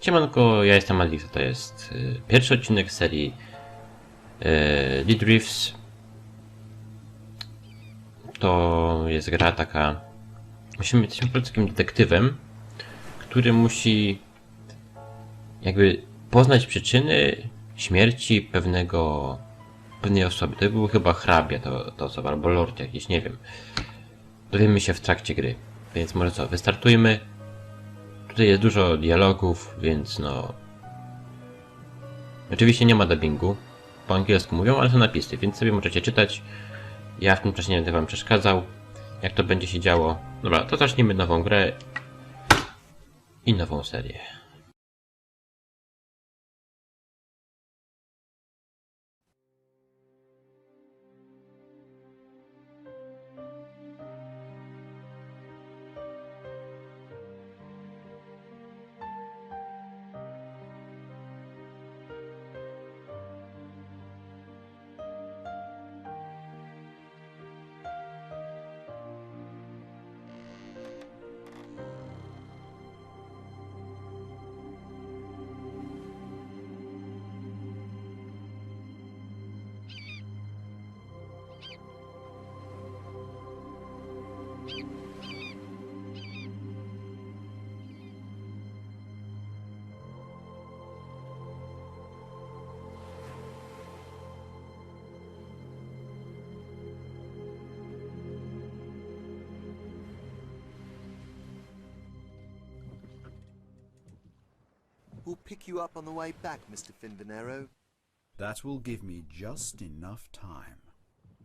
Siemanko, ja jestem Alex, to jest pierwszy odcinek serii reefs. To jest gra taka... Jesteśmy polskim detektywem, który musi jakby poznać przyczyny śmierci pewnej osoby. To był chyba hrabia ta osoba, albo lord jakiś, nie wiem. Dowiemy się w trakcie gry. Więc może co, wystartujmy. Tutaj jest dużo dialogów, więc no... Oczywiście nie ma dubbingu. Po angielsku mówią, ale są napisy, więc sobie możecie czytać. Ja w tym czasie nie będę wam przeszkadzał. Jak to będzie się działo. Dobra, to zacznijmy nową grę. I nową serię. We'll pick you up on the way back, Mr. Finvenero. That will give me just enough time.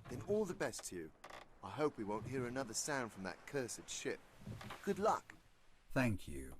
Then all the best to you. I hope we won't hear another sound from that cursed ship. Good luck. Thank you.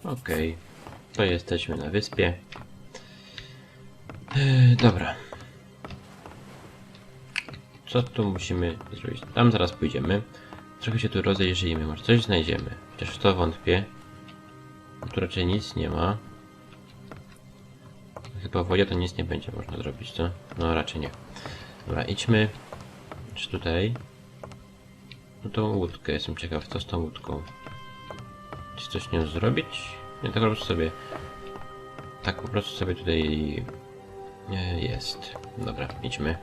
Okej, to jesteśmy na wyspie. Dobra. Co tu musimy zrobić? Tam zaraz pójdziemy. Trochę się tu rozejrzyjmy, może coś znajdziemy. Chociaż w to wątpię. Tu raczej nic nie ma. Chyba w wodzie to nic nie będzie można zrobić, co? No raczej nie. Dobra, idźmy. Czy tutaj? No tą łódkę, jestem ciekaw, co z tą łódką. Czy coś z nią zrobić? Nie, tak po prostu sobie... Tak po prostu sobie tutaj... jest. Dobra, idźmy.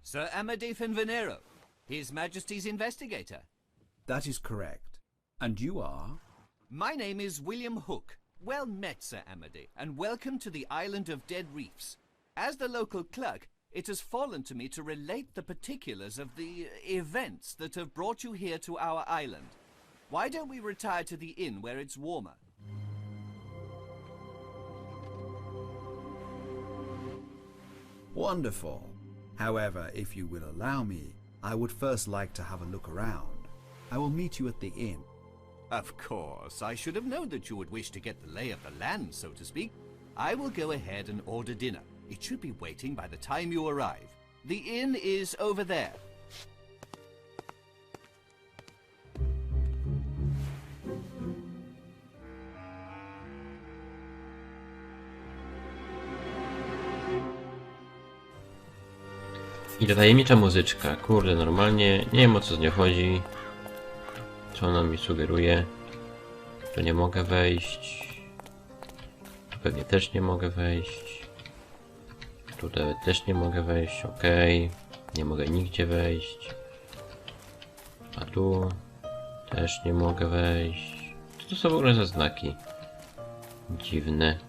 Sir Amadei Finvenero, His Majesty's investigator. That is correct. And you are? My name is William Hook. Well met, Sir Amadei, and welcome to the island of Dead Reefs. As the local clerk, it has fallen to me to relate the particulars of the events that have brought you here to our island. Why don't we retire to the inn where it's warmer? Wonderful. However, if you will allow me, I would first like to have a look around. I will meet you at the inn. Of course, I should have known that you would wish to get the lay of the land, so to speak. I will go ahead and order dinner. It should be waiting by the time you arrive. The inn is over there. I ta tajemnicza muzyczka. Kurde, normalnie nie wiem, o co z nią chodzi. Co ona mi sugeruje. Tu nie mogę wejść. Tu pewnie też nie mogę wejść. Tutaj też nie mogę wejść, ok. Nie mogę nigdzie wejść. A tu też nie mogę wejść. Co to są w ogóle za znaki? Dziwne.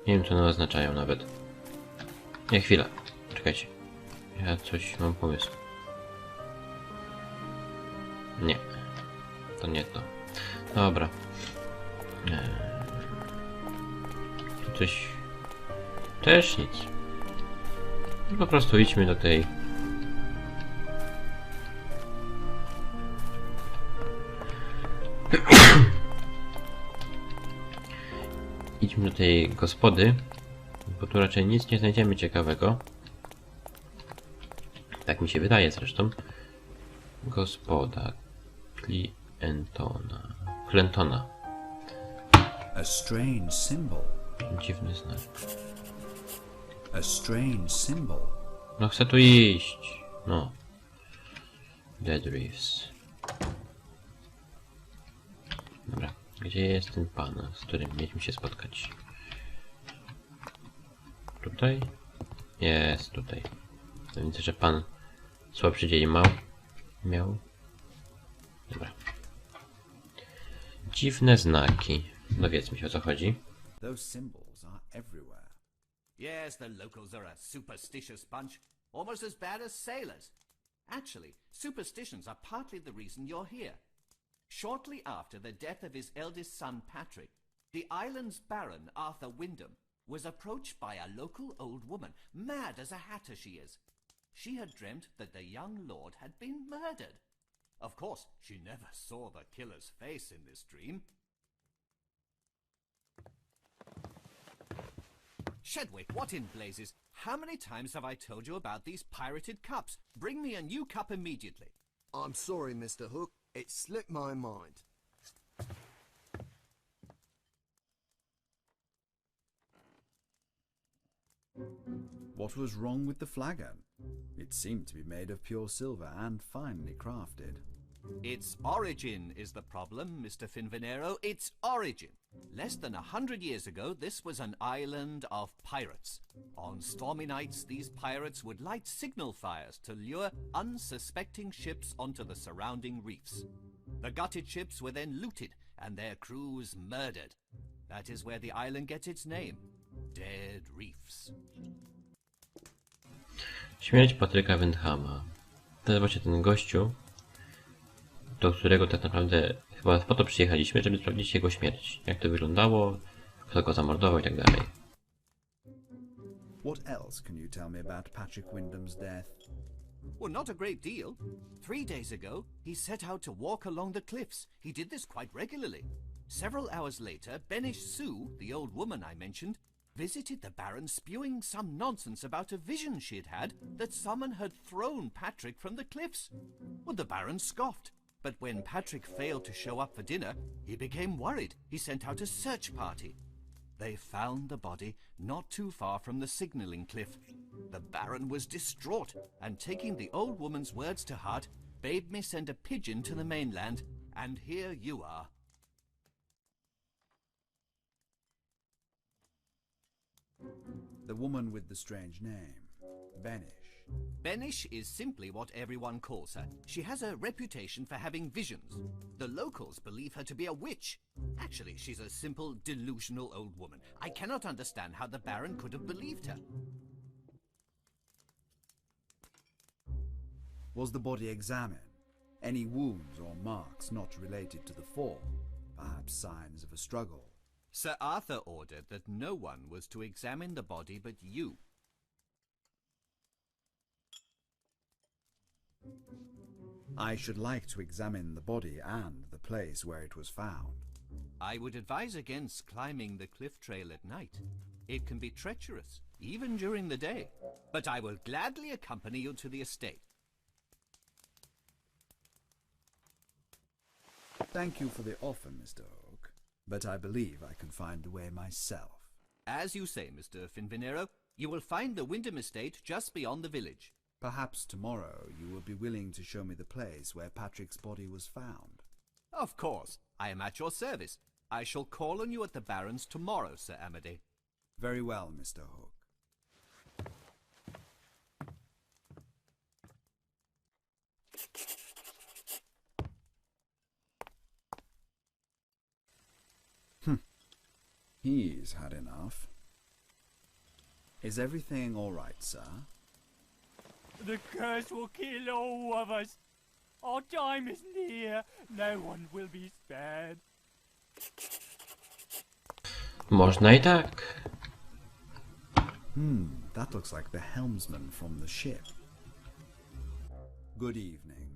Nie wiem, co one oznaczają nawet. Nie, chwila. Czekajcie. Ja coś mam pomysł. Nie. To nie to. Dobra. Tu coś... Też nic. No po prostu idźmy do tej... Idźmy do tej gospody, bo tu raczej nic nie znajdziemy ciekawego. Tak mi się wydaje zresztą. Gospoda Clintona. A strange symbol. Dziwny znak. A strange symbol. No chcę tu iść. No. Dead reefs. Dobra. Gdzie jest ten pan, z którym mieliśmy się spotkać? Tutaj? Jest tutaj. Widzę, że pan słabszy dzień miał. Dobra. Dziwne znaki. Dowiedzmy się, o co chodzi. Those symbols are everywhere. Yes, the locals are a superstitious bunch, almost as bad as sailors. Actually, superstitions are partly the reason you're here. Shortly after the death of his eldest son Patrick, the island's baron, Arthur Wyndham, was approached by a local old woman, mad as a hatter she is. She had dreamt that the young lord had been murdered. Of course, she never saw the killer's face in this dream. Shedwick, what in blazes? How many times have I told you about these pirated cups? Bring me a new cup immediately. I'm sorry, Mr. Hook. It slipped my mind. What was wrong with the flagon? It seemed to be made of pure silver and finely crafted. Its origin is the problem, Mr. Finvenero. Its origin. Less than 100 years ago, this was an island of pirates. On stormy nights, these pirates would light signal fires to lure unsuspecting ships onto the surrounding reefs. The gutted ships were then looted and their crews murdered. That is where the island gets its name. Dead Reefs. Śmierć Patryka Windhama. To jest właśnie ten gościu, do którego tak naprawdę chyba po to przyjechaliśmy, żeby sprawdzić jego śmierć. Jak to wyglądało, kto go zamordował i tak dalej. What else can you tell me about Patrick Wyndham's death? Well, not a great deal. 3 days ago, he set out to walk along the cliffs. He did this quite regularly. Several hours later, Benish Sue, the old woman I mentioned, visited the Baron spewing some nonsense about a vision she'd had that someone had thrown Patrick from the cliffs. Well, the Baron scoffed. But when Patrick failed to show up for dinner, he became worried. He sent out a search party. They found the body not too far from the signalling cliff. The Baron was distraught, and taking the old woman's words to heart, bade me send a pigeon to the mainland, and here you are. The woman with the strange name, Benish. Benish is simply what everyone calls her. She has a reputation for having visions. The locals believe her to be a witch. Actually, she's a simple, delusional old woman. I cannot understand how the Baron could have believed her. Was the body examined? Any wounds or marks not related to the fall? Perhaps signs of a struggle? Sir Arthur ordered that no one was to examine the body but you. I should like to examine the body and the place where it was found. I would advise against climbing the cliff trail at night. It can be treacherous, even during the day. But I will gladly accompany you to the estate. Thank you for the offer, Mr. Hook, but I believe I can find the way myself. As you say, Mr. Finvenero, you will find the Wyndham estate just beyond the village. Perhaps tomorrow you will be willing to show me the place where Patrick's body was found. Of course. I am at your service. I shall call on you at the Baron's tomorrow, Sir Amadei. Very well, Mr. Hook. He's had enough. Is everything all right, sir? The curse will kill all of us. Our time is near. No one will be spared. Można i tak. That looks like the helmsman from the ship. Good evening.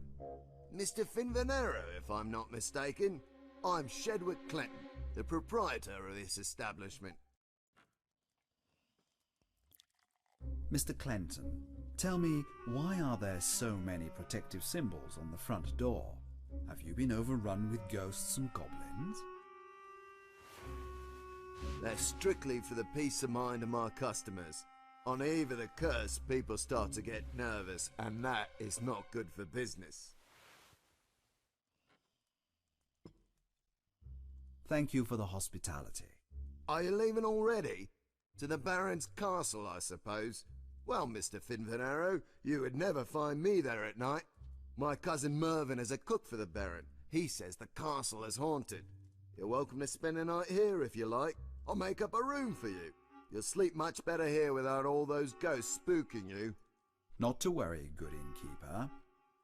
Mr. Finvenero, if I'm not mistaken. I'm Shedwick Clinton, the proprietor of this establishment. Mr. Clinton, tell me, why are there so many protective symbols on the front door? Have you been overrun with ghosts and goblins? They're strictly for the peace of mind of my customers. On the eve of the curse, people start to get nervous, and that is not good for business. Thank you for the hospitality. Are you leaving already? To the Baron's castle, I suppose. Well, Mr. Finvenero, you would never find me there at night. My cousin Mervyn is a cook for the Baron. He says the castle is haunted. You're welcome to spend the night here if you like. I'll make up a room for you. You'll sleep much better here without all those ghosts spooking you. Not to worry, good innkeeper.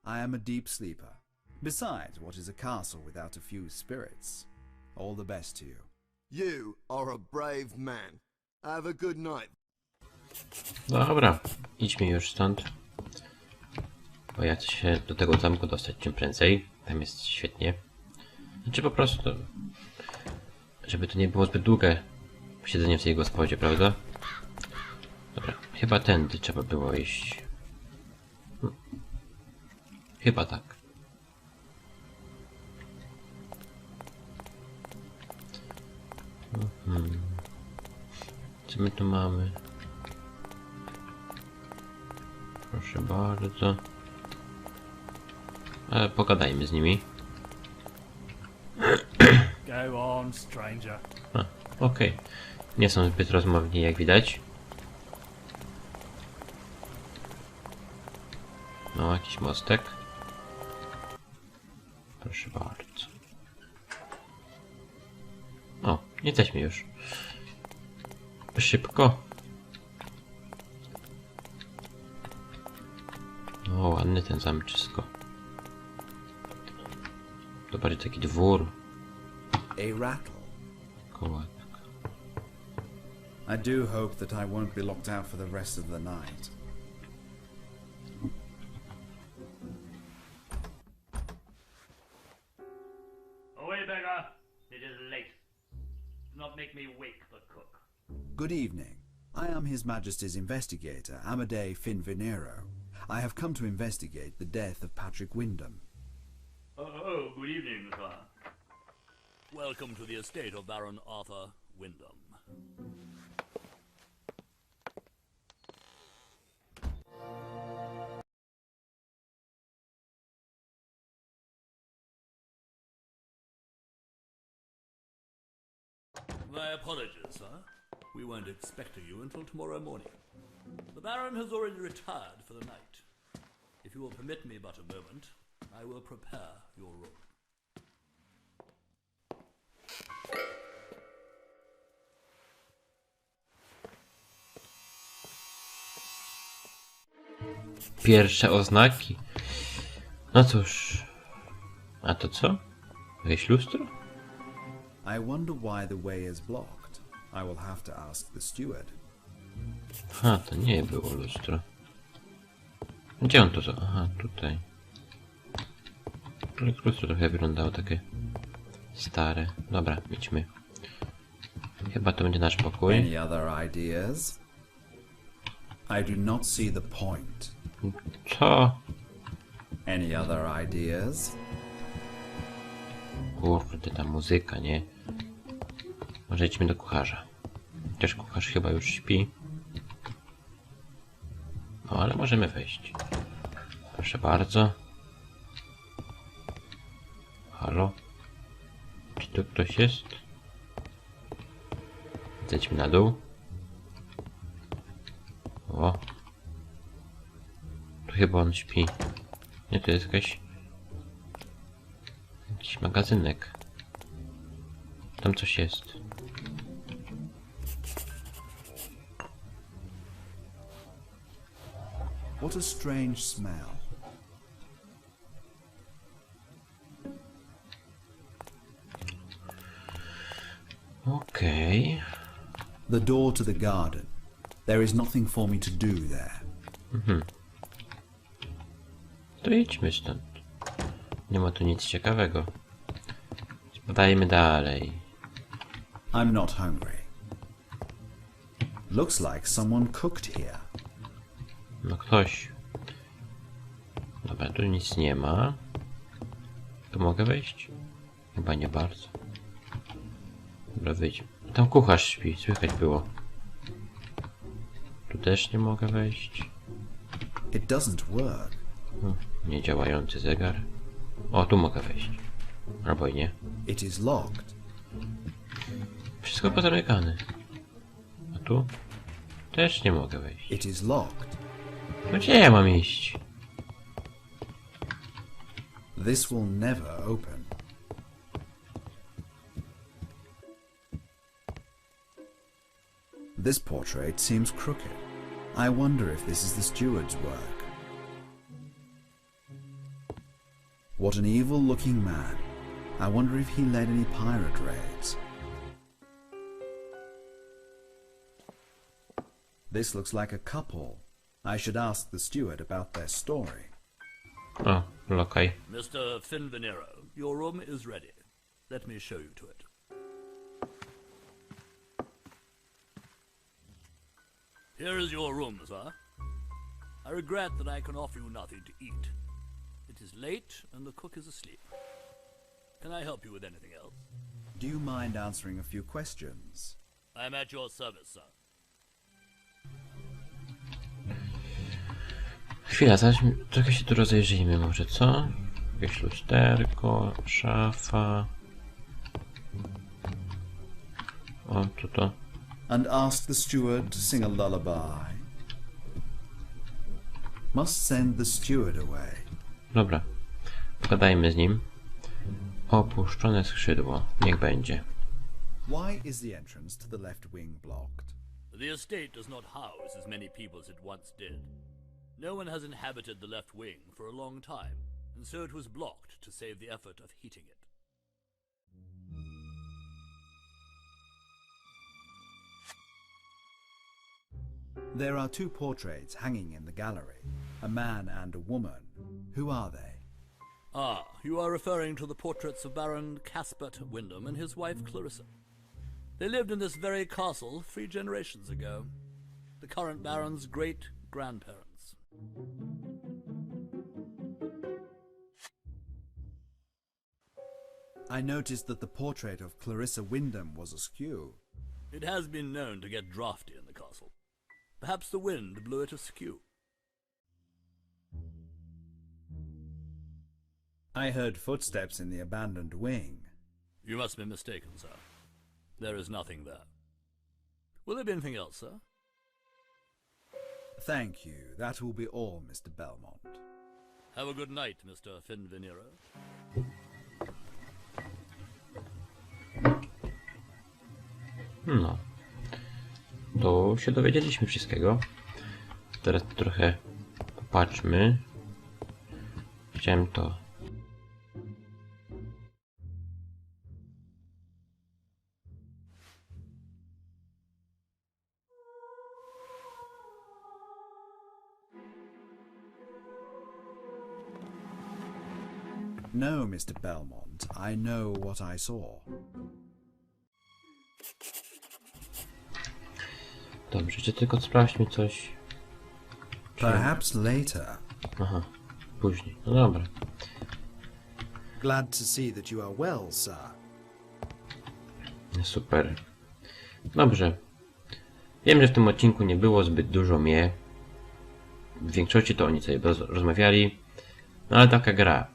I am a deep sleeper. Besides, what is a castle without a few spirits? All the best to you. You are a brave man. Have a good night. Dobra, idźmy już stąd. Bo ja chcę się do tego zamku dostać czym prędzej. Tam jest świetnie. Znaczy po prostu, żeby to nie było zbyt długie siedzenie w tej gospodzie, prawda? Dobra, chyba tędy trzeba było iść. Chyba tak. Co my tu mamy? Proszę bardzo. Ale pogadajmy z nimi. Go on, stranger. Okej. Nie są zbyt rozmowni, jak widać. No, jakiś mostek. Proszę bardzo. O, jesteśmy już. Szybko. O, ładny ten zamczysko. Zobaczcie, taki dwór. A rattle. Koła. I do hope that I won't be locked out for the rest of the night. Away, beggar! It is late. Do not make me wake the cook. Good evening. I am His Majesty's investigator, Amadei Finvenero. I have come to investigate the death of Patrick Wyndham. Oh, good evening, sir. Welcome to the estate of Baron Arthur Wyndham. My apologies, sir. We weren't expecting you until tomorrow morning. The Baron has already retired for the night. If you will permit me but a moment, I will prepare your room. Pierwsze oznaki. No cóż. A to co? Jakieś lustro? I wonder why the way is blocked. I will have to ask the steward. Aha, to nie było lustro. Gdzie on to za... Aha, tutaj. Lustro trochę wyglądało takie stare. Dobra, idźmy. Chyba to będzie nasz pokój. Any other ideas? I do not see the point. Co? Any other ideas? Kurde, ta muzyka, nie? Może idźmy do kucharza. Chociaż kucharz chyba już śpi. No, ale możemy wejść. Proszę bardzo. Halo? Czy tu ktoś jest? Zejdźmy na dół. O. Tu chyba on śpi. Nie, to jest jakiś magazynek. Tam coś jest. What a strange smell. Okej. The door to the garden. There is nothing for me to do there. To idźmy stąd. Nie ma tu nic ciekawego. Spadajmy dalej. I'm not hungry. Looks like someone cooked here. No ktoś. Dobra, tu nic nie ma. Tu mogę wejść? Chyba nie bardzo. Dobra, wyjdź. Tam kucharz śpi, słychać było. Tu też nie mogę wejść. It doesn't work. Niedziałający zegar. O, tu mogę wejść. Albo i nie. It is locked. Wszystko pozamykane. A tu? Też nie mogę wejść. It is locked. No gdzie ja mam iść? This will never open. This portrait seems crooked. I wonder if this is the steward's work. What an evil-looking man. I wonder if he led any pirate raids. This looks like a couple. I should ask the steward about their story. O, lokaj. Mr. Finvenero, your room is ready. Let me show you to it. Here is your room, sir. I regret that I can offer you nothing to eat. It is late and the cook is asleep. Can I help you with anything else? Do you mind answering a few questions? I am at your service, sir. Chwila, zaraz trochę się tu rozejrzyjmy może, co? Jakieś lusterko, szafa. O, co to? And ask the steward to sing a lullaby. Must send the steward away. Dobra, pogadajmy z nim. Opuszczone skrzydło, niech będzie. Why is the entrance to the left wing blocked? The estate does not house as many people as it once did. No one has inhabited the left wing for a long time, and so it was blocked to save the effort of heating it. There are two portraits hanging in the gallery, a man and a woman. Who are they? Ah, you are referring to the portraits of Baron Caspert Wyndham and his wife Clarissa. They lived in this very castle 3 generations ago. The current Baron's great-grandparents. I noticed that the portrait of Clarissa Wyndham was askew. It has been known to get draughty in the castle. Perhaps the wind blew it askew. I heard footsteps in the abandoned wing. You must be mistaken, sir. There is nothing there. Will there be anything else, sir? Thank you. That will be all, Mr. Belmont. Have a good night, Mr. Finvenero. No. To się dowiedzieliśmy wszystkiego. Teraz trochę popatrzmy. Chciałem to... No, Mr. Belmont. I know what I saw. Dobrze, czy tylko sprawdźmy coś. Perhaps later. Aha, później. No dobra. Glad to see that you are well, sir. Super. Dobrze. Wiem, że w tym odcinku nie było zbyt dużo mnie. W większości to oni sobie rozmawiali. No ale taka gra.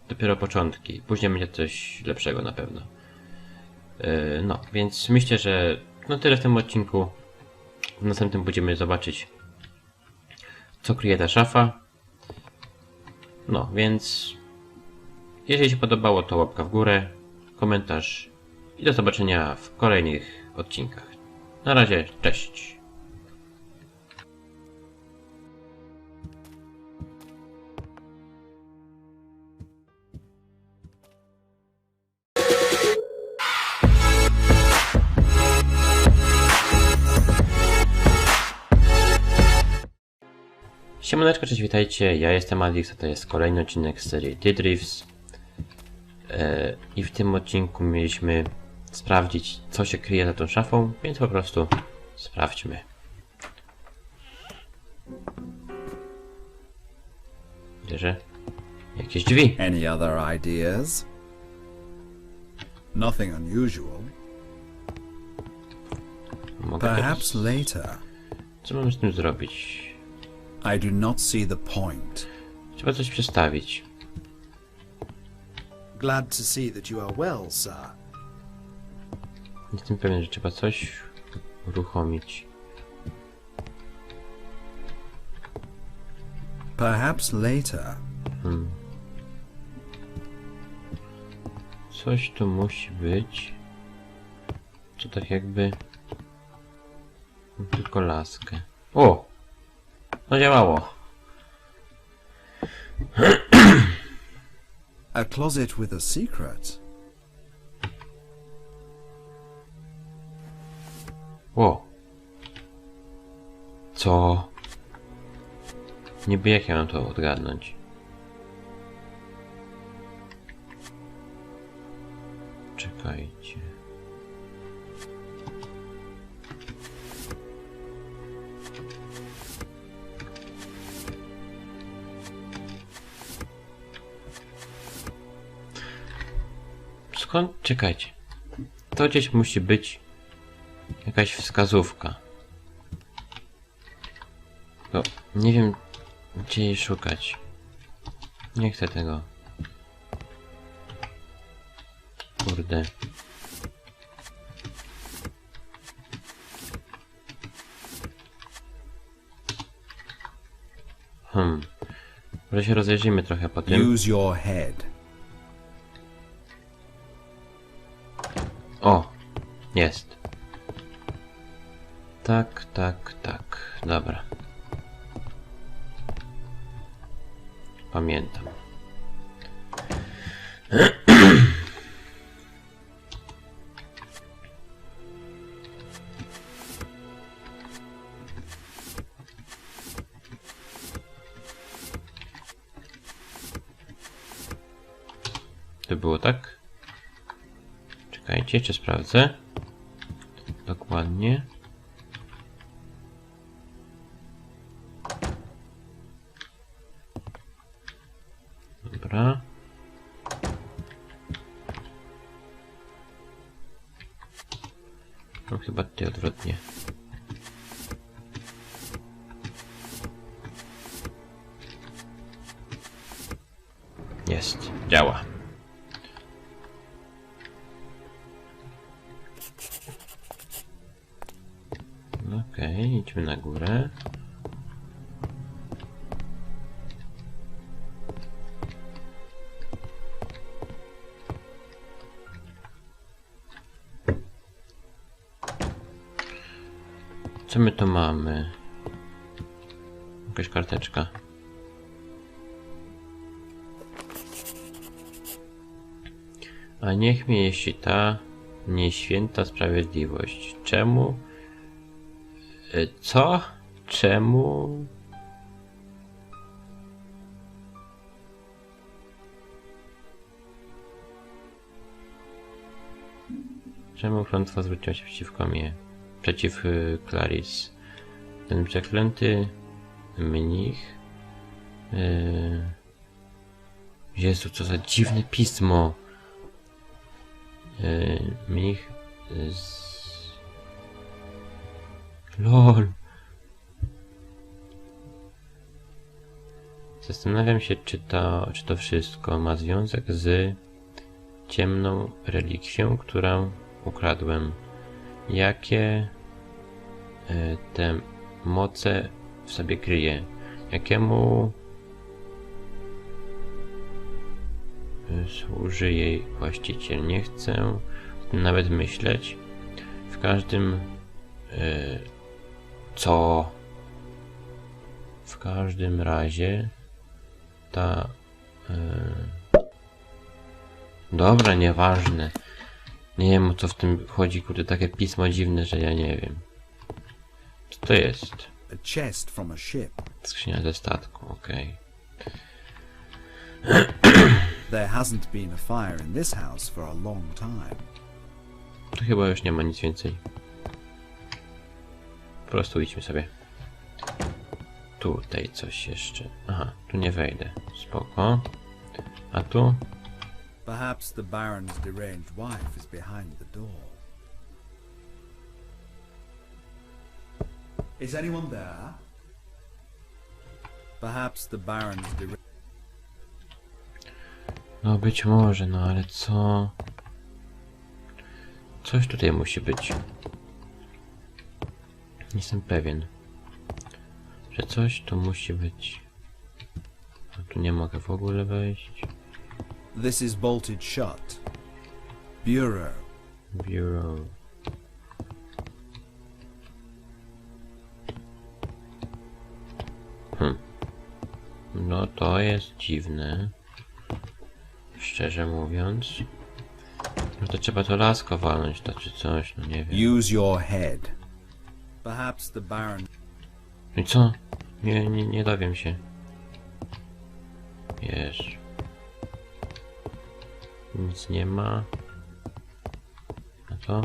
Dopiero początki. Później będzie coś lepszego na pewno. No, więc myślę, że no tyle w tym odcinku. W następnym będziemy zobaczyć, co kryje ta szafa. No, więc jeżeli się podobało, to łapka w górę, komentarz i do zobaczenia w kolejnych odcinkach. Na razie, cześć! Siemaneczko, cześć, witajcie, ja jestem Adix, a to jest kolejny odcinek z serii reefs. I w tym odcinku mieliśmy sprawdzić, co się kryje za tą szafą, więc po prostu sprawdźmy. Bierze jakieś drzwi. Any other ideas? Nothing unusual. Mogę Perhaps teraz... later. Co mam z tym zrobić? I do not see the point. Trzeba coś przestawić. Glad to see that you are well, sir. Jestem pewien, że trzeba coś uruchomić. Perhaps later. Coś tu musi być. Co tak jakby... Tylko laskę. O! No działało. A closet with a secret. O! Co? Niby jak ja mam to odgadnąć? Czekajcie. Skąd? Czekajcie. To gdzieś musi być jakaś wskazówka. No, nie wiem, gdzie jej szukać. Nie chcę tego. Kurde. Może się rozejrzymy trochę po tym. Use your head. O! Jest. Tak, tak, tak. Dobra. Pamiętam. To było tak? Czekajcie, czy sprawdzę? Dokładnie. Dobra. No chyba tutaj odwrotnie. Jest, działa. Okej, idźmy na górę. Co my tu mamy? Jakaś karteczka. A niech mnie jeśli ta nieświęta sprawiedliwość. Czemu? Co? Czemu? Czemu klątwa zwróciła się przeciwko mnie? Przeciw Clarice. Ten przeklęty mnich. Jezu, co za dziwne pismo. Mnich z... LOL. Zastanawiam się, czy to wszystko ma związek z ciemną relikwią, którą ukradłem. Jakie te moce w sobie kryje? Jakiemu służy jej właściciel? Nie chcę nawet myśleć. W każdym w każdym razie ta dobra, nieważne. Nie wiem, o co w tym chodzi, kurde, takie pismo dziwne, że ja nie wiem. Co to jest? a chest from a ship. Skrzynia ze statku, okej. There hasn't been a fire in this house for a long time. Tu chyba już nie ma nic więcej. Po prostu idźmy sobie. Tutaj coś jeszcze. Aha, tu nie wejdę. Spoko. A tu? Perhaps the Baron's deranged wife is behind the door. Is anyone there? Perhaps the Baron's deranged... No być może, no ale co? Coś tutaj musi być. Nie jestem pewien, że coś tu musi być. A tu nie mogę w ogóle wejść. This is bolted shut. Bureau. Bureau. No to jest dziwne. Szczerze mówiąc. No to trzeba to lasko walnąć, to czy coś, no nie wiem. Use your head. Perhaps the Baron... No i co? Nie dowiem się. Wiesz. Nic nie ma. A to?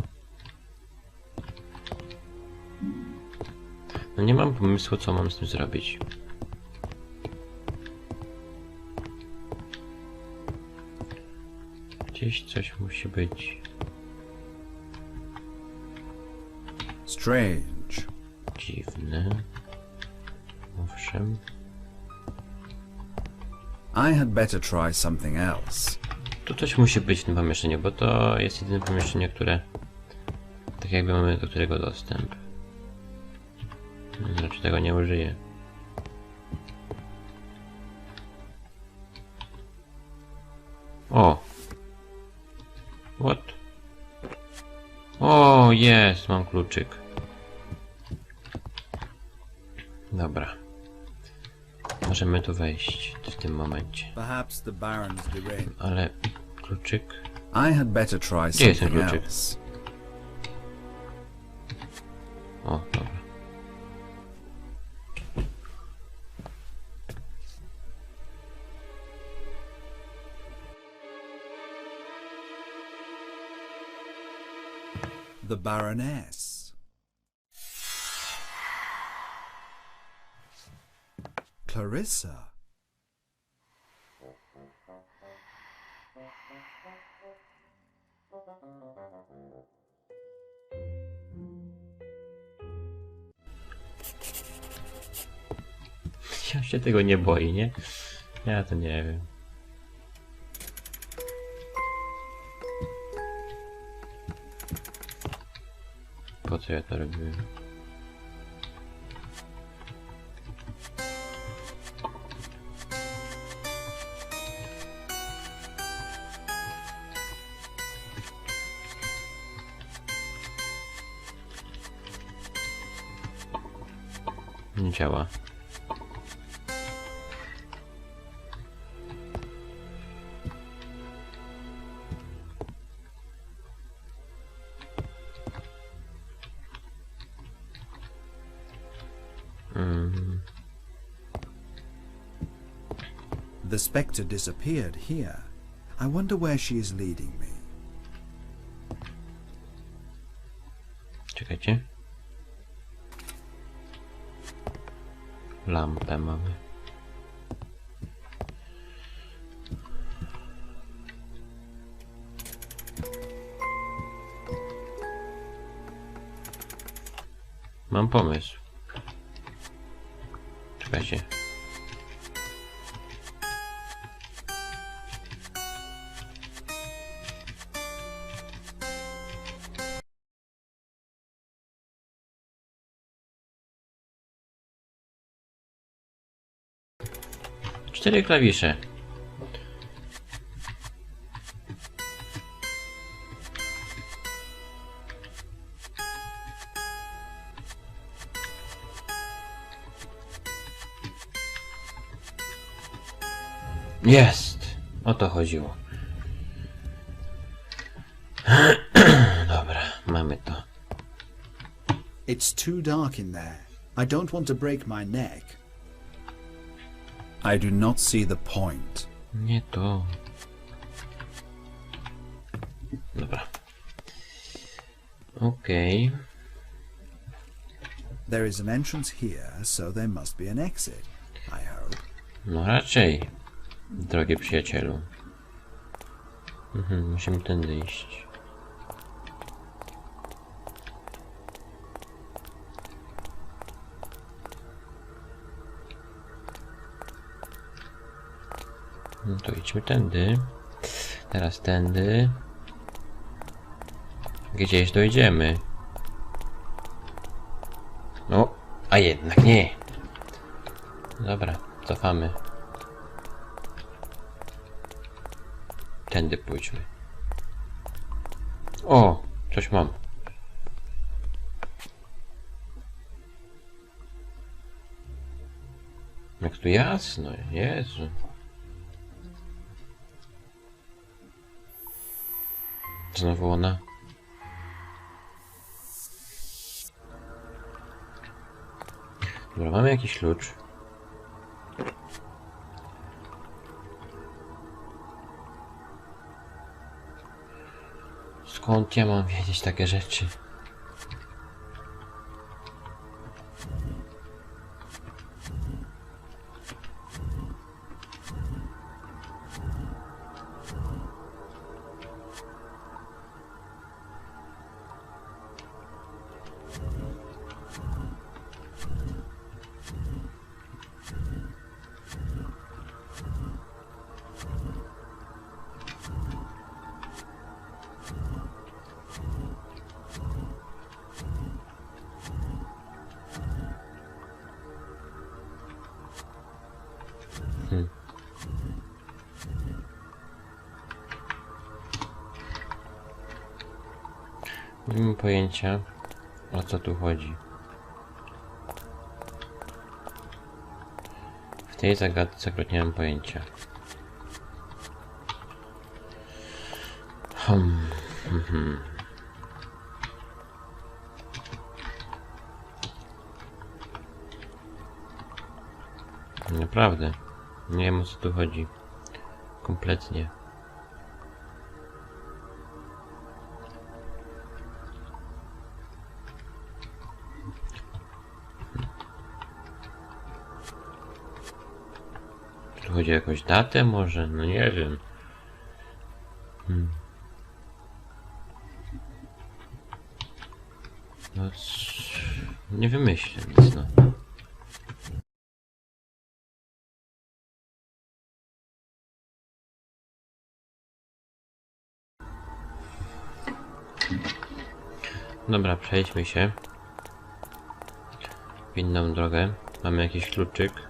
No nie mam pomysłu, co mam z tym zrobić. Gdzieś coś musi być. Strange. Dziwne. Owszem. I had better try something else. Tu coś musi być w tym pomieszczeniu, bo to jest jedyne pomieszczenie, które... Tak jakby mamy do którego dostęp. Raczej tego nie użyję. O! What? O, jest! Mam kluczyk. Dobra. Możemy tu wejść w tym momencie. Perhaps the Baron's deranged... Ale kluczyk... I had better try Gdzie jest ten something kluczyk? else. O, dobra. The Baroness. Clarissa. Ja się tego nie boi, nie? Ja to nie wiem. Po co ja to robiłem? Nie działa. The spectre disappeared here. I wonder where she is leading me. Czekajcie. Lampę mamy. Mam pomysł. Czekajcie. Cztery klawisze. Jest! O to chodziło. Dobra, mamy to. It's too dark in there. I don't want to break my neck. I do not see the point. Nie to. Dobra. Okej. There is an entrance here, so there must be an exit, I hope. No raczej, drogi przyjacielu. Musimy tędy iść. No to idźmy tędy. Teraz tędy. Gdzieś dojdziemy. No, a jednak nie. Dobra, cofamy. Tędy pójdźmy. O, coś mam. Jak tu jasno, Jezu. Znowu ona. Dobra, mamy jakiś klucz. Skąd ja mam wiedzieć takie rzeczy? Nie mam pojęcia, o co tu chodzi. W tej zagadce akurat nie mam pojęcia. Naprawdę. Nie wiem, o co tu chodzi. Kompletnie. Tu chodzi o jakąś datę może? No nie wiem. No, nie wymyślę nic, no. Dobra, przejdźmy się w inną drogę. Mamy jakiś kluczyk.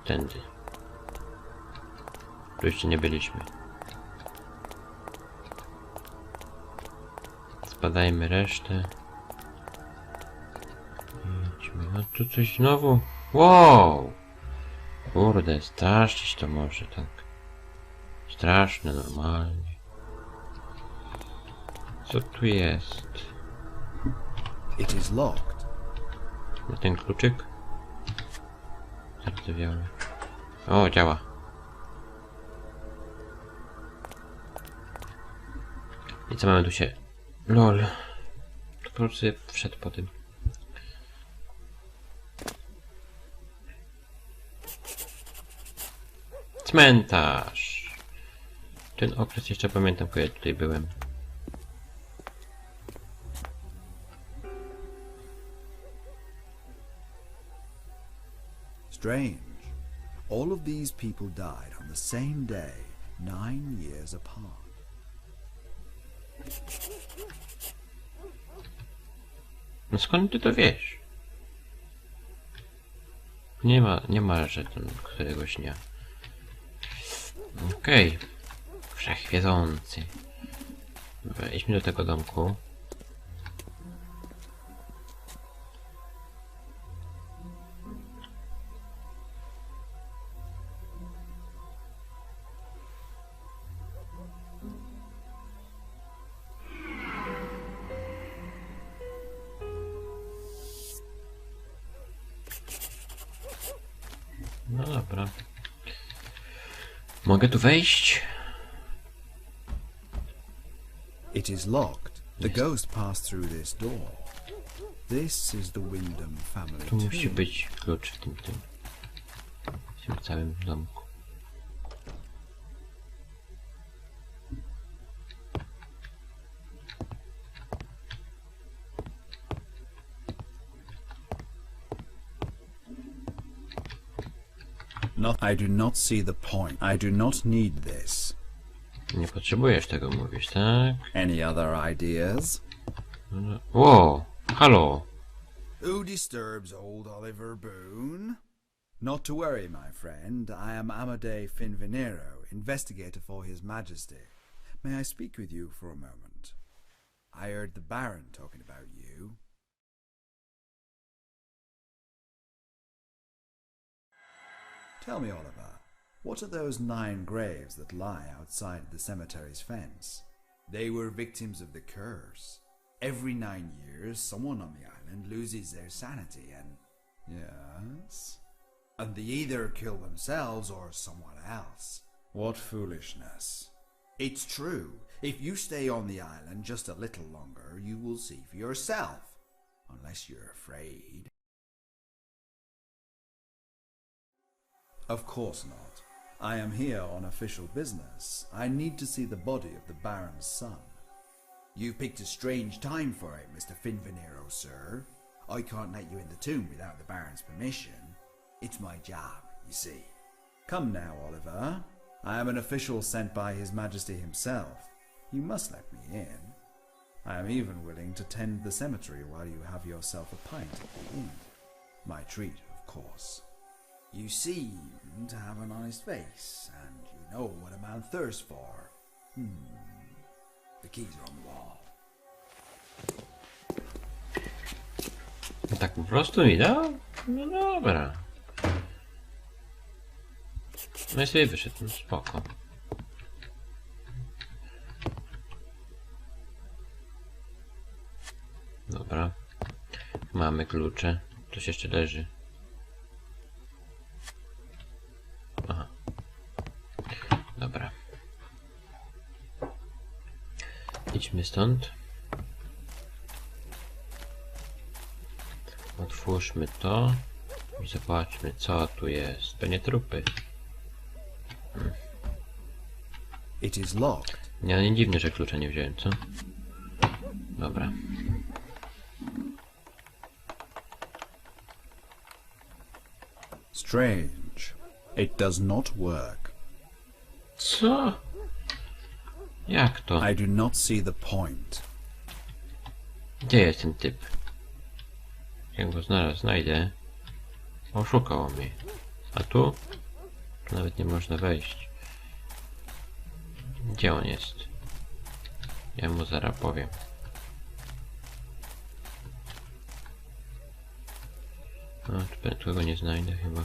Tędy. Tu jeszcze nie byliśmy. Spadajmy resztę. Idźmy. A tu coś znowu. Wow! Kurde, straszczyć to może tak. Straszne normalnie. Co tu jest? It is locked. Na ten kluczyk? Zardzewiały. O, działa. I co mamy tu się... LOL. To po prostu wszedł po tym. Cmentarz. Ten okres jeszcze pamiętam, kiedy tutaj byłem. Strange. All of these people died on the same day, 9 years apart. No skąd ty to wiesz? Nie ma, że ten któregoś dnia. Okej. Wszechwiedzący. Wejdźmy do tego domku. Dobra. Mogę tu wejść? It is locked. The ghost passed through this door. This is the Wyndham family Tu musi tomb. być klucz w tym. W tym całym domku. I do not see the point. I do not need this. Nie potrzebujesz tego mówić, tak? Any other ideas? Wow, halo. Who disturbs old Oliver Boone? Not to worry, my friend. I am Amadei Finvenero, investigator for His Majesty. May I speak with you for a moment? I heard the Baron talking about you. Tell me, Oliver, what are those 9 graves that lie outside the cemetery's fence? They were victims of the curse. Every 9 years, someone on the island loses their sanity and... Yes? And they either kill themselves or someone else. What foolishness. It's true. If you stay on the island just a little longer, you will see for yourself. Unless you're afraid. Of course not. I am here on official business. I need to see the body of the Baron's son. You picked a strange time for it, Mr. Finvenero, sir. I can't let you in the tomb without the Baron's permission. It's my job, you see. Come now, Oliver. I am an official sent by His Majesty himself. You must let me in. I am even willing to tend the cemetery while you have yourself a pint at the inn. My treat, of course. You seem to have a nice face, and you know what a man thirsts for. The keys are on the wall. Tak po prostu mi dał? No dobra. No i sobie wyszedł, no spoko. Dobra. Mamy klucze. Coś jeszcze leży. Aha. Dobra. Idźmy stąd. Otwórzmy to i zobaczmy, co tu jest. To nie trupy. It is locked. Nie dziwne, że klucza nie wziąłem, co? Dobra. Strange. It does not work. Co? Jak to? I do not see the point. Gdzie jest ten typ? Jak go znajdę. Oszukał mnie. A tu? Tu nawet nie można wejść. Gdzie on jest? Ja mu zaraz powiem. No, tu go nie znajdę chyba.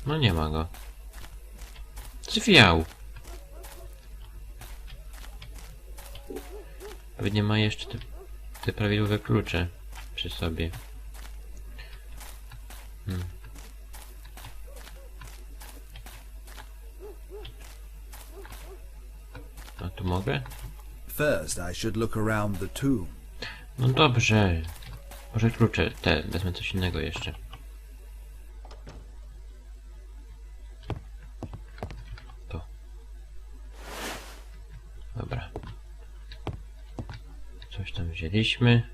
No nie ma go. Zwiał. Pewnie ma jeszcze te prawidłowe klucze przy sobie. A tu mogę? First, I should look around the tomb. No dobrze. Może klucze te, wezmę coś innego jeszcze. To. Dobra. Coś tam wzięliśmy.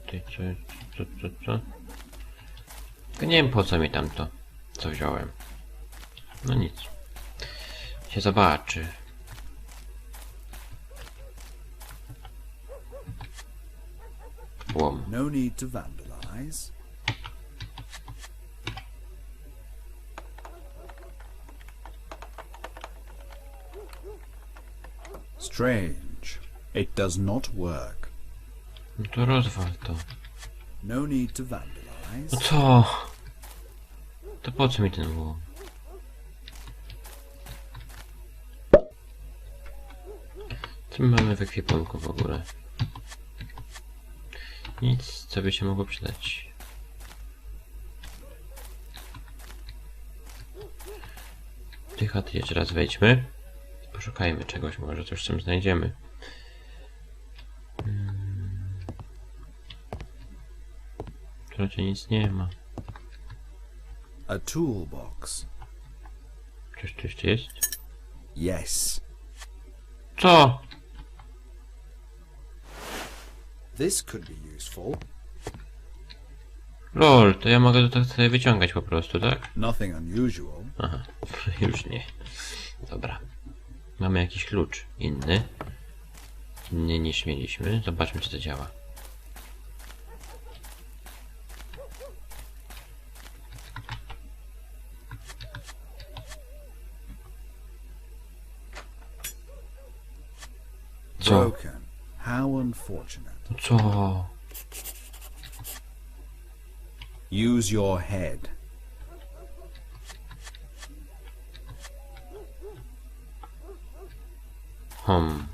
Tutaj co? Tylko nie wiem po co mi tamto, co wziąłem. No nic. Się zobaczy. Łom. No need to vandalize. Strange. It does not work. No to rozwal to. No need to vandalize. supplies. No co? To po co mi ten łom? Co my mamy w ekwipunku w ogóle? Nic, co by się mogło przydać. Do tej chaty jeszcze raz wejdźmy. Poszukajmy czegoś, może coś tam znajdziemy. Tu raczej nic nie ma. A toolbox. Czyż tu jeszcze jest? Yes. Co? This could be useful. Lol, to ja mogę to tutaj wyciągać po prostu, tak? Nothing unusual. Aha, już nie. Dobra. Mamy jakiś klucz inny. Inny niż mieliśmy. Zobaczmy, czy to działa. Co? Broken. How unfortunate. Co? Use your head. Hmm.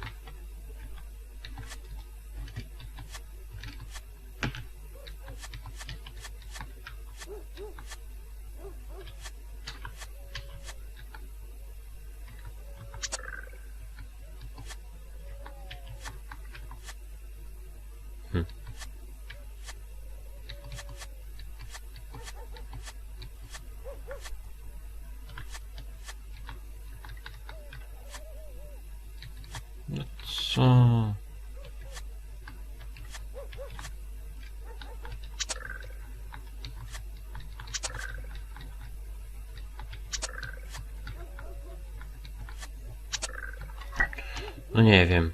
No co? No nie wiem.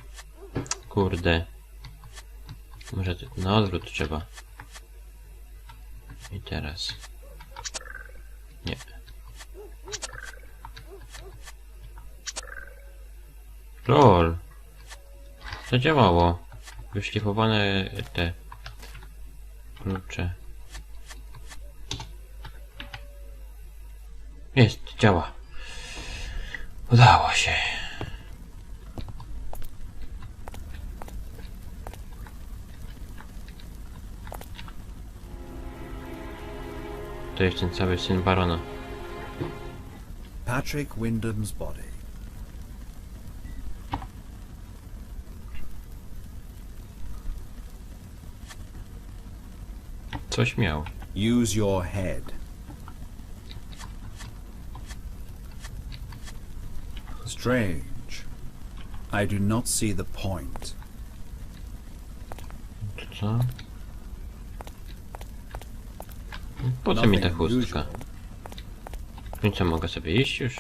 Kurde. Może na odwrót trzeba. I teraz. Nie. Lol. Zadziałało. Wyszlifowane te klucze. Jest, działa. Udało się. To jest ten cały syn barona. Patrick Wyndham's body. Coś miał. Use your head. Strange. I do not see the point. To co? Po co mi ta Nothing chustka? unusual. No i co, mogę sobie iść już?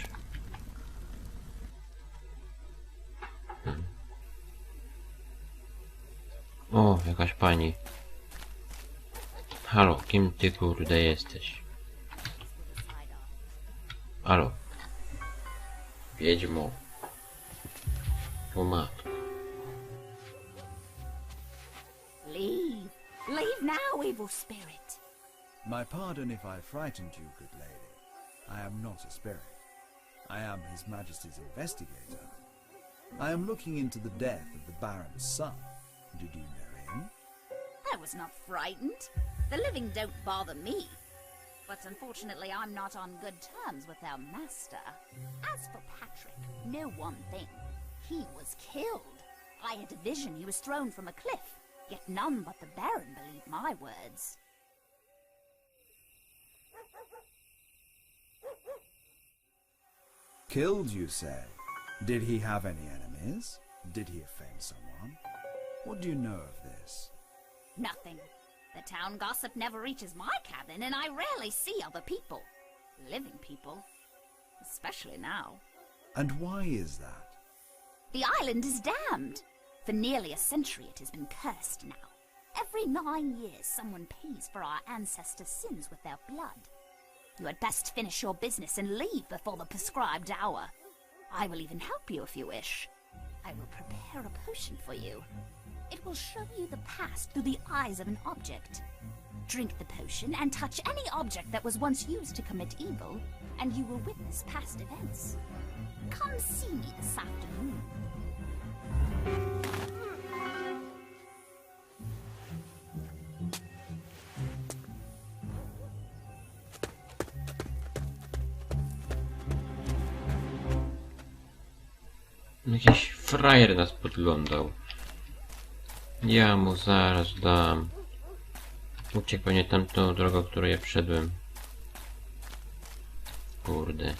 O, jakaś pani. Halo, kim ty kurde jesteś? Halo. Wiedźmo. O matko. Leave. Leave now, evil spirit. My pardon if I frightened you, good lady. I am not a spirit. I am His Majesty's investigator. I am looking into the death of the Baron's son. Did you know him? I was not frightened. The living don't bother me. But unfortunately, I'm not on good terms with our master. As for Patrick, know one thing. He was killed. I had a vision he was thrown from a cliff. Yet none but the Baron believed my words. Killed, you say? Did he have any enemies? Did he offend someone? What do you know of this? Nothing. The town gossip never reaches my cabin, and I rarely see other people. Living people. Especially now. And why is that? The island is damned. For nearly a century it has been cursed now. Every 9 years someone pays for our ancestors' sins with their blood. You had best finish your business and leave before the prescribed hour. I will even help you if you wish. I will prepare a potion for you. It will show you the past through the eyes of an object. Drink the potion and touch any object that was once used to commit evil, and you will witness past events. Come see me this afternoon. Jakiś frajer nas podglądał. Ja mu zaraz dam. Uciekł pewnie tamtą drogą, którą ja wszedłem. Kurde.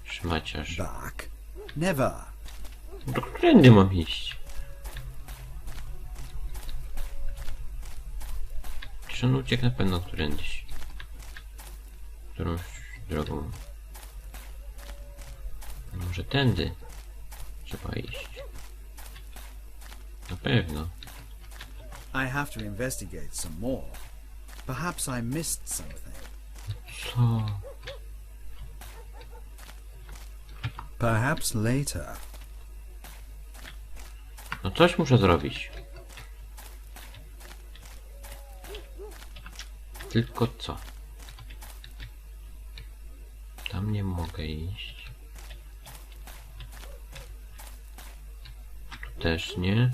Szmaciarz. Back? Never. Do którędy mam iść? Czy on uciekł na pewno którędyś? Którąś drogą. Może tędy trzeba iść. Na pewno. I have to investigate some more. Perhaps I missed something. Co? Perhaps later. No coś muszę zrobić. Tylko co? Tam nie mogę iść. Tu też nie.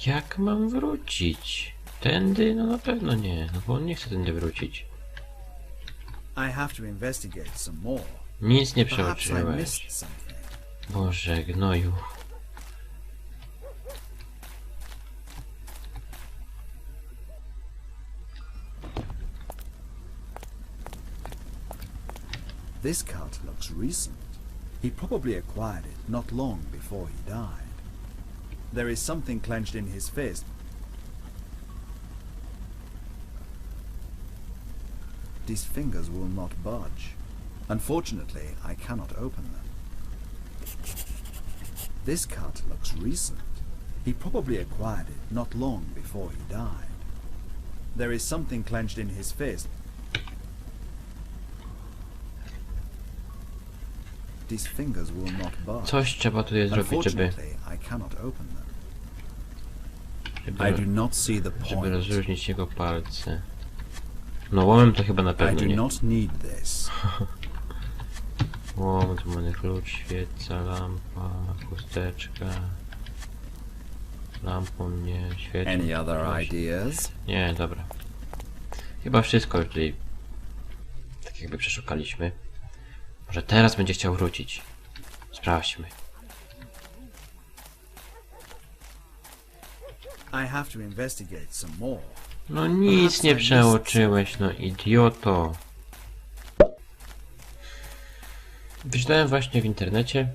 Jak mam wrócić? Tędy? No na pewno nie, no bo on nie chce tędy wrócić. I have to investigate some more. Nic nie Perhaps I przeoczyłeś. missed something. Boże, gnoju. This cut looks recent. He probably acquired it not long before he died. There is something clenched in his fist. These fingers will not budge. Unfortunately, I cannot open them. This cut looks recent. He probably acquired it not long before he died. There is something clenched in his fist. These fingers will not budge. Coś trzeba tutaj zrobić, żeby Unfortunately, I cannot open them. I do not see the żeby point. rozróżnić jego palce. No łomem to chyba na I pewno do nie. not need this. Łom, tu mamy klucz, świeca, lampa, chusteczka. Lampą nie, świecą. Any other proszę. ideas? Nie, dobra. Chyba wszystko już tutaj tak jakby przeszukaliśmy. Może teraz będzie chciał wrócić. Sprawdźmy. I have to investigate some more. No nic nie przeoczyłeś, no idioto. Wyczytałem właśnie w internecie,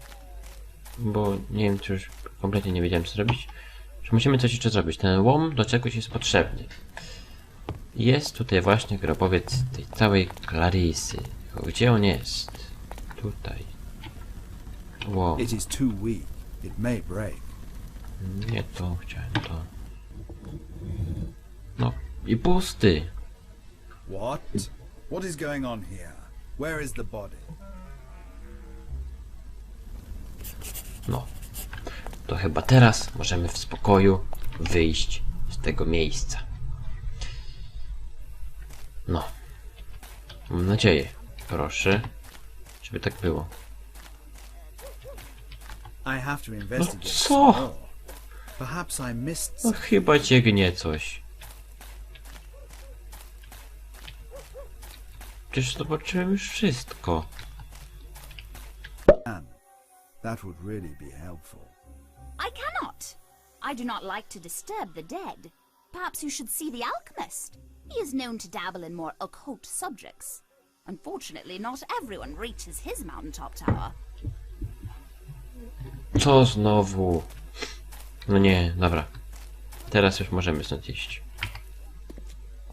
bo nie wiem, czy już kompletnie nie wiedziałem co zrobić, że musimy coś jeszcze zrobić. Ten łom do czegoś jest potrzebny. Jest tutaj właśnie grobowiec tej całej Clarysy. Gdzie on jest? Tutaj. Łom. It is too weak. It may break. Nie to, chciałem to. No i pusty. What? What is going on here? Where is the body? No. To chyba teraz możemy w spokoju wyjść z tego miejsca. No. Mam nadzieję. Proszę, żeby tak było. I have to investigate co? some more. Perhaps I missed No something. chyba cię coś. Przecież zobaczyłem już wszystko. That would really be helpful. I cannot. I do not like to disturb the dead. Perhaps you should see the alchemist. He is known to dabble in more occult subjects. Unfortunately, not everyone reaches his mountaintop tower. Co znowu? No nie, dobra. Teraz już możemy stąd iść.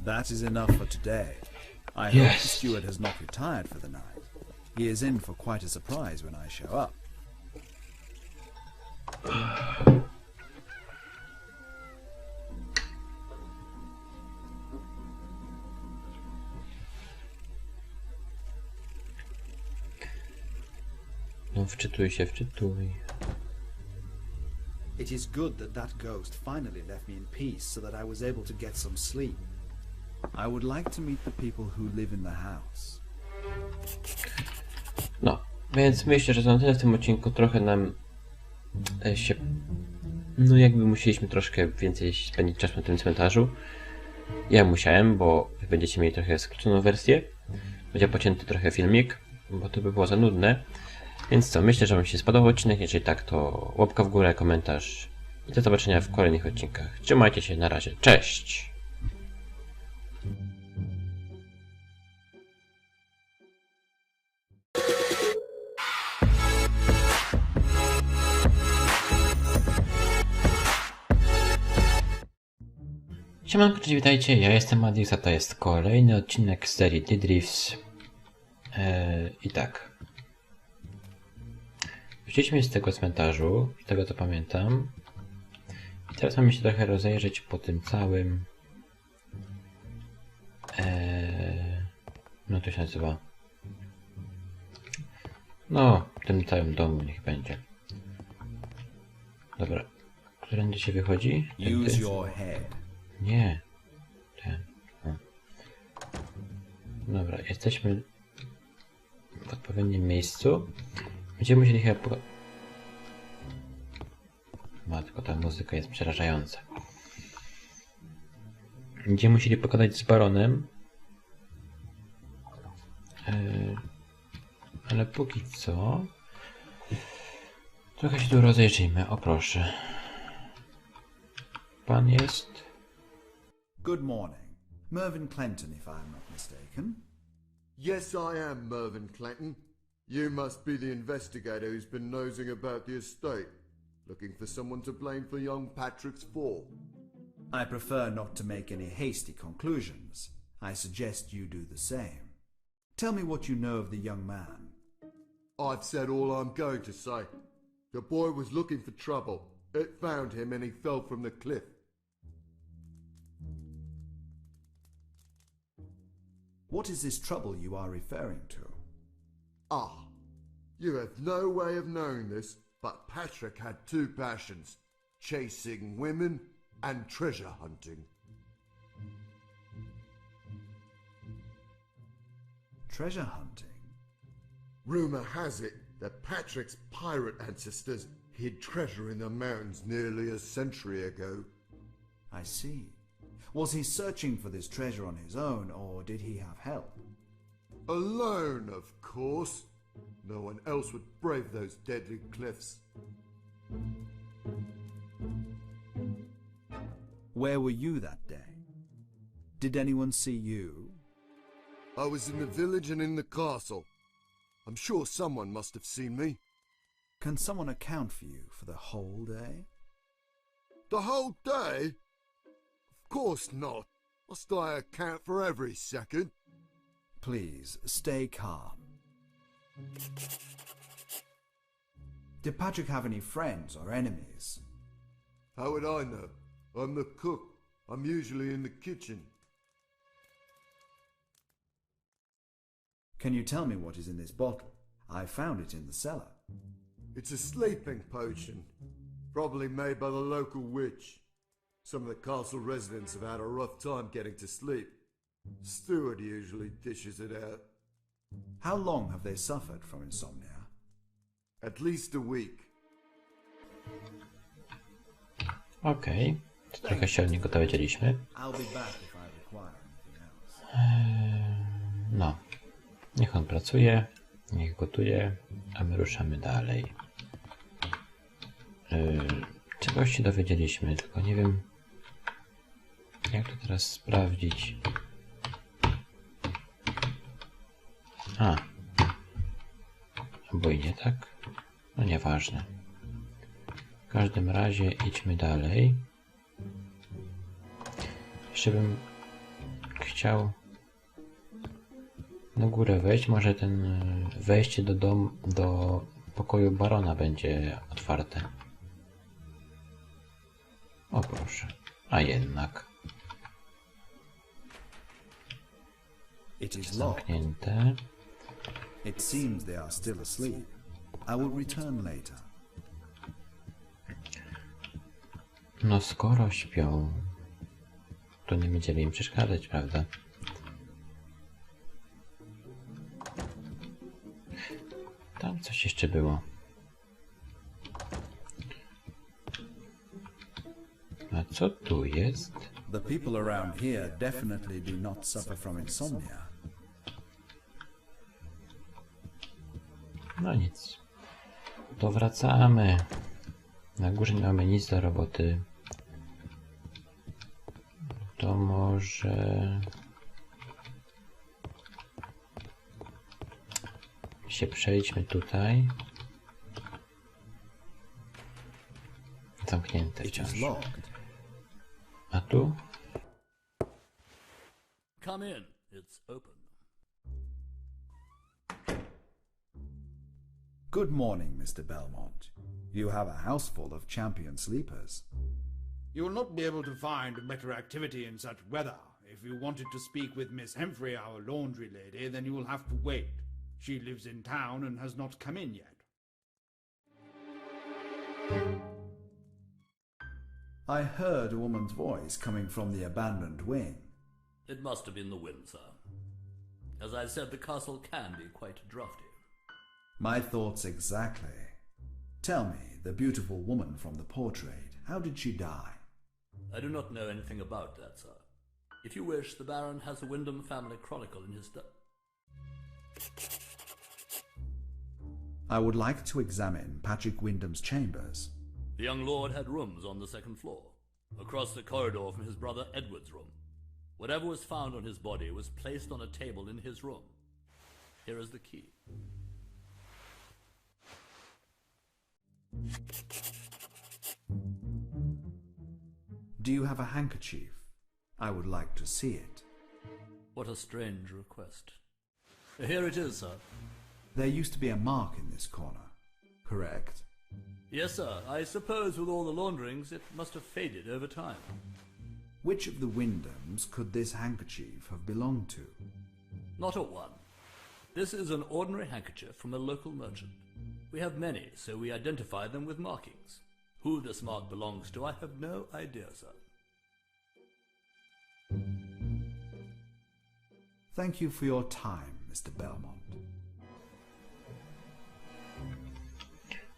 That is enough for today. I hope the Yes. steward has not retired for the night. He is in for quite a surprise when I show up. wczytuj się, wczytuj. It is good that that ghost finally left me in peace so that I was able to get some sleep. I would like to meet the people who live in the house. No, więc myślę, że to na tyle w tym odcinku. Trochę nam się... No jakby musieliśmy troszkę więcej spędzić czasu na tym cmentarzu. Ja musiałem, bo wy będziecie mieli trochę skróconą wersję. Będzie pocięty trochę filmik, bo to by było za nudne. Więc co, myślę, że wam się spodobał odcinek. Jeżeli tak, to łapka w górę, komentarz. I do zobaczenia w kolejnych odcinkach. Trzymajcie się, na razie. Cześć! Siemanko, cześć, witajcie, ja jestem Madix, a to jest kolejny odcinek z serii reefs. I tak. Wyszliśmy z tego cmentarzu, z tego co pamiętam. I teraz mamy się trochę rozejrzeć po tym całym... No to się nazywa... No, w tym całym domu niech będzie. Dobra. Którędy się wychodzi? Use your head. Nie. Ten. O. Dobra, jesteśmy w odpowiednim miejscu. Będziemy musieli chyba... Matko, ta muzyka jest przerażająca. Będziemy musieli pogadać z baronem. Ale póki co... Trochę się tu rozejrzyjmy, o proszę. Pan jest... Good morning. Mervyn Clenton, if I'm not mistaken. Yes, I am Mervyn Clinton. You must be the investigator who's been nosing about the estate, looking for someone to blame for young Patrick's fall. I prefer not to make any hasty conclusions. I suggest you do the same. Tell me what you know of the young man. I've said all I'm going to say. The boy was looking for trouble. It found him and he fell from the cliff. What is this trouble you are referring to? Ah, you have no way of knowing this, but Patrick had two passions, chasing women and treasure hunting. Treasure hunting? Rumour has it that Patrick's pirate ancestors hid treasure in the mountains nearly a century ago. I see. Was he searching for this treasure on his own, or did he have help? Alone, of course. No one else would brave those deadly cliffs. Where were you that day? Did anyone see you? I was in the village and in the castle. I'm sure someone must have seen me. Can someone account for you for the whole day? The whole day? Of course not. Must I account for every second? Please, stay calm. Did Patrick have any friends or enemies? How would I know? I'm the cook. I'm usually in the kitchen. Can you tell me what is in this bottle? I found it in the cellar. It's a sleeping potion. Probably made by the local witch. Some of the castle residents have had a rough time getting to sleep. Steward usually dishes it out. How long have they suffered from insomnia? At least a week. Okej. Trochę się od niego dowiedzieliśmy. I'll be back if I require anything else. No. Niech on pracuje, niech gotuje, a my ruszamy dalej. Czegoś się dowiedzieliśmy, tylko nie wiem, jak to teraz sprawdzić. A. Albo i nie tak? No nieważne. W każdym razie idźmy dalej. Jeszcze bym chciał na górę wejść. Może ten wejście do pokoju barona będzie otwarte. O proszę. A jednak. It is locked. Zamknięte. It seems they are still asleep. I will return later. No skoro śpią, to nie będziemy im przeszkadzać, prawda? Tam coś jeszcze było. A co tu jest? The people around here definitely do not suffer from insomnia. No nic. To wracamy. Na górze nie mamy nic do roboty. To może się przejdźmy tutaj. Zamknięte It is wciąż. locked. A tu? Come in. It's open. Good morning, Mr. Belmont. You have a house full of champion sleepers. You will not be able to find better activity in such weather. If you wanted to speak with Miss Hemfrey, our laundry lady, then you will have to wait. She lives in town and has not come in yet. I heard a woman's voice coming from the abandoned wing. It must have been the wind, sir. As I said, the castle can be quite drafty. My thoughts exactly. Tell me, the beautiful woman from the portrait, how did she die? I do not know anything about that, sir. If you wish, the Baron has a Wyndham family chronicle in his I would like to examine Patrick Wyndham's chambers. The young lord had rooms on the second floor, across the corridor from his brother Edward's room. Whatever was found on his body was placed on a table in his room. Here is the key. Do you have a handkerchief? I would like to see it. What a strange request. Here it is, sir. There used to be a mark in this corner, correct? Yes, sir. I suppose with all the launderings it must have faded over time. Which of the Wyndhams could this handkerchief have belonged to? Not a one. This is an ordinary handkerchief from a local merchant. We have many, so we identify them with markings. Who this mark belongs to, I have no idea, sir. Thank you for your time, Mr. Belmont.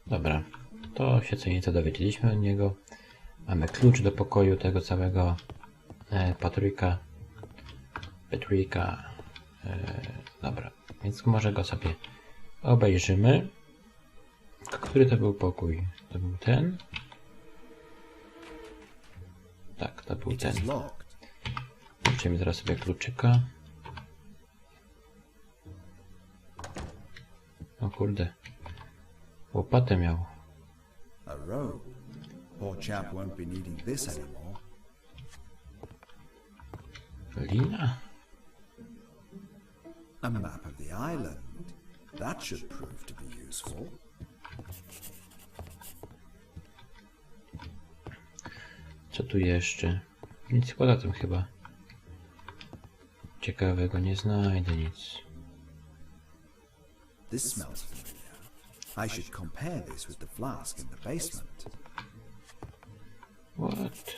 Dobra, to się co nieco dowiedzieliśmy od niego. Mamy klucz do pokoju tego całego Patryka. Dobra, więc może go sobie obejrzymy. Który to był pokój? To był ten? Tak, to był ten. Wziąłem teraz sobie kluczyka. O kurde. Łopatę miał. A robe. Poor chap won't be needing this anymore. Lina? A map of the island. That should prove to be useful. Co tu jeszcze? Nic poza tym chyba. Ciekawego nie znajdę nic. This smells familiar. I should compare this with the flask in the basement. What?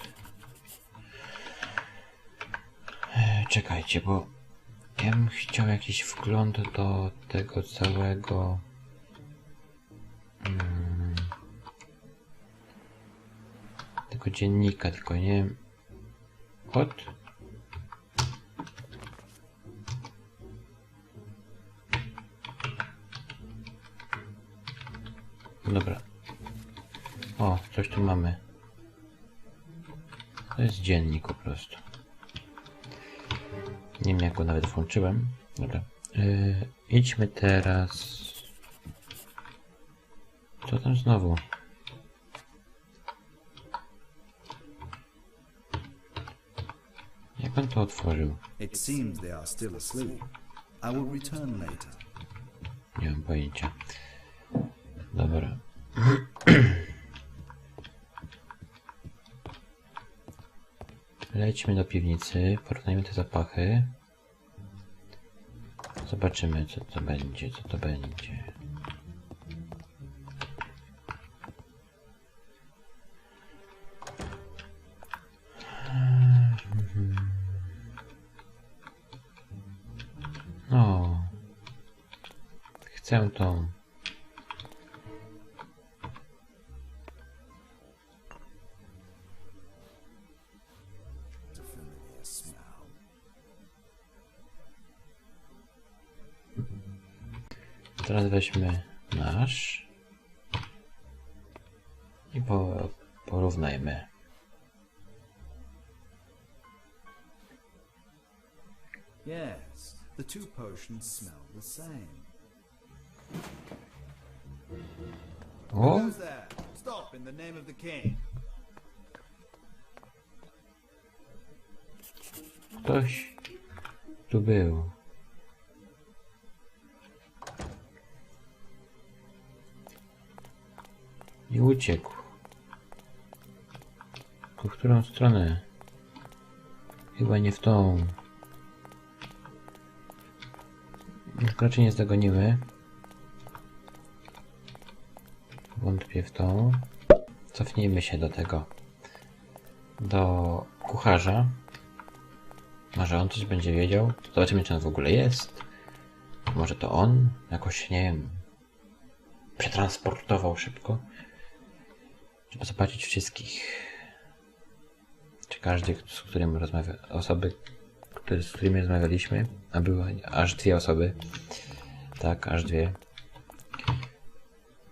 Czekajcie, bo ja bym chciał jakiś wgląd do tego całego tego dziennika, tylko nie wiem. What? Dobra. O, coś tu mamy. To jest dziennik po prostu. Nie wiem, jak go nawet włączyłem. Dobra. Idźmy teraz. Co tam znowu? Jak on to otworzył? It seems they are still asleep. I will return later. Nie mam pojęcia. Dobra. Lećmy do piwnicy, porównajmy te zapachy. Zobaczymy, co to będzie, Chcę tą. Teraz weźmy nasz i porównajmy. Yes, the two potions smell the same. O! Who's there? Stop in the name of the king. Ktoś tu był. I uciekł. W którą stronę? Chyba nie w tą. Raczej nie zdogonimy. Wątpię w tą. Cofnijmy się do tego. Do kucharza. Może on coś będzie wiedział. Zobaczymy, czy on w ogóle jest. Może to on jakoś, nie wiem, przetransportował szybko. Trzeba zobaczyć wszystkich. Czy każdy, z którym z którymi rozmawialiśmy, a były aż 2 osoby. Tak, aż 2.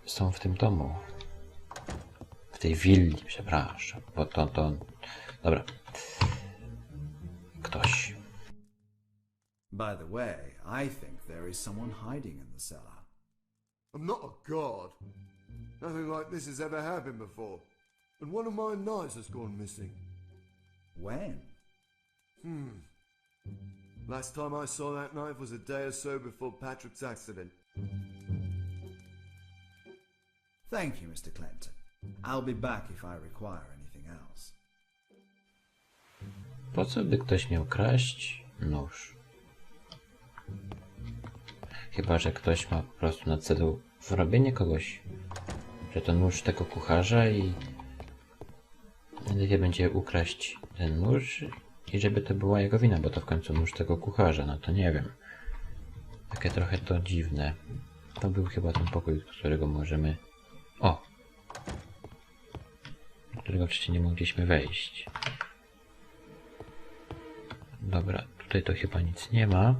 Są w tym domu. W tej willi, przepraszam. Bo to... Dobra. Ktoś. By the way, I think there is someone hiding in the cellar. I'm not a god. Nothing like this has ever happened before. And one of my knives has gone missing. When? Last time I saw that knife was a day or so before Patrick's accident. Thank you, Mr. Clinton. I'll be back if I require anything else. Po co by ktoś miał kraść nóż? Chyba że ktoś ma po prostu na celu wrobienie kogoś. Że to nóż tego kucharza i lepiej będzie ukraść ten nóż i żeby to była jego wina, bo to w końcu nóż tego kucharza. No to nie wiem. Takie trochę to dziwne. To był chyba ten pokój, do którego możemy... O! Do którego wcześniej nie mogliśmy wejść. Dobra, tutaj to chyba nic nie ma.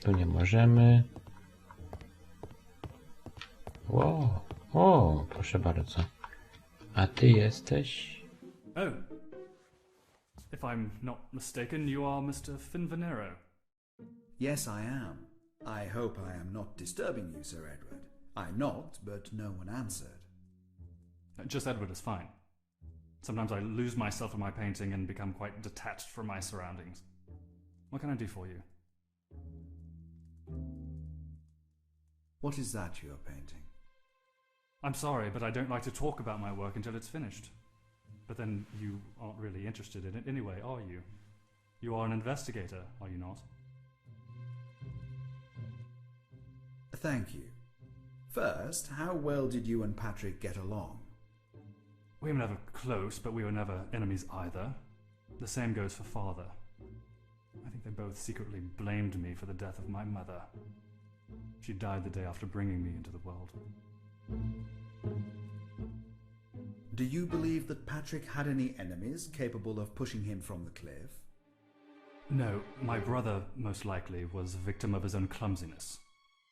Tu nie możemy. Wow. O, proszę bardzo. A ty jesteś? Oh. If I'm not mistaken, you are Mr. Finvenero. Yes, I am. I hope I am not disturbing you, Sir Edward. I knocked, but no one answered. Just Edward is fine. Sometimes I lose myself in my painting and become quite detached from my surroundings. What can I do for you? What is that you are painting? I'm sorry, but I don't like to talk about my work until it's finished. But then you aren't really interested in it anyway, are you? You are an investigator, are you not? Thank you. First, how well did you and Patrick get along? We were never close, but we were never enemies either. The same goes for Father. I think they both secretly blamed me for the death of my mother. She died the day after bringing me into the world. Do you believe that Patrick had any enemies capable of pushing him from the cliff? No, my brother, most likely, was a victim of his own clumsiness.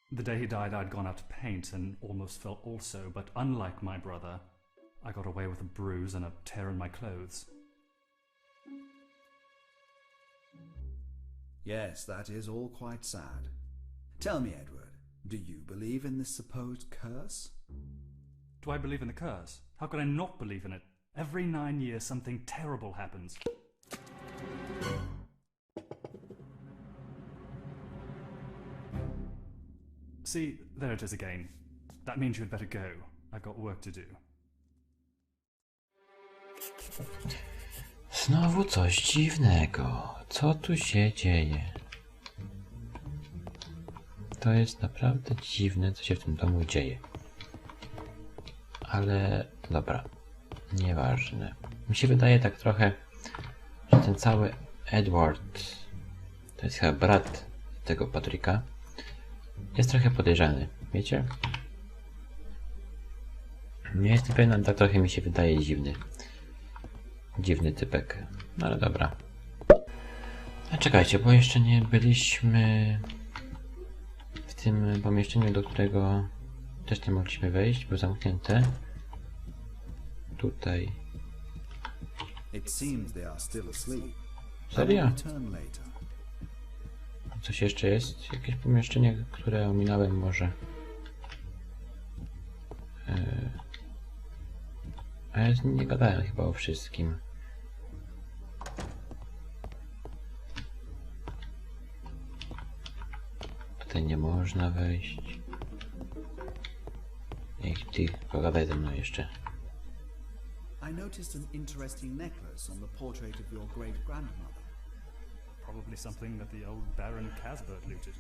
The day he died, I'd gone out to paint and almost fell also, but unlike my brother, I got away with a bruise and a tear in my clothes. Yes, that is all quite sad. Tell me, Edward, do you believe in this supposed curse? Do I believe in the curse? How could I not believe in it? Every 9 years something terrible happens. See, there it is again. That means you had better go. I've got work to do. Znowu coś dziwnego. Co tu się dzieje? To jest naprawdę dziwne, co się w tym domu dzieje. Ale dobra, nieważne. Mi się wydaje tak trochę, że ten cały Edward to jest chyba brat tego Patryka. Jest trochę podejrzany, wiecie? Nie jestem pewien, ale tak trochę mi się wydaje dziwny. Dziwny typek. No ale dobra. A czekajcie, bo jeszcze nie byliśmy w tym pomieszczeniu, do którego też nie mogliśmy wejść, było zamknięte. Tutaj. It seems they are still asleep. Serio? Return later. Coś jeszcze jest? Jakieś pomieszczenie, które ominąłem może? A ja nie gadałem chyba o wszystkim. Tutaj nie można wejść. Ej, ty, pogadaj ze mną jeszcze. I noticed an interesting necklace on the portrait of your great-grandmother. Probably something that the old Baron Casbert looted.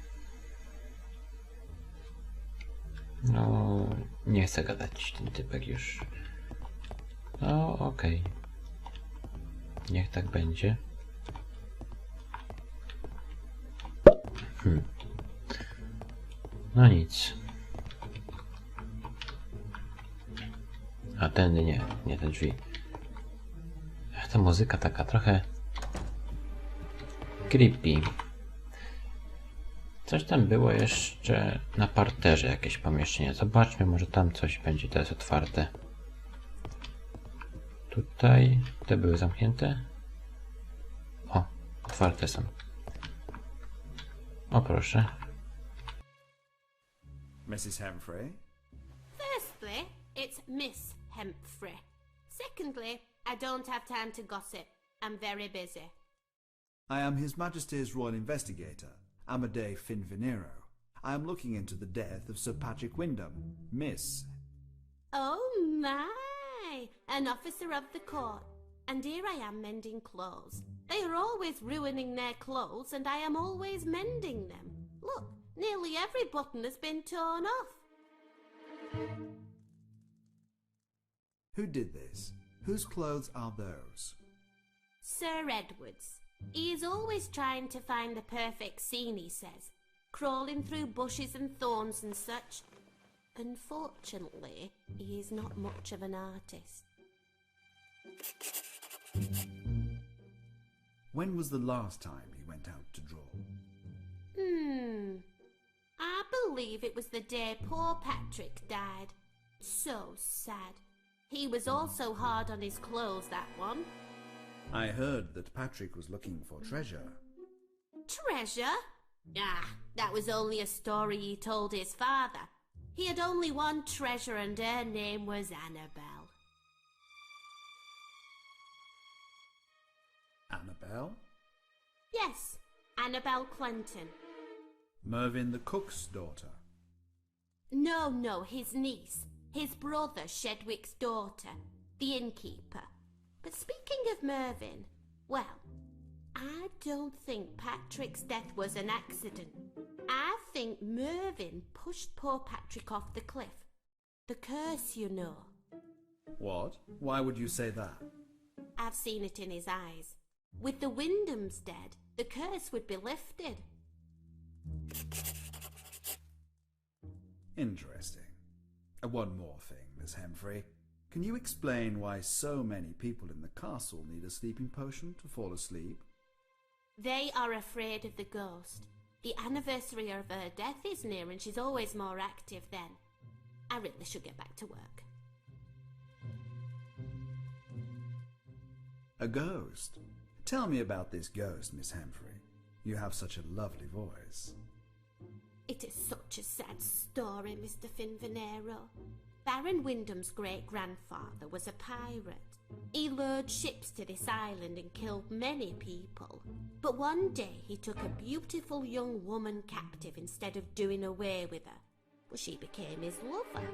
No, nie chcę gadać, ten typek już. No, okej. Niech tak będzie. No nic. A tędy nie te drzwi. Ach, ta muzyka taka trochę creepy. Coś tam było jeszcze na parterze, jakieś pomieszczenie. Zobaczmy, może tam coś będzie teraz otwarte. Tutaj te były zamknięte. O, otwarte są. O, proszę. Mrs. Humphrey? Firstly, it's Miss Humphrey. Secondly, I don't have time to gossip. I'm very busy. I am His Majesty's Royal Investigator, Amadei Finvenero. I am looking into the death of Sir Patrick Wyndham, Miss. Oh my! An officer of the court. And here I am mending clothes. They are always ruining their clothes, and I am always mending them. Look, nearly every button has been torn off. Who did this? Whose clothes are those? Sir Edward's. He is always trying to find the perfect scene, he says. Crawling through bushes and thorns and such. Unfortunately, he is not much of an artist. When was the last time he went out to draw? I believe it was the day poor Patrick died. So sad. He was also hard on his clothes, that one. I heard that Patrick was looking for treasure. Treasure? Ah, that was only a story he told his father. He had only one treasure and her name was Annabel. Annabel? Yes, Annabel Clinton. Mervyn the cook's daughter. No, his niece. His brother, Shedwick's daughter. The innkeeper. But speaking of Mervyn, well, I don't think Patrick's death was an accident. I think Mervyn pushed poor Patrick off the cliff. The curse, you know. What? Why would you say that? I've seen it in his eyes. With the Wyndhams dead, the curse would be lifted. Interesting. One more thing, Miss Humphrey. Can you explain why so many people in the castle need a sleeping potion to fall asleep? They are afraid of the ghost. The anniversary of her death is near and she's always more active then. I really should get back to work. A ghost? Tell me about this ghost, Miss Humphrey. You have such a lovely voice. It is such a sad story, Mr. Finvenero. Baron Wyndham's great-grandfather was a pirate. He lured ships to this island and killed many people. But one day he took a beautiful young woman captive instead of doing away with her. Well, she became his lover.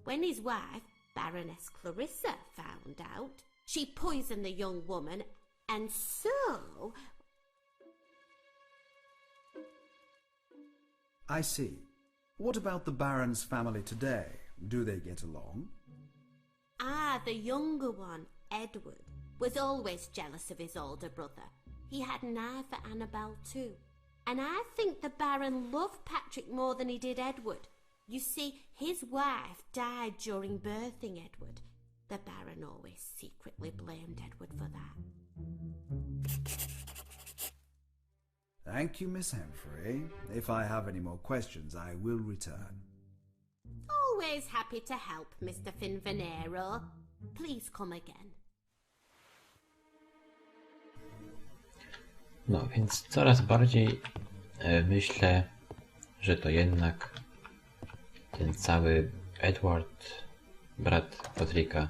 When his wife, Baroness Clarissa, found out, she poisoned the young woman, and so... I see. What about the Baron's family today? Do they get along? Ah, the younger one, Edward, was always jealous of his older brother. He had an eye for Annabel too. And I think the Baron loved Patrick more than he did Edward. You see, his wife died during birthing Edward. The Baron always secretly blamed Edward for that. Thank you, Miss Humphrey. If I have any more questions, I will return. Always happy to help, Mr. Finvenero. Please come again. No więc coraz bardziej myślę, że to jednak ten cały Edward, brat Patryka,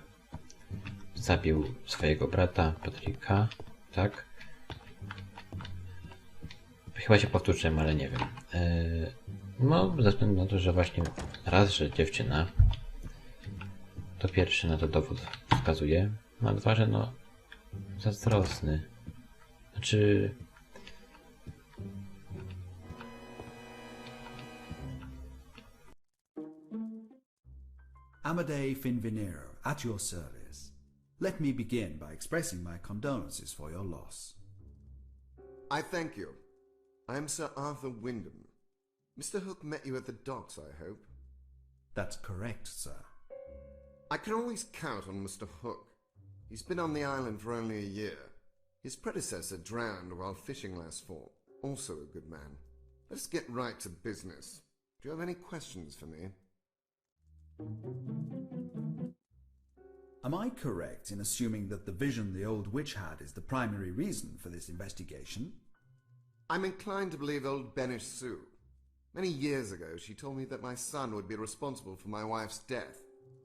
zabił swojego brata Patryka, tak? Chyba się powtórzyłem, ale nie wiem. No, ze względu na to, że właśnie raz, że dziewczyna, to pierwszy na to dowód wskazuje, a dwa, że no, zazdrosny. Znaczy... Amadei Finvenero, at your service. Let me begin by expressing my condolences for your loss. I thank you. I am Sir Arthur Wyndham. Mr. Hook met you at the docks, I hope? That's correct, sir. I can always count on Mr. Hook. He's been on the island for only a year. His predecessor drowned while fishing last fall. Also a good man. Let's get right to business. Do you have any questions for me? Am I correct in assuming that the vision the old witch had is the primary reason for this investigation? I'm inclined to believe old Benish Sue. Many years ago, she told me that my son would be responsible for my wife's death.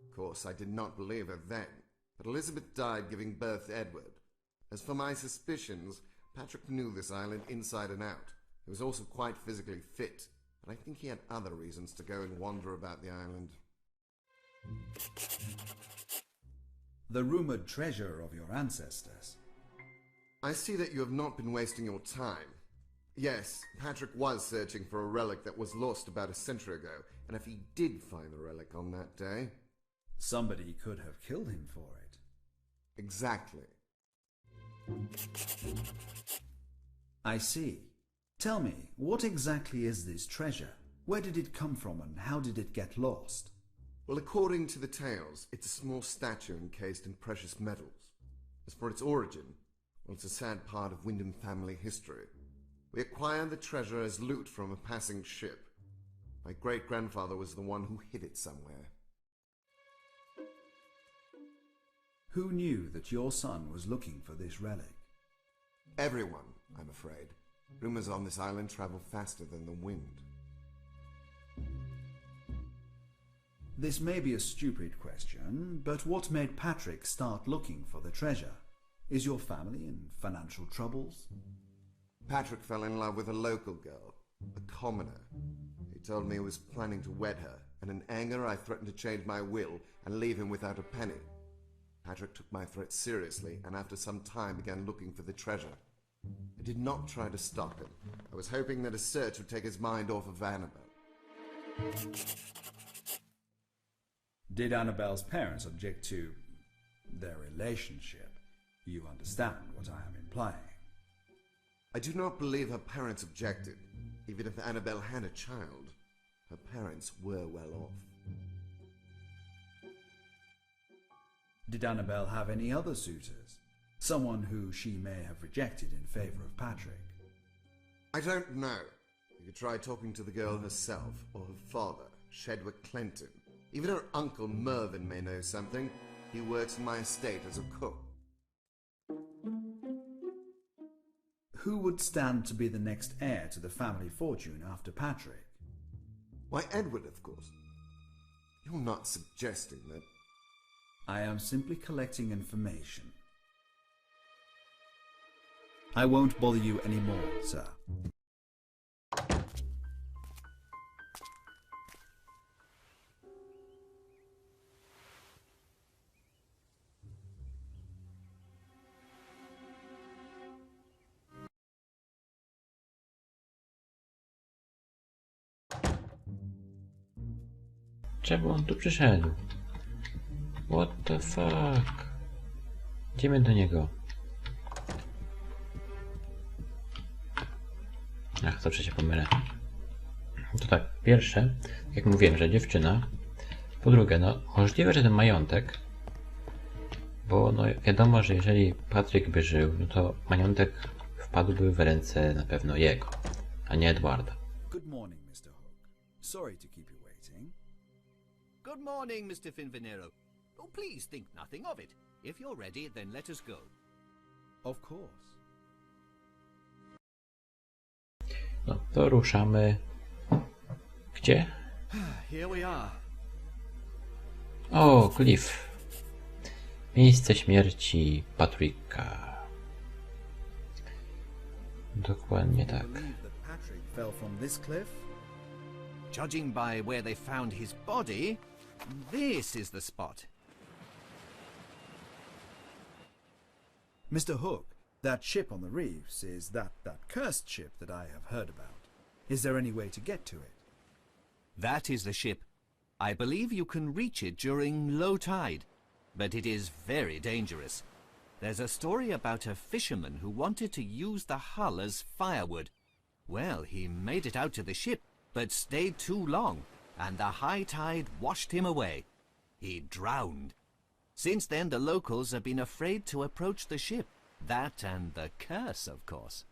Of course, I did not believe her then, but Elizabeth died giving birth to Edward. As for my suspicions, Patrick knew this island inside and out. He was also quite physically fit, but I think he had other reasons to go and wander about the island. The rumoured treasure of your ancestors. I see that you have not been wasting your time. Yes, Patrick was searching for a relic that was lost about a century ago, and if he did find the relic on that day... Somebody could have killed him for it. Exactly. I see. Tell me, what exactly is this treasure? Where did it come from and how did it get lost? Well, according to the tales, it's a small statue encased in precious metals. As for its origin, well, it's a sad part of Wyndham family history. We acquired the treasure as loot from a passing ship. My great-grandfather was the one who hid it somewhere. Who knew that your son was looking for this relic? Everyone, I'm afraid. Rumors on this island travel faster than the wind. This may be a stupid question, but what made Patrick start looking for the treasure? Is your family in financial troubles? Patrick fell in love with a local girl, a commoner. He told me he was planning to wed her, and in anger I threatened to change my will and leave him without a penny. Patrick took my threat seriously, and after some time began looking for the treasure. I did not try to stop him. I was hoping that a search would take his mind off of Annabelle. Did Annabelle's parents object to their relationship? You understand what I am implying. I do not believe her parents objected. Even if Annabelle had a child, her parents were well off. Did Annabelle have any other suitors? Someone who she may have rejected in favor of Patrick? I don't know. You could try talking to the girl herself, or her father, Shedwick Clinton. Even her uncle Mervyn may know something. He works in my estate as a cook. Who would stand to be the next heir to the family fortune after Patrick? Why, Edward, of course. You're not suggesting that... I am simply collecting information. I won't bother you anymore, sir. Czemu on tu przyszedł? What the fuck? Idziemy do niego. Ach, zawsze się pomylę. To tak, pierwsze, jak mówiłem, że dziewczyna. Po drugie, no możliwe, że ten majątek, bo no wiadomo, że jeżeli Patryk by żył, no to majątek wpadłby w ręce na pewno jego, a nie Edwarda. Good morning, Mr. Hook. Sorry to keep you waiting. Good morning, Mr. Finvenero. Oh, please think nothing of it. If you're ready, then let us go. Of course. No, to ruszamy. Gdzie? Here we are. O, Cliff. Miejsce śmierci Patryka. Dokładnie tak. Believe that Patrick fell from this cliff? Judging by where they found his body, this is the spot. Mr. Hook, that ship on the reefs is that cursed ship that I have heard about. Is there any way to get to it? That is the ship. I believe you can reach it during low tide, but it is very dangerous. There's a story about a fisherman who wanted to use the hull as firewood. Well, he made it out to the ship, but stayed too long, and the high tide washed him away. He drowned. Since then, the locals have been afraid to approach the ship. That and the curse, of course.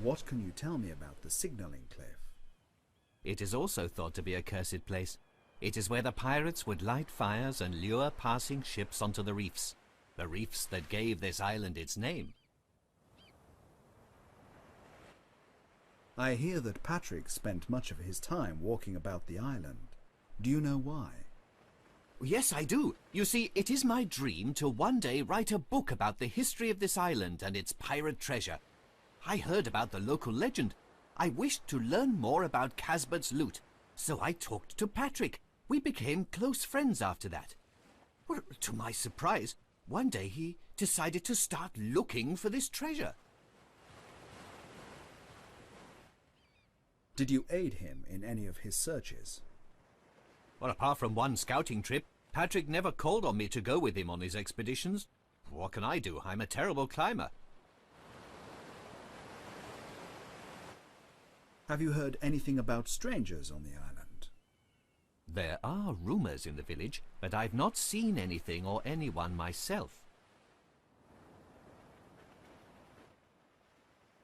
What can you tell me about the signaling cliff? It is also thought to be a cursed place. It is where the pirates would light fires and lure passing ships onto the reefs that gave this island its name. I hear that Patrick spent much of his time walking about the island. Do you know why? Yes, I do. You see, it is my dream to one day write a book about the history of this island and its pirate treasure. I heard about the local legend. I wished to learn more about Casbert's loot, so I talked to Patrick. We became close friends after that. Well, to my surprise, one day he decided to start looking for this treasure. Did you aid him in any of his searches? Well, apart from one scouting trip, Patrick never called on me to go with him on his expeditions. What can I do? I'm a terrible climber. Have you heard anything about strangers on the island? There are rumors in the village, but I've not seen anything or anyone myself.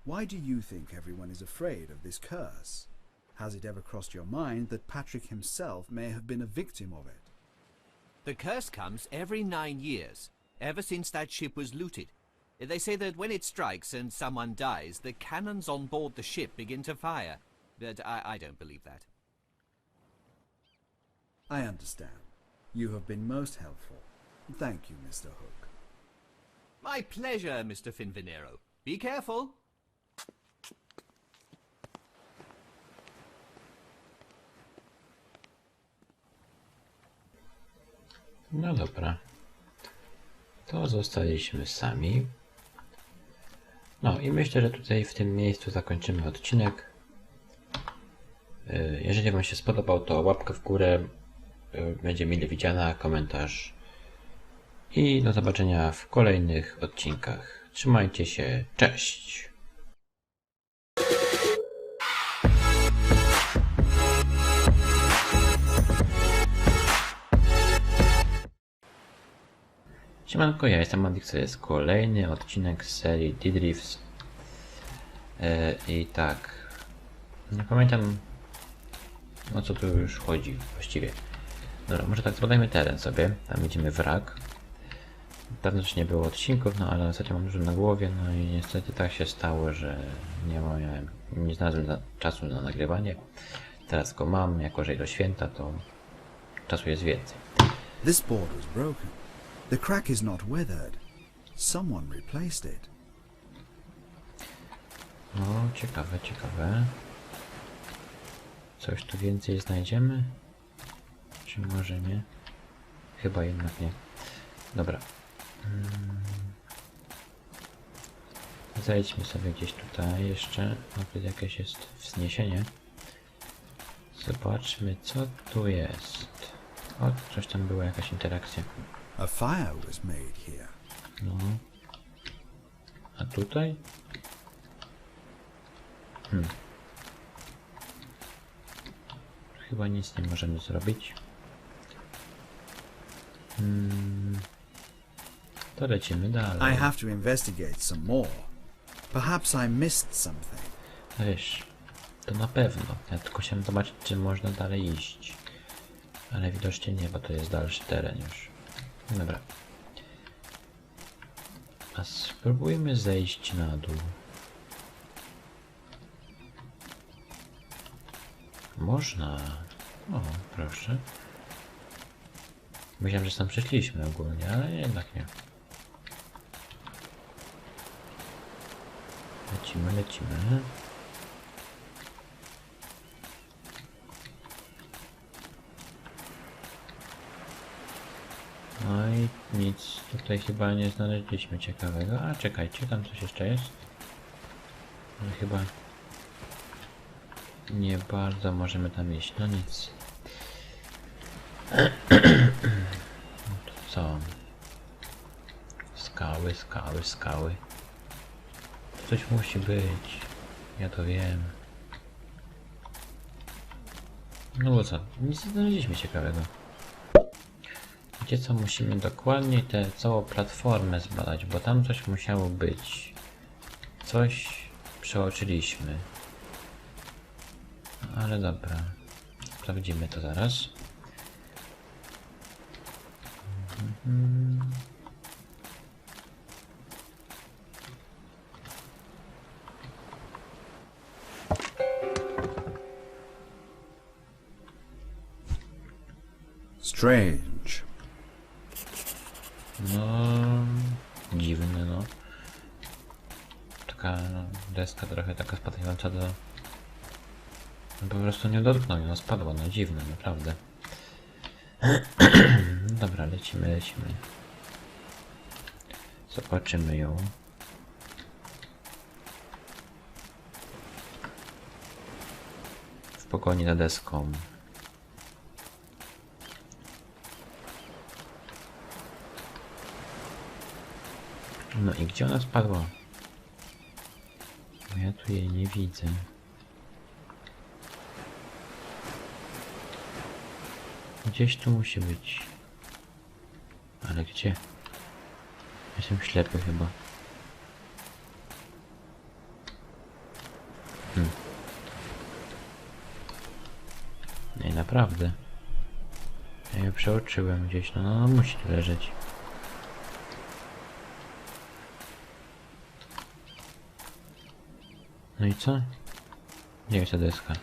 Why do you think everyone is afraid of this curse? Has it ever crossed your mind that Patrick himself may have been a victim of it? The curse comes every 9 years, ever since that ship was looted. They say that when it strikes and someone dies, the cannons on board the ship begin to fire. But I don't believe that. I understand. You have been most helpful. Thank you, Mr. Hook. My pleasure, Mr. Finvenero. Be careful. No dobra. To zostaliśmy sami. No i myślę, że tutaj w tym miejscu zakończymy odcinek. Jeżeli Wam się spodobał, to łapkę w górę. Będzie mile widziana, komentarz. I do zobaczenia w kolejnych odcinkach. Trzymajcie się, cześć! Siemanko, ja jestem Mandik, to jest kolejny odcinek z serii Dead Reefs. I tak, nie pamiętam, o co tu już chodzi właściwie. Dobra, może tak zbadajmy teren sobie, tam widzimy wrak. Dawno już nie było odcinków, no ale ostatnio mam dużo na głowie, no i niestety tak się stało, że nie znalazłem czasu na nagrywanie. Teraz go mam, jako że do święta, to czasu jest więcej. This board was broken. The crack is not weathered. Someone replaced it. No, ciekawe, ciekawe. Coś tu więcej znajdziemy? Czy może nie? Chyba jednak nie. Dobra. Zejdźmy sobie gdzieś tutaj jeszcze. Nawet jakieś jest wzniesienie. Zobaczmy, co tu jest. O, coś tam była, jakaś interakcja. A fire was made here. No. A tutaj? Chyba nic nie możemy zrobić. To lecimy dalej. I have to investigate some more. Perhaps I missed something. No wiesz, to na pewno. Ja tylko chciałem zobaczyć, czy można dalej iść. Ale widocznie nie, bo to jest dalszy teren już. Dobra. A spróbujmy zejść na dół. Można. O, proszę. Myślałem, że tam przeszliśmy ogólnie, ale jednak nie. Lecimy, lecimy. No i nic tutaj chyba nie znaleźliśmy ciekawego. A czekajcie, tam coś jeszcze jest. Ale chyba nie bardzo możemy tam iść. No nic. No to co? Skały, skały, skały. Coś musi być. Ja to wiem. No bo co? Nic nie znaleźliśmy ciekawego. Gdzie co? Musimy dokładnie tę całą platformę zbadać, bo tam coś musiało być. Coś przeoczyliśmy. Ale dobra. Sprawdzimy to zaraz. Strange. No... dziwne, no. Taka deska trochę taka spadająca do... No po prostu nie dotknął, no spadła, no dziwne, naprawdę. Dobra, lecimy, lecimy. Zobaczymy ją. W pogoni za deską. No i gdzie ona spadła? Bo ja tu jej nie widzę. Gdzieś tu musi być. Ale gdzie? Jestem ślepy chyba. Nie, naprawdę. Ja ją przeoczyłem gdzieś, no musi tu leżeć. No i co? Gdzie jest ta deska?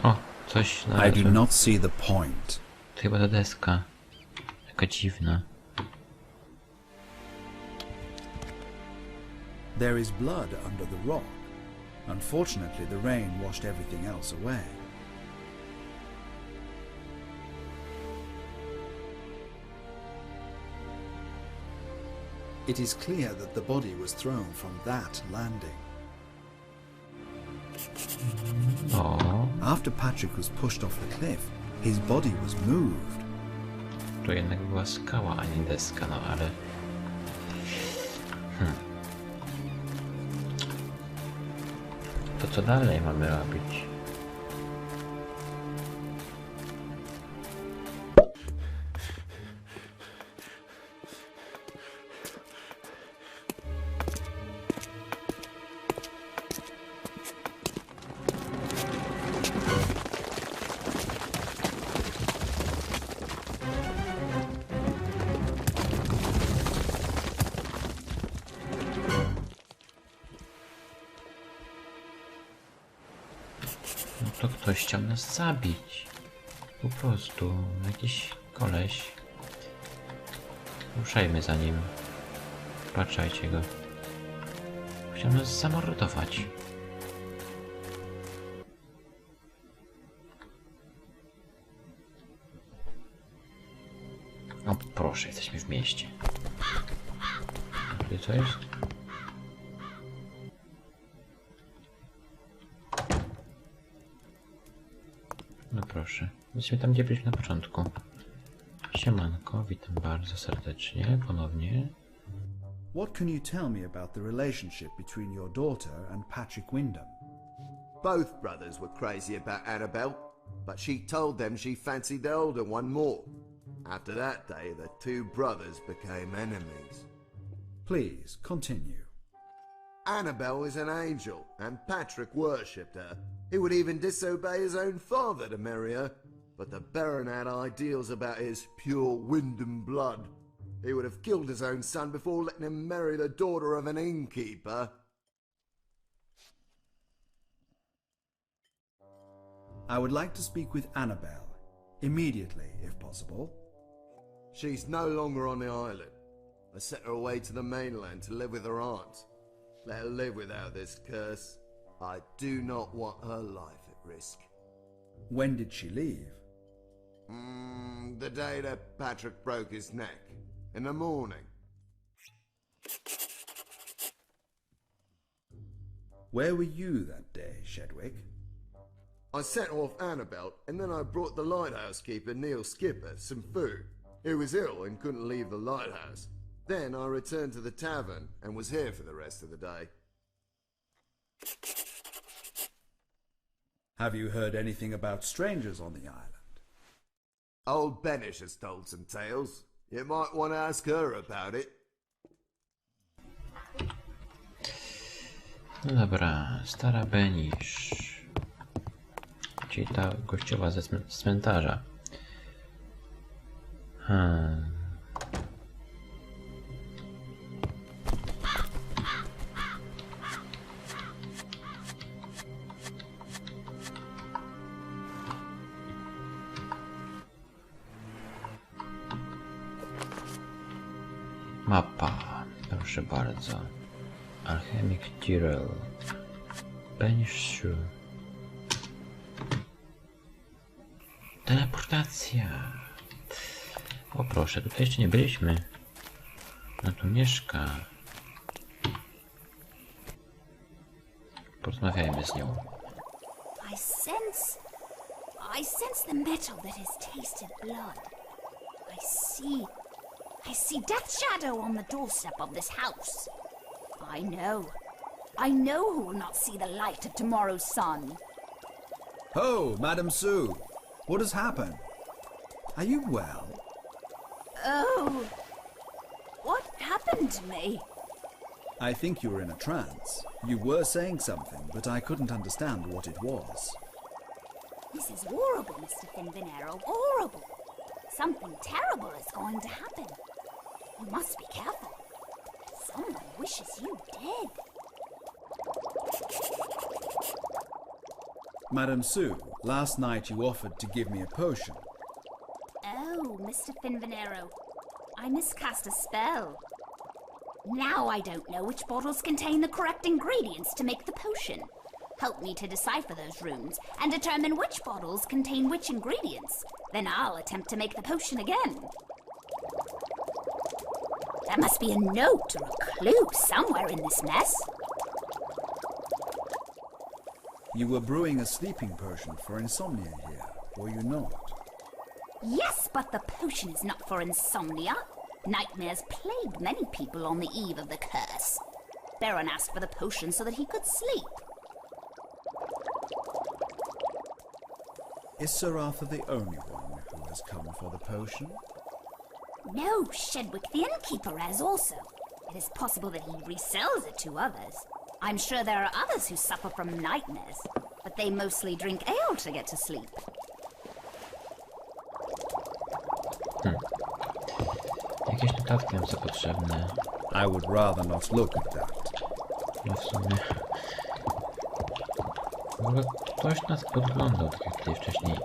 O, coś I do znalazłem. not see the point. To chyba ta deska. Taka dziwna. There is blood under the rock. Unfortunately, the rain washed everything else away. It is clear that the body was thrown from that landing. O, After Patrick was pushed off the cliff, his body was moved. to jednak była skała, a nie deska, no ale... To co dalej mamy robić? No to ktoś chciał nas zabić. Po prostu. Jakiś koleś. Ruszajmy za nim. Patrzajcie go. Chciał nas zamordować. O proszę, jesteśmy w mieście. A tutaj co jest? No proszę. Jesteśmy tam, gdzie byliśmy na początku. Siemanko, witam bardzo serdecznie ponownie. What can you tell me about the relationship between your daughter and Patrick Wyndham? Both brothers were crazy about Annabelle, but she told them she fancied the older one more. After that day, the two brothers became enemies. Please, continue. Annabelle is an angel, and Patrick worshipped her. He would even disobey his own father to marry her. But the Baron had ideals about his pure Wyndham blood. He would have killed his own son before letting him marry the daughter of an innkeeper. I would like to speak with Annabelle. Immediately, if possible. She's no longer on the island. I sent her away to the mainland to live with her aunt. Let her live without this curse. I do not want her life at risk. When did she leave? The day that Patrick broke his neck. In the morning. Where were you that day, Shedwick? I sent off Annabelle, and then I brought the lighthouse keeper, Neil Skipper, some food. He was ill and couldn't leave the lighthouse. Then I returned to the tavern and was here for the rest of the day. Have you heard anything about strangers on the island? Old Benish has told some tales. You might want to ask her about it. No dobra, stara Benisz. Czyli ta gościowa ze cmentarza. Mapa, proszę bardzo. Alchemic Tyrell. Benisz. Teleportacja. O proszę, tutaj jeszcze nie byliśmy. No tu mieszka. Porozmawiajmy z nią. I sense the metal that has tasted blood. I see Death's shadow on the doorstep of this house. I know who will not see the light of tomorrow's sun. Oh, Madame Sue, what has happened? Are you well? Oh, what happened to me? I think you were in a trance. You were saying something, but I couldn't understand what it was. This is horrible, Mr. Finvinero, horrible. Something terrible is going to happen. You must be careful. Someone wishes you dead. Madame Sue, last night you offered to give me a potion. Oh, Mr. Finvinero, I miscast a spell. Now I don't know which bottles contain the correct ingredients to make the potion. Help me to decipher those runes and determine which bottles contain which ingredients. Then I'll attempt to make the potion again. There must be a note or a clue somewhere in this mess. You were brewing a sleeping potion for insomnia here, were you not? Yes, but the potion is not for insomnia. Nightmares plagued many people on the eve of the curse. Baron asked for the potion so that he could sleep. Is Sir Arthur the only one who has come for the potion? No, Shedwick the innkeeper has also. It is possible that he resells it to others. I'm sure there are others who suffer from nightmares, but they mostly drink ale to get to sleep. Jakieś notatki nam są potrzebne. I would rather not look at that. No w sumie... W ogóle ktoś nas podglądał, tak jak tutaj wcześniej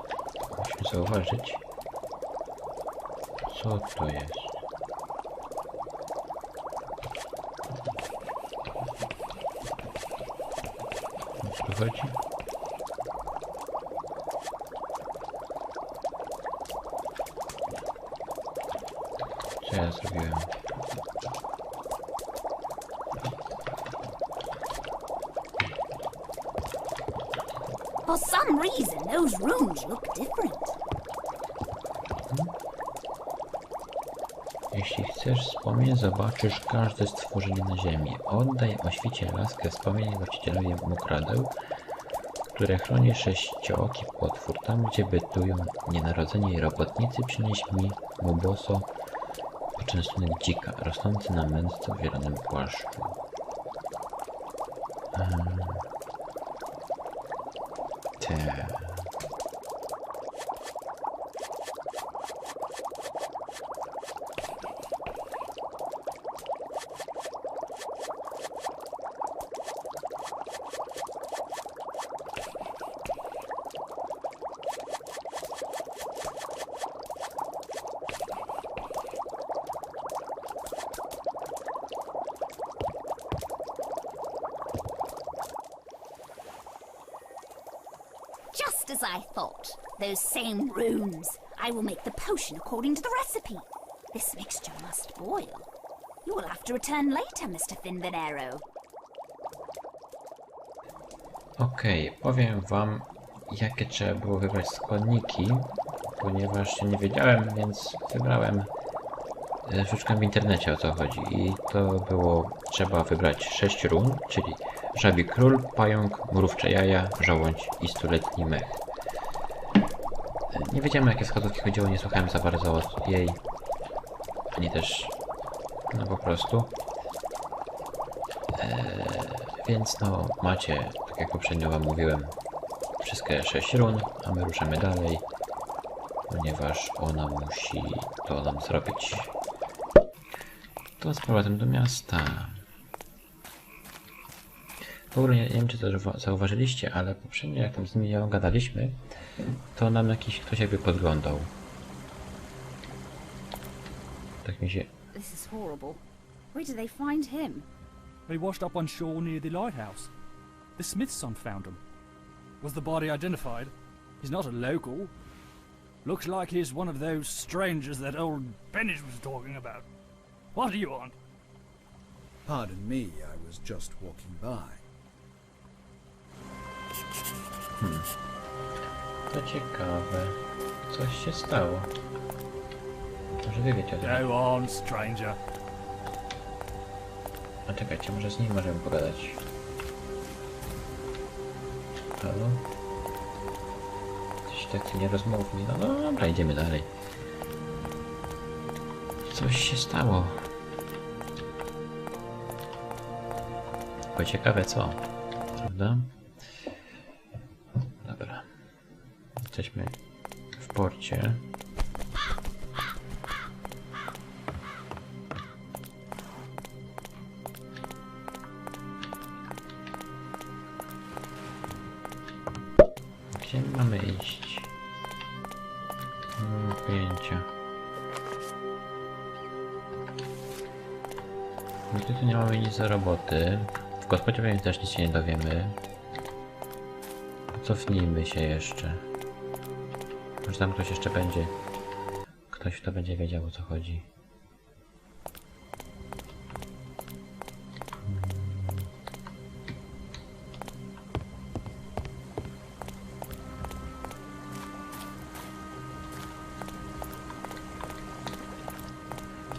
musimy zauważyć. Co to jest? O co tu chodzi? Co ja zrobiłem? For some reason, those runes look different. Jeśli chcesz wspomnień, zobaczysz każde stworzenie na ziemi. Oddaj o świcie laskę wspomnień właścicielowi mokradeł, które chroni sześciooki potwór. Tam, gdzie bytują nienarodzeni robotnicy, przynieś mi muboso, poczęstunek dzika, rosnący na mędrco w zielonym płaszczu. Te. Just as I thought. Those same runes. I will make the potion according to the recipe. This mixture must boil. You will have to return later, Mr. Finvenero. Okej, powiem wam, jakie trzeba było wybrać składniki, ponieważ się nie wiedziałem, więc wybrałem, szukałem w internecie, o co chodzi. I to było, trzeba wybrać 6 run, czyli żabi król, pająk, mrówcze jaja, żołądź i stuletni mech. Nie wiedziałem, o jakie wskazówki chodziło, nie słuchałem za bardzo jej, ani też, no po prostu. Więc no, macie, tak jak poprzednio wam mówiłem, wszystkie 6 run, a my ruszymy dalej, ponieważ ona musi to nam zrobić. To z powrotem do miasta. W ogóle nie wiem, czy to zauważyliście, ale poprzednio jak tam z nimi gadaliśmy, to nam jakiś ktoś jakby podglądał. Tak mi się... This is horrible. Where did they find him? They washed up on shore near the lighthouse. The Smith's son found him. Was the body identified? He's not a local. Looks like he's one of those strangers that old Bennett was talking about. What do you want? Pardon me, I was just walking by. To ciekawe. Coś się stało. Może wy wiecie o tym. Go on, stranger. A czekajcie, może z nim możemy pogadać. Halo? Coś tacy nierozmowni. No dobra, idziemy dalej. Coś się stało. Tylko ciekawe co, prawda? Dobra. Jesteśmy w porcie. Gdzie mamy iść? Nie mam pojęcia. My tu nie mamy nic za roboty. W gospodzie pewnie też nic się nie dowiemy. Cofnijmy się jeszcze. Może tam ktoś jeszcze będzie. Ktoś, kto będzie wiedział, o co chodzi.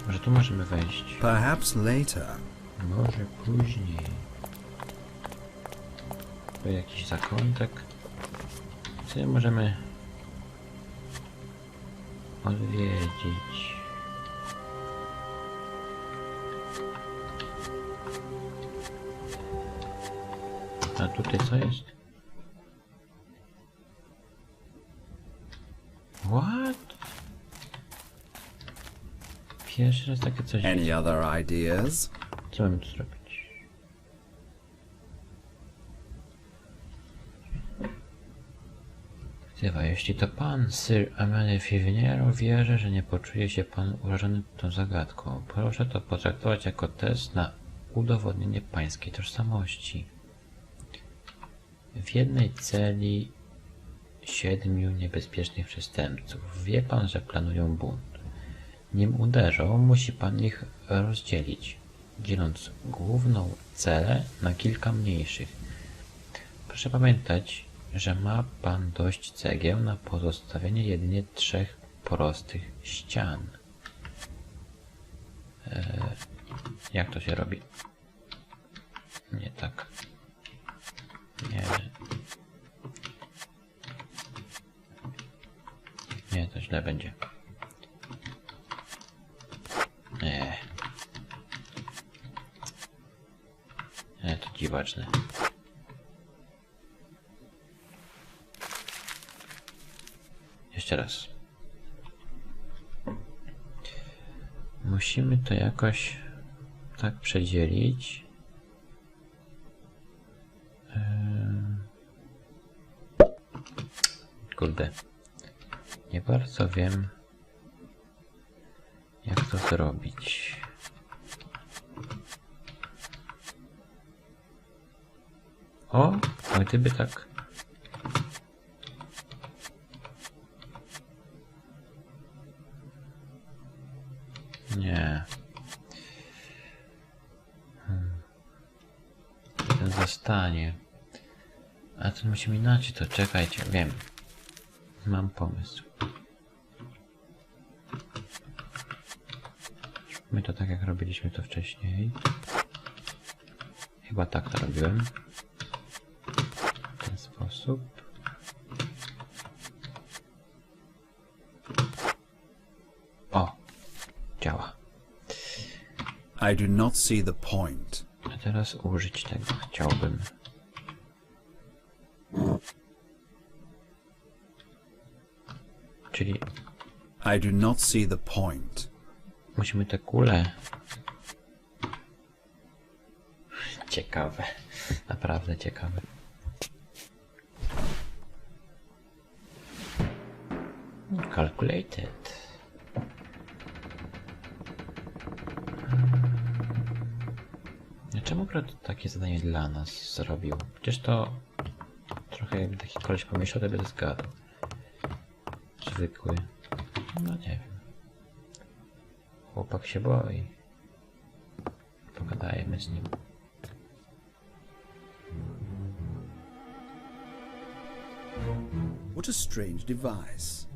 Może tu możemy wejść. Perhaps later. Może później. Tu jakiś zakątek. Co możemy odwiedzić? A tutaj co jest? What? Pierwszy raz takie coś. Any other ideas? Co mamy tu zrobić? Chyba, jeśli to pan, Sir Amany Fivniero, wierzę, że nie poczuje się pan urażony tą zagadką. Proszę to potraktować jako test na udowodnienie pańskiej tożsamości. W jednej celi 7 niebezpiecznych przestępców. Wie pan, że planują bunt. Nim uderzą, musi pan ich rozdzielić, dzieląc główną celę na kilka mniejszych. Proszę pamiętać, że ma pan dość cegieł na pozostawienie jedynie 3 prostych ścian. Jak to się robi? Nie tak. Nie. Nie, to źle będzie. Nie. Nie, to dziwaczne. Jeszcze raz. Musimy to jakoś tak przedzielić. Kurde. Nie bardzo wiem, jak to zrobić. O, a gdyby tak... Nie. Ten zostanie. A to musimy inaczej, to czekajcie, wiem. Mam pomysł. Zróbmy to tak, jak robiliśmy to wcześniej. Chyba tak to robiłem. W ten sposób. O! Działa. I do not see the point. A teraz użyć tego chciałbym. Czyli I do not see the point. musimy te kule. Ciekawe. Naprawdę ciekawe. Calculated. Czemu akurat takie zadanie dla nas zrobił? Przecież to trochę jakby taki koleś pomyślał, to by zgadł. Zwykły. No nie wiem. Chłopak się boi. Pogadajmy z nim. What a strange device.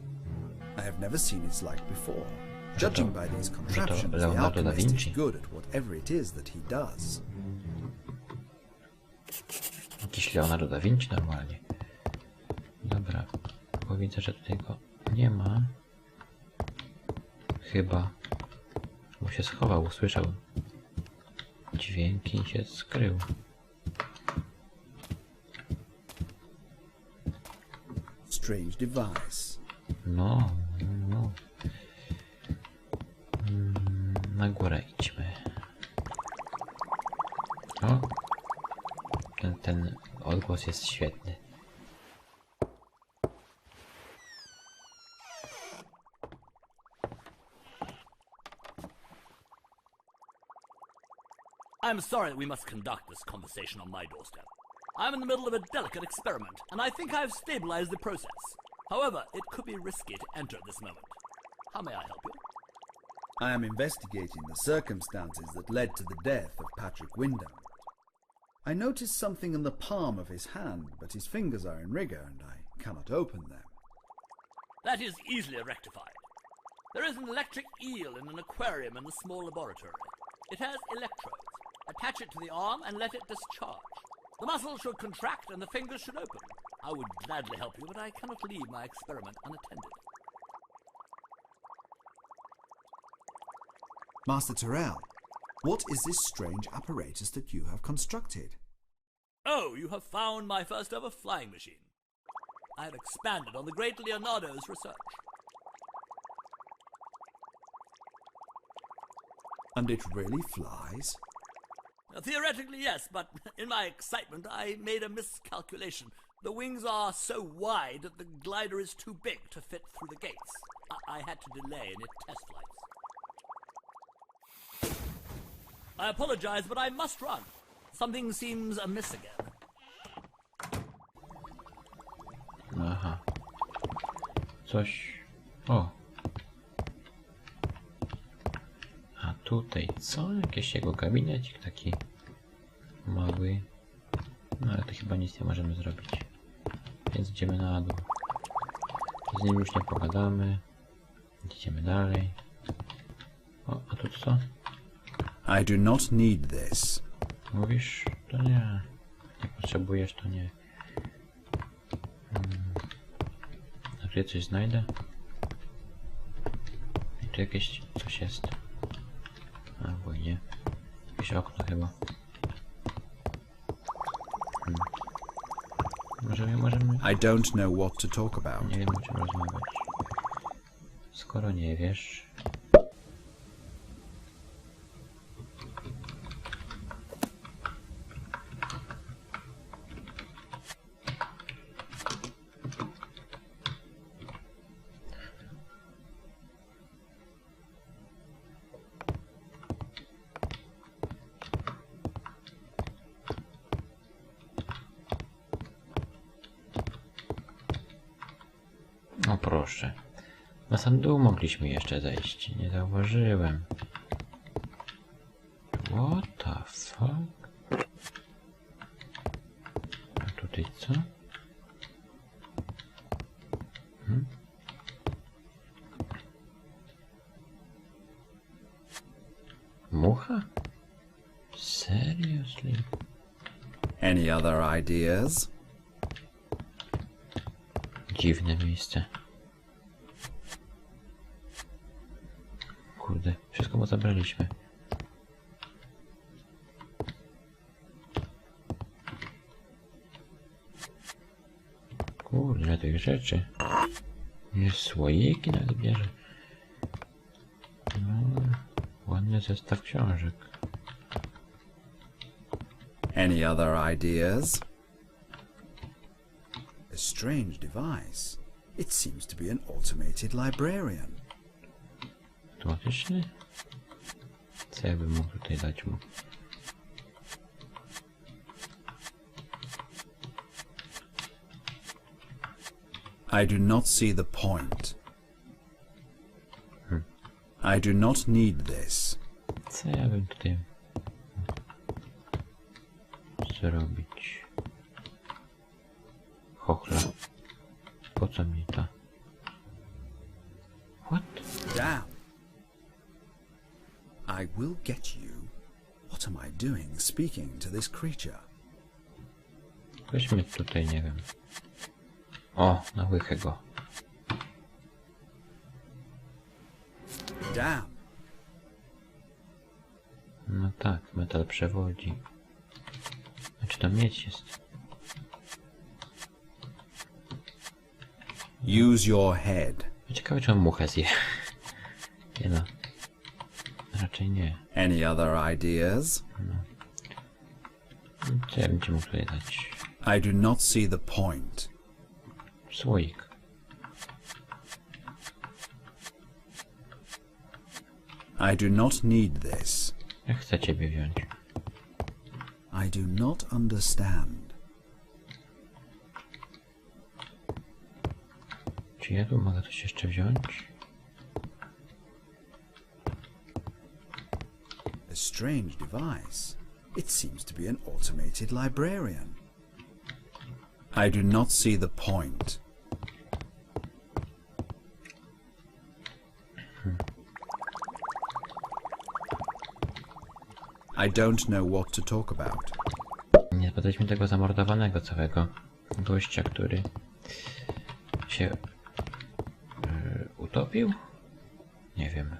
I have never seen its like before. Judging by these contraptions, the Leonardo da alchemist is Vinci. good at whatever it is that he does. Jakiś Leonardo da Vinci normalnie. Dobra. Bo widzę, że tutaj go nie ma. Chyba. Bo się schował, usłyszał dźwięki i się skrył. Strange device. No, no. Na górę idźmy. O! Ten odgłos jest świetny. I'm sorry that we must conduct this conversation on my doorstep. I'm in the middle of a delicate experiment, and I think I've stabilized the process. However, it could be risky to enter at this moment. How may I help you? I am investigating the circumstances that led to the death of Patrick Wyndham. I noticed something in the palm of his hand, but his fingers are in rigor and I cannot open them. That is easily rectified. There is an electric eel in an aquarium in the small laboratory. It has electrodes. Attach it to the arm and let it discharge. The muscles should contract and the fingers should open. I would gladly help you, but I cannot leave my experiment unattended. Master Terrell, what is this strange apparatus that you have constructed? Oh, you have found my first ever flying machine. I have expanded on the great Leonardo's research. And it really flies? Theoretically, yes, but in my excitement, I made a miscalculation. The wings are so wide that the glider is too big to fit through the gates. I had to delay in its test flights. I apologize, but I must run. Something seems amiss again. Aha. Coś... O! A tutaj co? Jakiś jego gabinecik taki mały. No ale to chyba nic nie możemy zrobić. Więc idziemy na dół. Z nim już nie pogadamy. Idziemy dalej. O, a tu co? I do not need this. Mówisz? To nie. Nie potrzebujesz, to nie. A tu coś znajdę? I tu jakieś coś jest. Albo nie. Jakieś okno chyba. Możemy... I don't know what to talk about. Nie wiem, o czym rozmawiać. Skoro nie wiesz... O proszę. Na sam dół mogliśmy jeszcze zejść. Nie zauważyłem. What the fuck? A tutaj co? Mucha? Seriously? Any other ideas? Dziwne miejsce. Kurde, wszystko mu zabraliśmy. Kurde, tych rzeczy. Jest słoiki nawet bierze. No, ładny zestaw książek. Any other ideas? A strange device. It seems to be an automated librarian. Automatyczny? Co ja bym mógł tutaj dać mu? I do not see the point. I do not need this. Co ja bym tutaj zrobić? Chochla. Po co mi ta? What? Damn. I will get you. What am I doing speaking to this creature? Weźmy tutaj, nie wiem. O, na łychę go. Damn. No tak, metal przewodzi. Znaczy tam miedź jest. Use your head. Ciekawe, czy on muchę zje. Nie no. Raczej nie. Any other ideas? No. Co ja bym ci mógł tutaj dać? I do not see the point. Słoik. I do not need this. Ja chcę ciebie wziąć. I do not understand. Czy ja tu mogę coś jeszcze wziąć? A strange device. It seems to be an automated librarian. I do not see the point. I don't know what to talk about. Nie zbadaliśmy tego zamordowanego całego gościa, który się utopił? Nie wiem.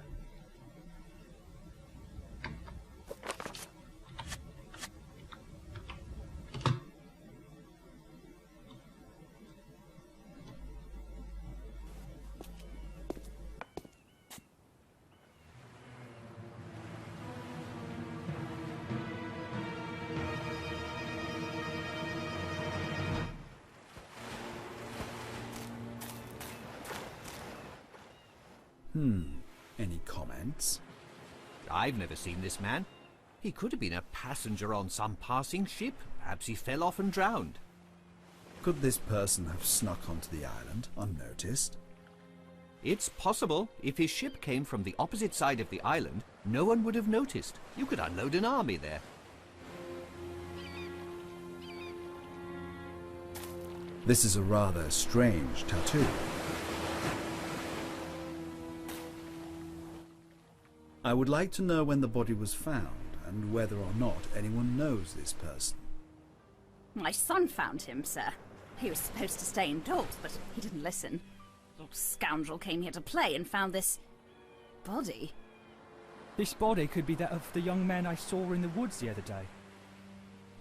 Any comments? I've never seen this man. He could have been a passenger on some passing ship. Perhaps he fell off and drowned. Could this person have snuck onto the island unnoticed? It's possible. If his ship came from the opposite side of the island, no one would have noticed. You could unload an army there. This is a rather strange tattoo. I would like to know when the body was found and whether or not anyone knows this person. My son found him, sir. He was supposed to stay indoors, but he didn't listen. The little scoundrel came here to play and found this body. This body could be that of the young man I saw in the woods the other day.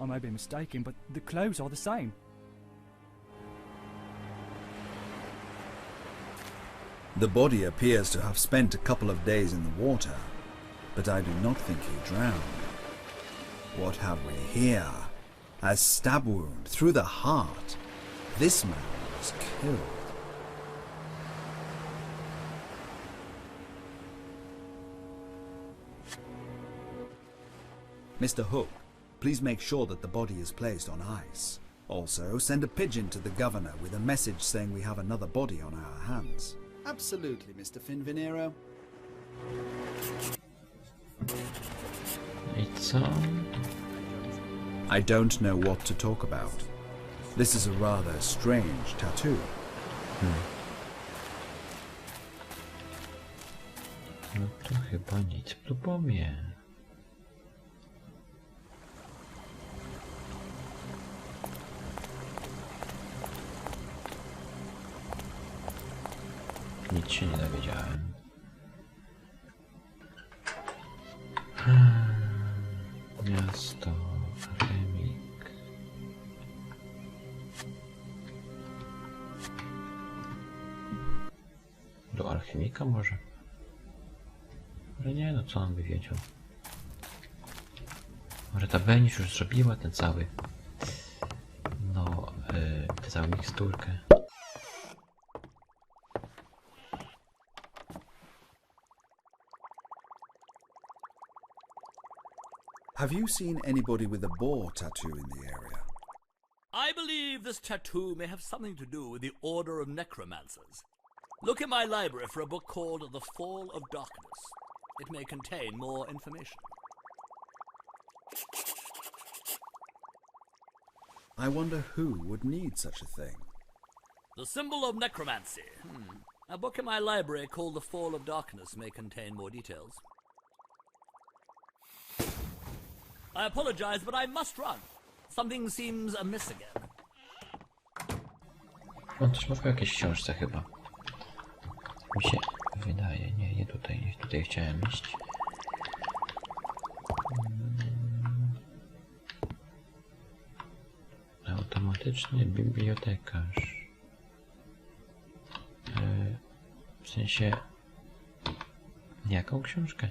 I may be mistaken, but the clothes are the same. The body appears to have spent a couple of days in the water, but I do not think he drowned. What have we here? A stab wound through the heart. This man was killed. Mr. Hook, please make sure that the body is placed on ice. Also, send a pigeon to the governor with a message saying we have another body on our hands. Absolutely, Mr. Finvenero. It's I don't know what to talk about. This is a rather strange tattoo. No to chyba nic w lubomie. Nic się nie dowiedziałem. Miasto, chemik. Do alchemika może? Ale nie, no co on by wiedział? Może ta Benisz już zrobiła ten cały... No, tę całą miksturkę. Have you seen anybody with a boar tattoo in the area? I believe this tattoo may have something to do with the Order of Necromancers. Look in my library for a book called The Fall of Darkness. It may contain more information. I wonder who would need such a thing. The Symbol of Necromancy. A book in my library called The Fall of Darkness may contain more details. I apologize, but I must run. Something seems amiss again. On też mówił o jakiejś książce chyba. Mi się wydaje. Nie tutaj. Nie tutaj chciałem iść. Automatyczny bibliotekarz. W sensie... Jaką książkę?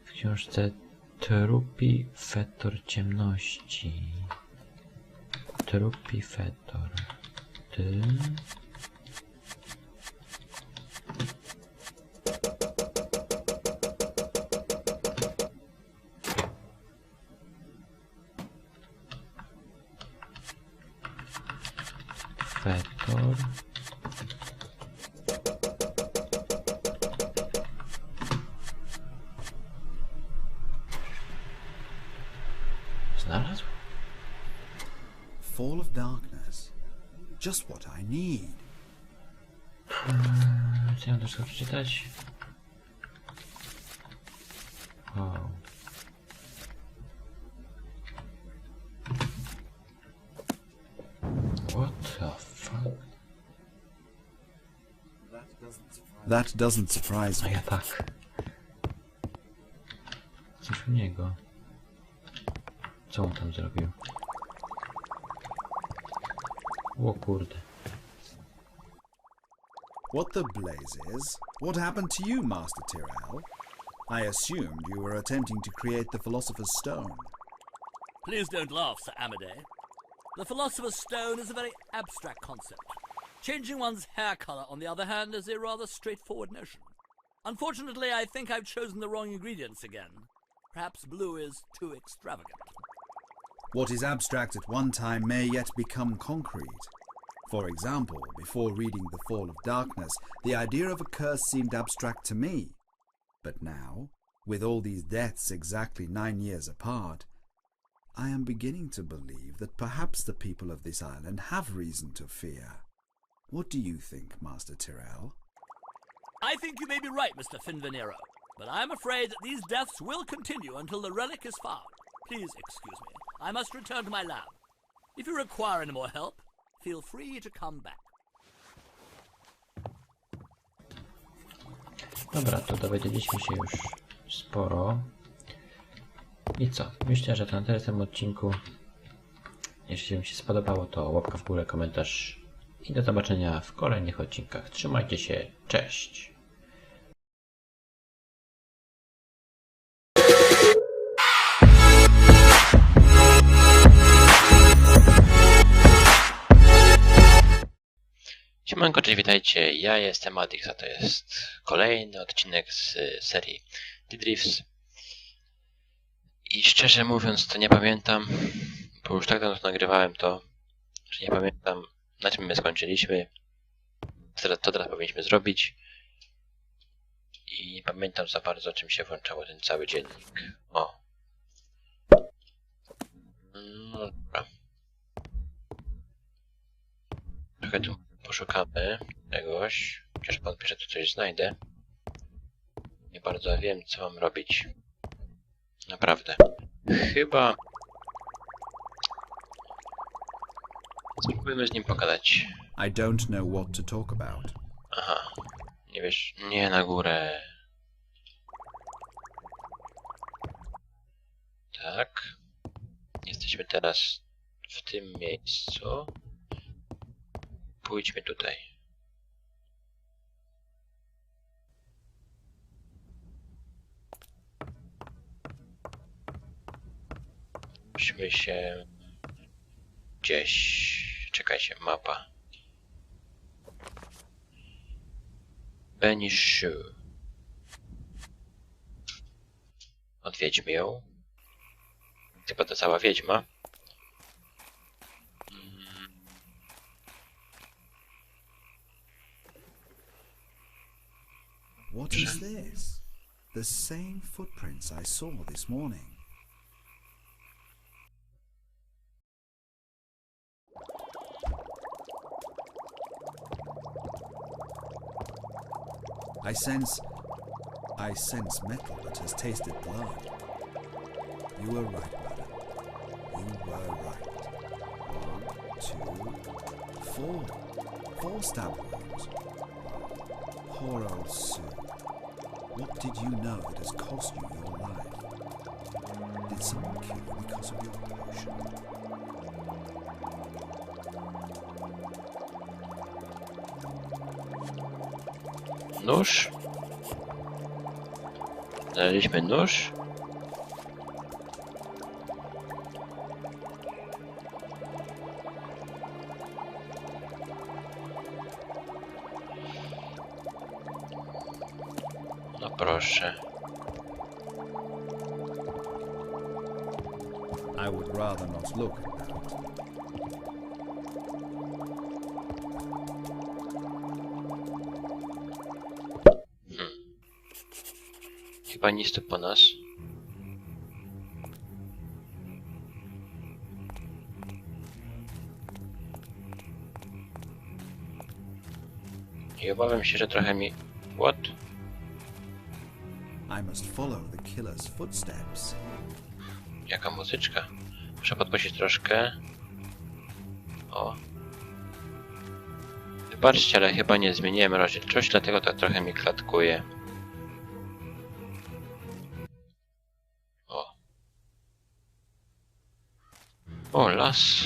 W książce Trupi fetor ciemności. Trupi fetor. Ty... Fetor. Znalazł? Fall of Darkness. Just what I need. Chcę też to przeczytać. Wow. What the fuck? That doesn't surprise A me. ja tak. Coś u niego. Co on tam zrobił? O kurde. What the blazes? What happened to you, Master Tyrrell? I assumed you were attempting to create the Philosopher's Stone. Please don't laugh, Sir Amadei. The Philosopher's Stone is a very abstract concept. Changing one's hair colour, on the other hand, is a rather straightforward notion. Unfortunately, I think I've chosen the wrong ingredients again. Perhaps blue is too extravagant. What is abstract at one time may yet become concrete. For example, before reading The Fall of Darkness, the idea of a curse seemed abstract to me. But now, with all these deaths exactly 9 years apart, I am beginning to believe that perhaps the people of this island have reason to fear. What do you think, Master Tyrrell? I think you may be right, Mr. Finvenero, but I'm afraid that these deaths will continue until the relic is found. Please excuse me. I must return to my lab. If you require any more help, feel free to come back. Dobra, to dowiedzieliśmy się już sporo. I co? Myślę, że to na tyle w tym odcinku. Jeśli Wam się spodobało, to łapka w górę, komentarz i do zobaczenia w kolejnych odcinkach. Trzymajcie się, cześć! Siemanko, cześć, witajcie, ja jestem Adix, a to jest kolejny odcinek z serii reefs. I szczerze mówiąc, to nie pamiętam, bo już tak dawno nagrywałem to, że nie pamiętam, na czym my skończyliśmy, co teraz powinniśmy zrobić. I nie pamiętam za bardzo, czym się włączało ten cały dziennik. O. No dobra. Trochę tu poszukamy czegoś, chociaż pan pisze, tu coś znajdę. Nie bardzo wiem, co mam robić. Naprawdę. Chyba... Spróbujmy z nim pogadać. I don't know what to talk about. Aha. Nie wiesz... Nie, na górę. Tak. Jesteśmy teraz w tym miejscu. Pójdźmy tutaj. Musimy się gdzieś... Czekajcie, mapa. Benishu. Odwiedźmy ją. Chyba to cała wiedźma. What is this? The same footprints I saw this morning. I sense metal that has tasted blood. You were right, brother. You were right. 1, 2, 4. 4 stab wounds. Poor old Sue. What did you know that has cost you your life? Did someone kill you because of your potion? Nóż. Znaleźliśmy nóż. No proszę. I would rather not look at that. Chyba nic tu po nas. I obawiam się, że trochę mi... What? I must follow the killer's footsteps. Jaka muzyczka? Muszę podnosić troszkę. O. Wybaczcie, ale chyba nie zmieniłem rozdzielczości, dlatego tak trochę mi klatkuje. O. O, las.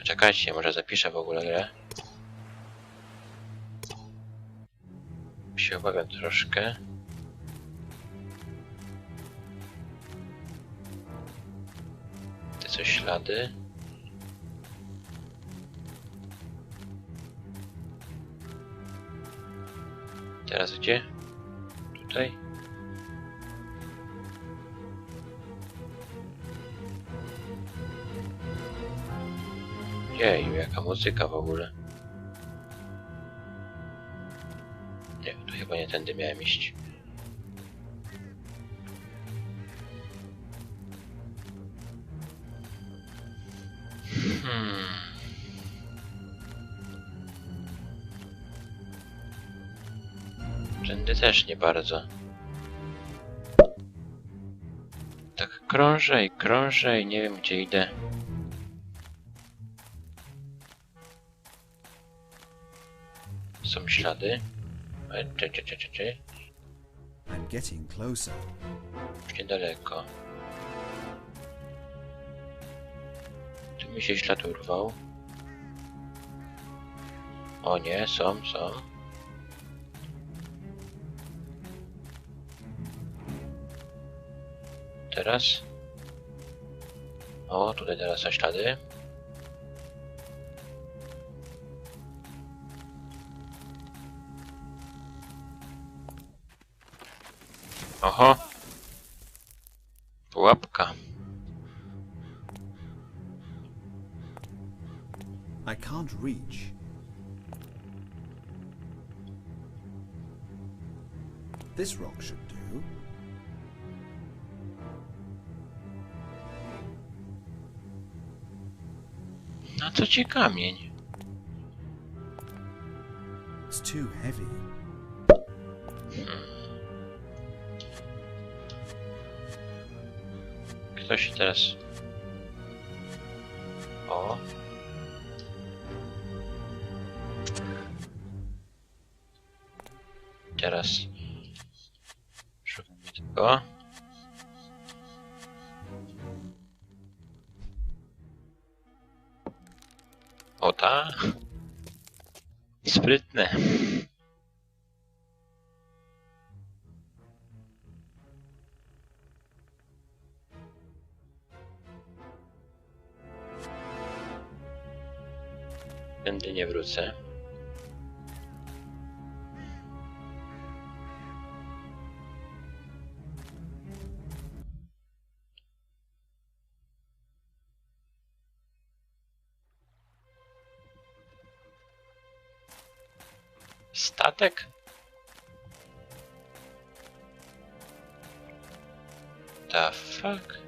Czekajcie, może zapiszę w ogóle grę. Się obawiam troszkę. Te są ślady. Teraz gdzie? Tutaj? Jeju, jaka muzyka w ogóle. Nie, to chyba nie tędy miałem iść. Ty też nie bardzo. Tak krążę i nie wiem gdzie idę. Są ślady. Czy. I'm getting closer. Już niedaleko. Tu mi się ślad urwał. O nie, są. Teraz. O, tutaj teraz są ślady. Oho. Pułapka. I can't reach. This rock should do. Na co ci kamień? It's too heavy. Ktoś teraz... O. Teraz... Szukamy tego. O ta. Sprytne. Tędy nie wrócę. Statek? The fuck?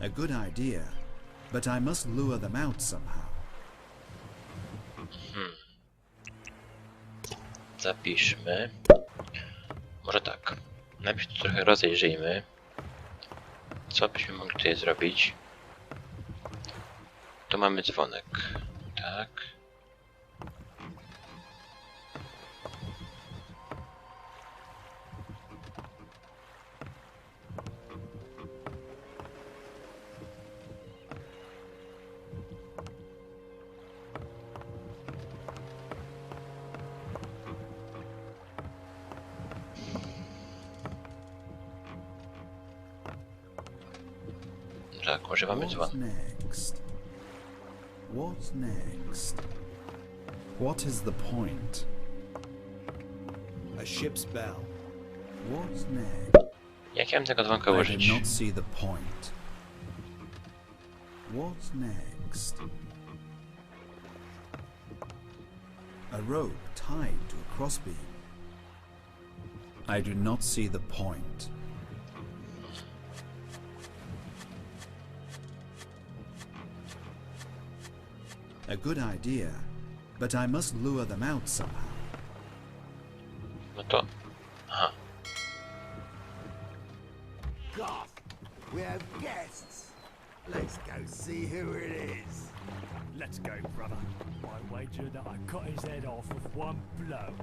A good idea, but I must lure them out somehow. Zapiszmy. Może tak. Najpierw trochę rozejrzyjmy. Co byśmy mogli tutaj zrobić? Tu mamy dzwonek. Tak. Tak, używamy dzwonu. What next? What is the point? A ship's bell. What next? Jak ja mam tego dzwonka I użyć? did not see the point. What next? A rope tied to a crossbeam. I do not see the point. A good idea, but I must lure them out somehow. No to... Aha. God, we have guests. Let's go see who it is. Let's go, brother. I wager that I cut his head off with one blow.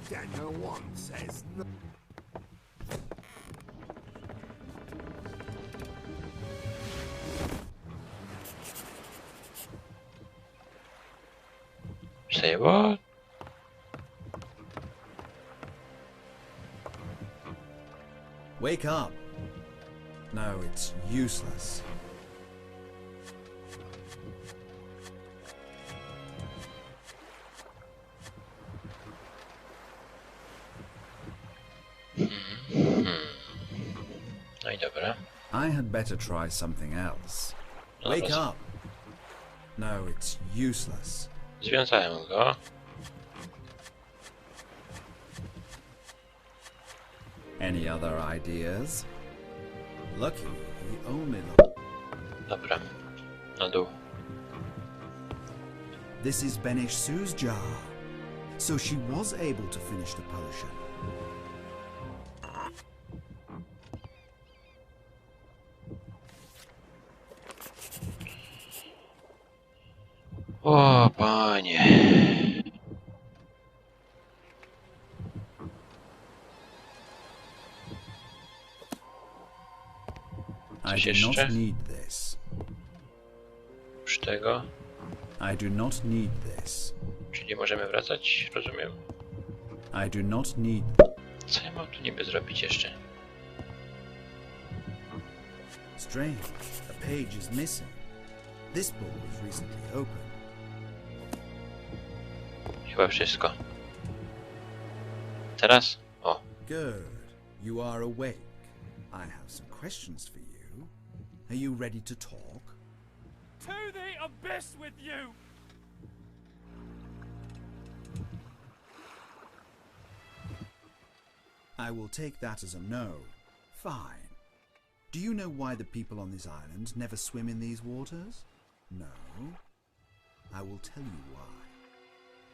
Daniel 1 says no. Say what? Wake up! No, it's useless. No i dobra. I had better try something else. No Wake dobra. up! No, it's useless. Związałem go. Any other ideas? Lucky he only Dobra. Na dół. This is Benish Sue's jar. So she was able to finish the potion. O, panie. I Coś do jeszcze? not need this. Oprócz tego. I do not need this. Czyli możemy wracać, rozumiem. I do not need. Co ja mam tu niby zrobić jeszcze? Strange. A page is missing. This book was recently opened. Chyba wszystko. Teraz? O. Good. You are awake. I have some questions for you. Are you ready to talk? To the abyss with you! I will take that as a no. Fine. Do you know why the people on this island never swim in these waters? No. I will tell you why.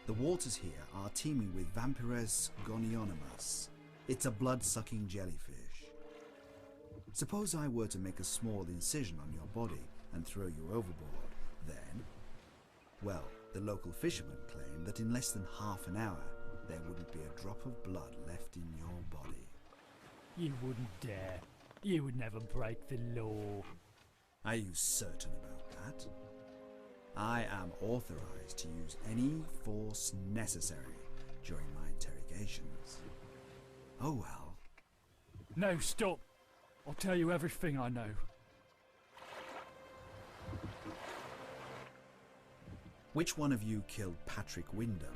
The waters here are teeming with Vampires gonionimus. It's a blood-sucking jellyfish. Suppose I were to make a small incision on your body and throw you overboard, then... Well, the local fishermen claim that in less than half an hour, there wouldn't be a drop of blood left in your body. You wouldn't dare. You would never break the law. Are you certain about that? I am authorized to use any force necessary during my interrogations. Oh well. No, stop. I'll tell you everything I know. Which one of you killed Patrick Wyndham?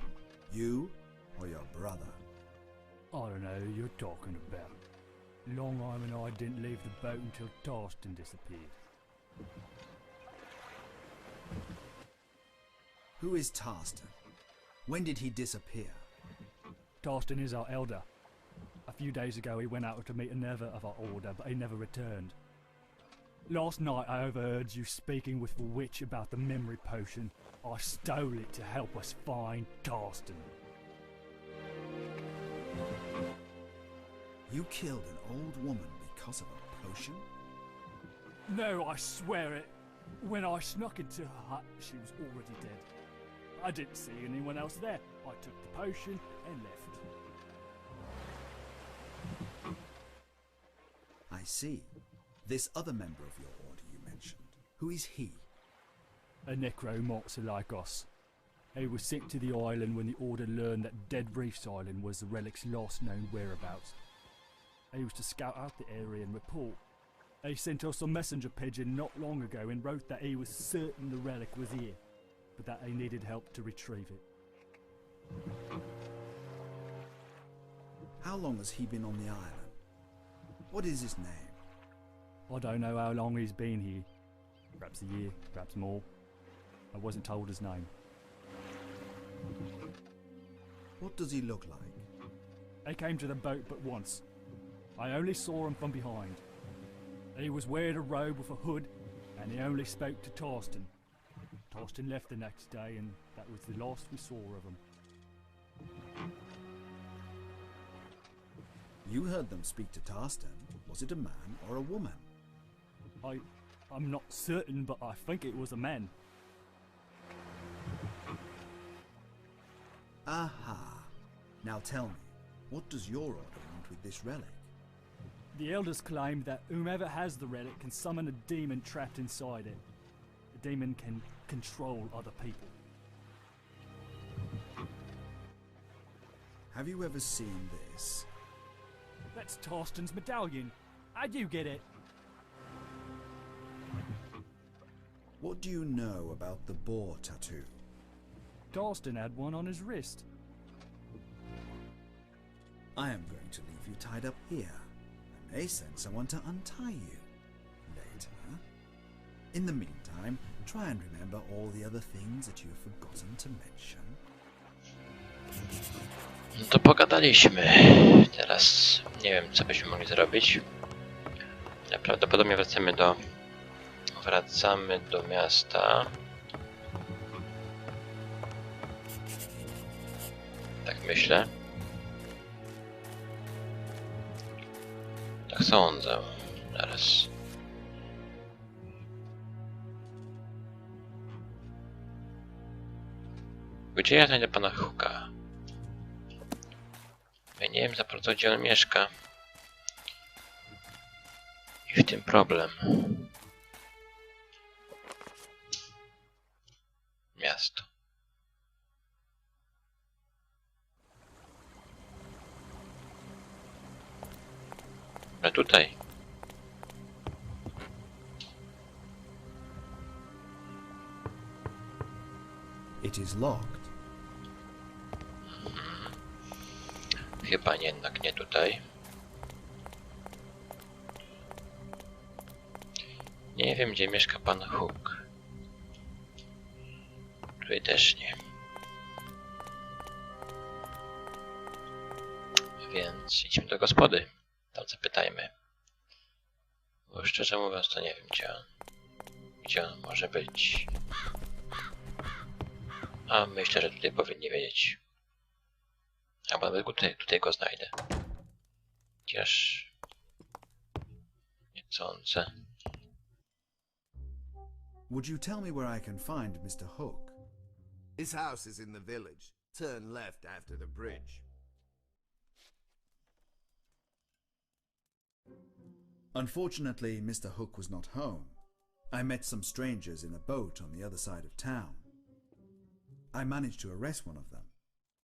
You or your brother? I don't know who you're talking about. Longarm and I didn't leave the boat until Tarston disappeared. Who is Tarston? When did he disappear? Tarston is our elder. A few days ago he went out to meet another of our order, but he never returned. Last night I overheard you speaking with the witch about the memory potion. I stole it to help us find Tarston. You killed an old woman because of a potion? No, I swear it. When I snuck into her hut, she was already dead. I didn't see anyone else there. I took the potion and left. I see. This other member of your order you mentioned, who is he? A necromancer like us. He was sent to the island when the Order learned that Dead Reefs Island was the relic's last known whereabouts. He was to scout out the area and report. He sent us a messenger pigeon not long ago and wrote that he was certain the relic was here, but that he needed help to retrieve it. How long has he been on the island? What is his name? I don't know how long he's been here. Perhaps a year, perhaps more. I wasn't told his name. What does he look like? He came to the boat but once. I only saw him from behind. He was wearing a robe with a hood, and he only spoke to Tarston. Tarston left the next day, and that was the last we saw of him. You heard them speak to Tarston. Was it a man or a woman? I'm not certain, but I think it was a man. Aha. Now tell me, what does your order want with this relic? The elders claim that whomever has the relic can summon a demon trapped inside it. The demon can control other people. Have you ever seen this? That's Tarston's medallion. How'd you get it? What do you know about the boar tattoo? Tarston had one on his wrist. I am going to leave you tied up here. I may send someone to untie you later. In the meantime, try and remember all the other things that you have forgotten to mention. No to pogadaliśmy. Teraz nie wiem, co byśmy mogli zrobić. Prawdopodobnie wracamy do miasta. Tak myślę. Tak sądzę. Zaraz. Gdzie ja znajdę pana Hooka? Ja nie wiem za bardzo, gdzie on mieszka. I w tym problem. Miasto. Ale tutaj. It is locked. Chyba jednak nie tutaj. Nie wiem, gdzie mieszka pan Hook. Tutaj też nie. Więc idźmy do gospody. Tam zapytajmy. Bo szczerze mówiąc, to nie wiem, gdzie on może być. A myślę, że tutaj powinni wiedzieć. Albo nawet tutaj go znajdę. Chociaż nie sądzę. Would you tell me where I can find Mr. Hook? His house is in the village. Turn left after the bridge. Unfortunately, Mr. Hook was not home. I met some strangers in a boat on the other side of town. I managed to arrest one of them.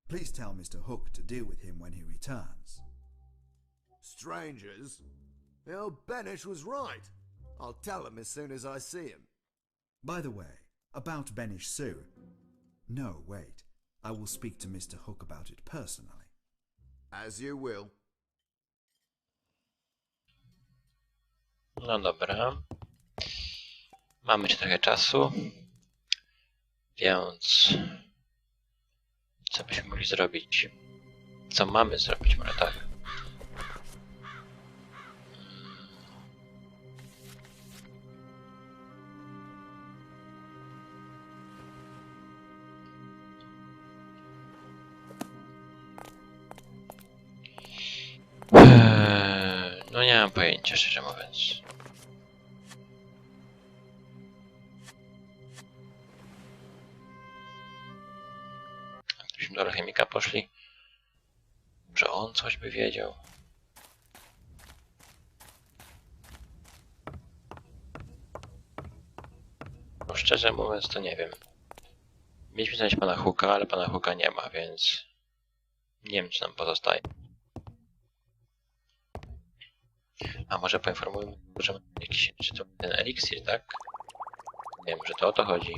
Please tell Mr. Hook to deal with him when he returns. Strangers? The old Benish was right. I'll tell him as soon as I see him. By the way, about Benish soon. No, wait. I will speak to Mr. Hook about it personally. As you will. No dobra. Mamy jeszcze trochę czasu. Więc... co byśmy mogli zrobić? Co mamy zrobić? Może tak. No nie mam pojęcia, szczerze mówiąc. Gdybyśmy do alchemika poszli, że on coś by wiedział. Bo szczerze mówiąc, to nie wiem. Mieliśmy znaleźć pana Hooka, ale pana Hooka nie ma, więc nie wiem, co nam pozostaje. A może poinformujmy, że mamy jakiś, czy to ten eliksir, tak? Nie wiem, że to o to chodzi.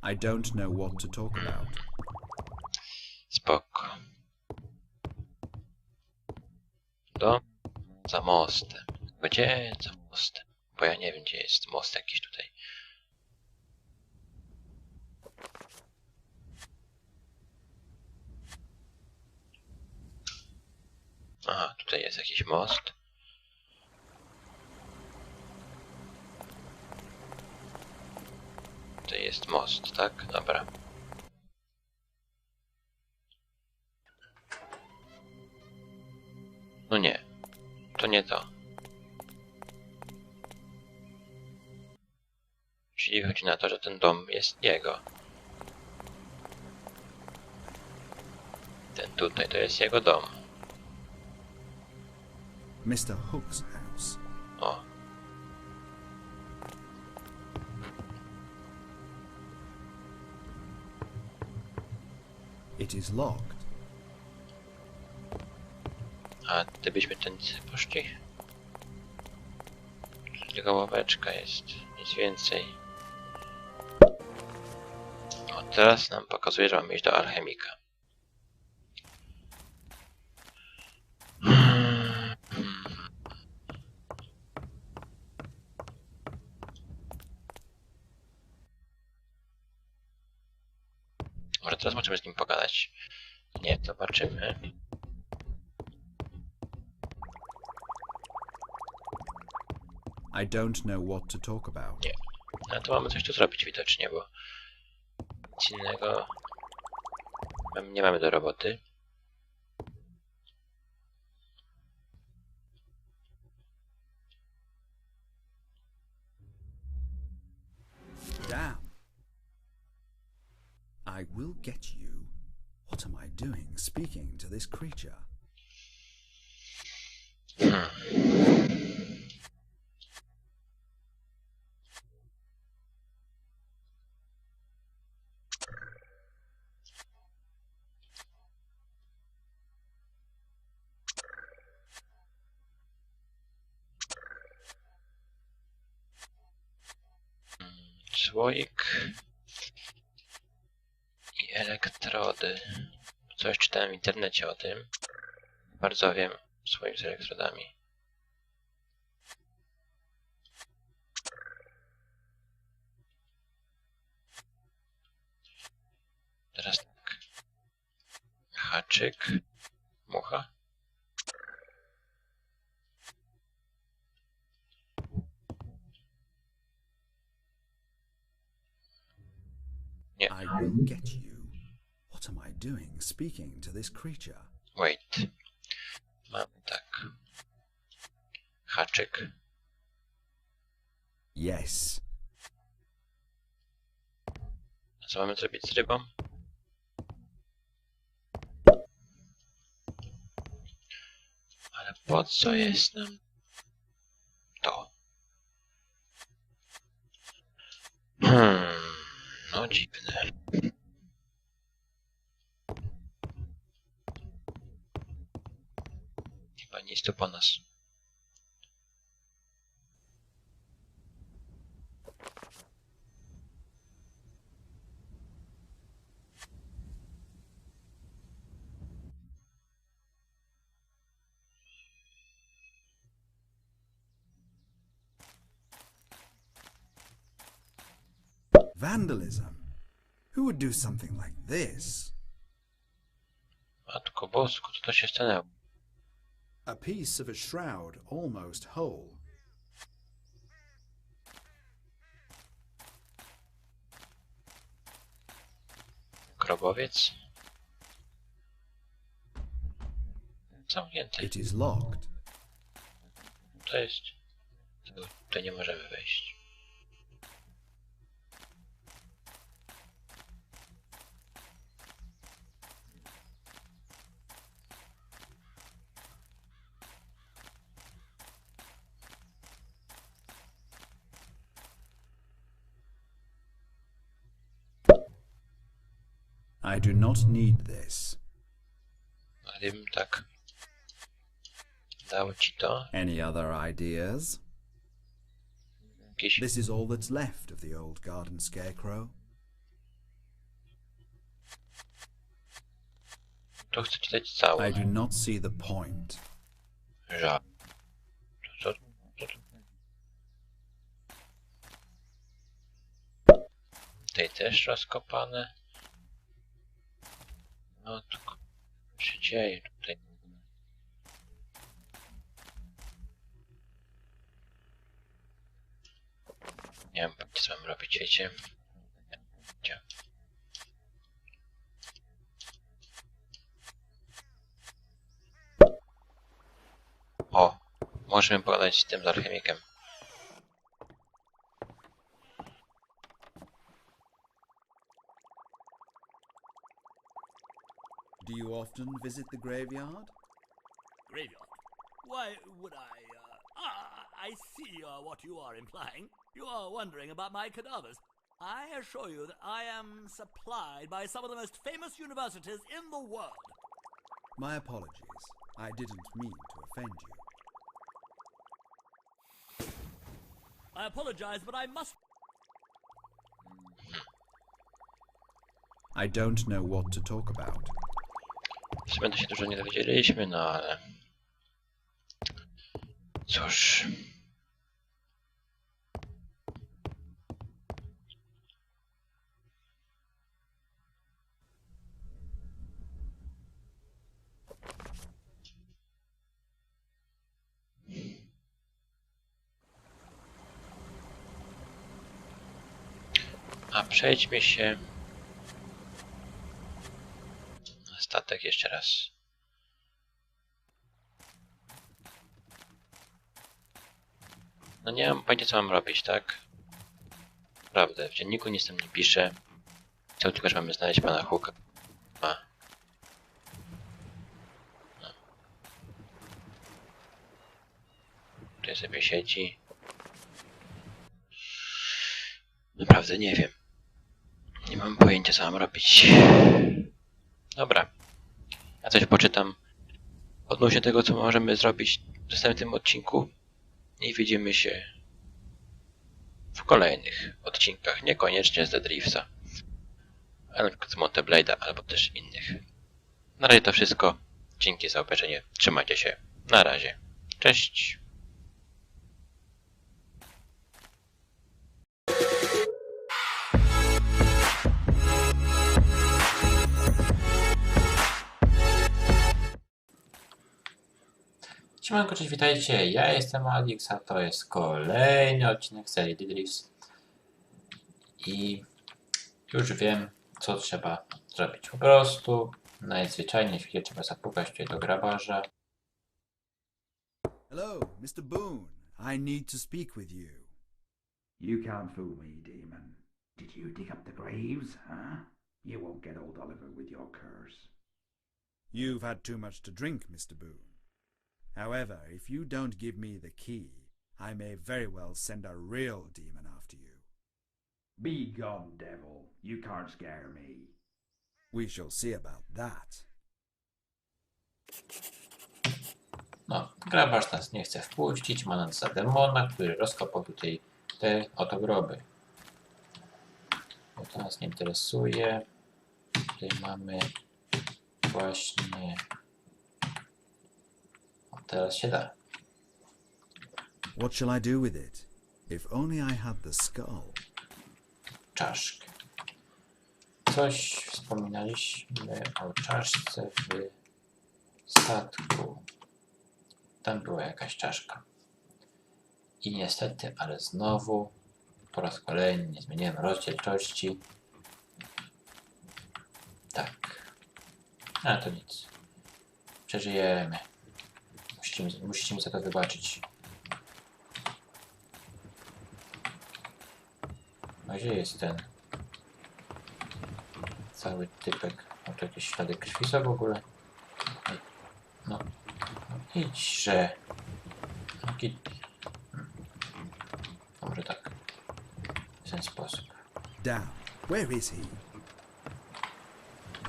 I don't know what to talk about. Spoko. Za mostem. Gdzie za mostem? Bo ja nie wiem, gdzie jest most jakiś tutaj. Aha, tutaj jest jakiś most. Tutaj jest most, tak? Dobra. No nie. To nie to. Czyli wychodzi na to, że ten dom jest jego. Ten tutaj to jest jego dom. Mr. Hook's house. O. It is locked. A gdybyśmy tędy poszli? Tylko ławeczka jest, nic więcej. O, teraz nam pokazuje, że mamy iść do alchemika. teraz możemy z nim pogadać. Nie, zobaczymy. I don't know what to talk about. Nie. No to mamy coś tu zrobić widocznie, bo nic innego nie mamy do roboty. Damn. I will get you. What am I doing speaking to this creature? Słoik i elektrody. Coś czytałem w internecie o tym. Bardzo wiem, słoik z elektrodami. Teraz tak. Haczyk. Mucha. Nie. I will get you. What am I doing speaking to this creature? Wait. Mam tak. Haczyk. Yes. Co mamy zrobić z rybą? Ale po co jest nam to? No dziwne. Chyba nic tu po nas. Vandalism? Who would do something like this? Matko Bosko, co to się stanęło? A piece of a shroud almost whole. Grobowiec? Zamknięty. It is locked. To jest... Tutaj nie możemy wejść. I do not need this. Ale gdybym tak dał ci to, Any other ideas? jakieś... This is all that's left of the old garden scarecrow. To chcę ci dać całe. I do not see the point. Żal. To... Tutaj też rozkopane. No to co się dzieje tutaj? Nie wiem, co mam robić, wiecie? Gdzie? O! Możemy pogadać z tym alchemikiem. Do you often visit the graveyard? Graveyard? Why would I, I see what you are implying. You are wondering about my cadavers. I assure you that I am supplied by some of the most famous universities in the world. My apologies. I didn't mean to offend you. I apologize, but I must... I don't know what to talk about. W sumie to się dużo nie dowiedzieliśmy, no ale... Cóż... A przejdźmy się na statek jeszcze raz. No nie mam pojęcia, co mam robić, tak? Prawda, w dzienniku nic tam nie pisze. Chciał tylko, że mamy znaleźć pana Hooka. No. Tutaj sobie siedzi. Naprawdę nie wiem. Nie mam pojęcia, co mam robić. Dobra. Ja coś poczytam odnośnie tego, co możemy zrobić w następnym odcinku. I widzimy się w kolejnych odcinkach. Niekoniecznie z Dead Reefsa, ale z Monteblade'a albo też innych. Na razie to wszystko. Dzięki za obejrzenie. Trzymajcie się. Na razie. Cześć. Siemanko, cześć, witajcie. Ja jestem Alex, a to jest kolejny odcinek serii Dead Reefs. I już wiem, co trzeba zrobić. Po prostu najzwyczajniej w chwilę trzeba zapukać tutaj do grabarza. Hello, Mr. Boone. I need to speak with you. You can't fool me, demon. Did you dig up the graves, huh? You won't get old Oliver with your curse. You've had too much to drink, Mr. Boone. However, if you don't give me the key, I may very well send a real demon after you. Be gone, devil. You can't scare me. We shall see about that. No, grabarz nas nie chce wpuścić, ma nas za demona, który rozkopał tutaj te oto groby. Bo to nas nie interesuje. Tutaj mamy właśnie... O, teraz się da. What shall I do with it? If only I had the skull. Czaszkę. Coś wspominaliśmy o czaszce w statku. Tam była jakaś czaszka. I niestety, ale znowu po raz kolejny nie zmieniłem rozdzielczości. Tak. A to nic. Przeżyjemy. Musicie mi za to wybaczyć. No gdzie jest ten cały typek? No to jakieś ślady krwi są w ogóle. No, idźże. Może tak. W ten sposób. Down. Where is he?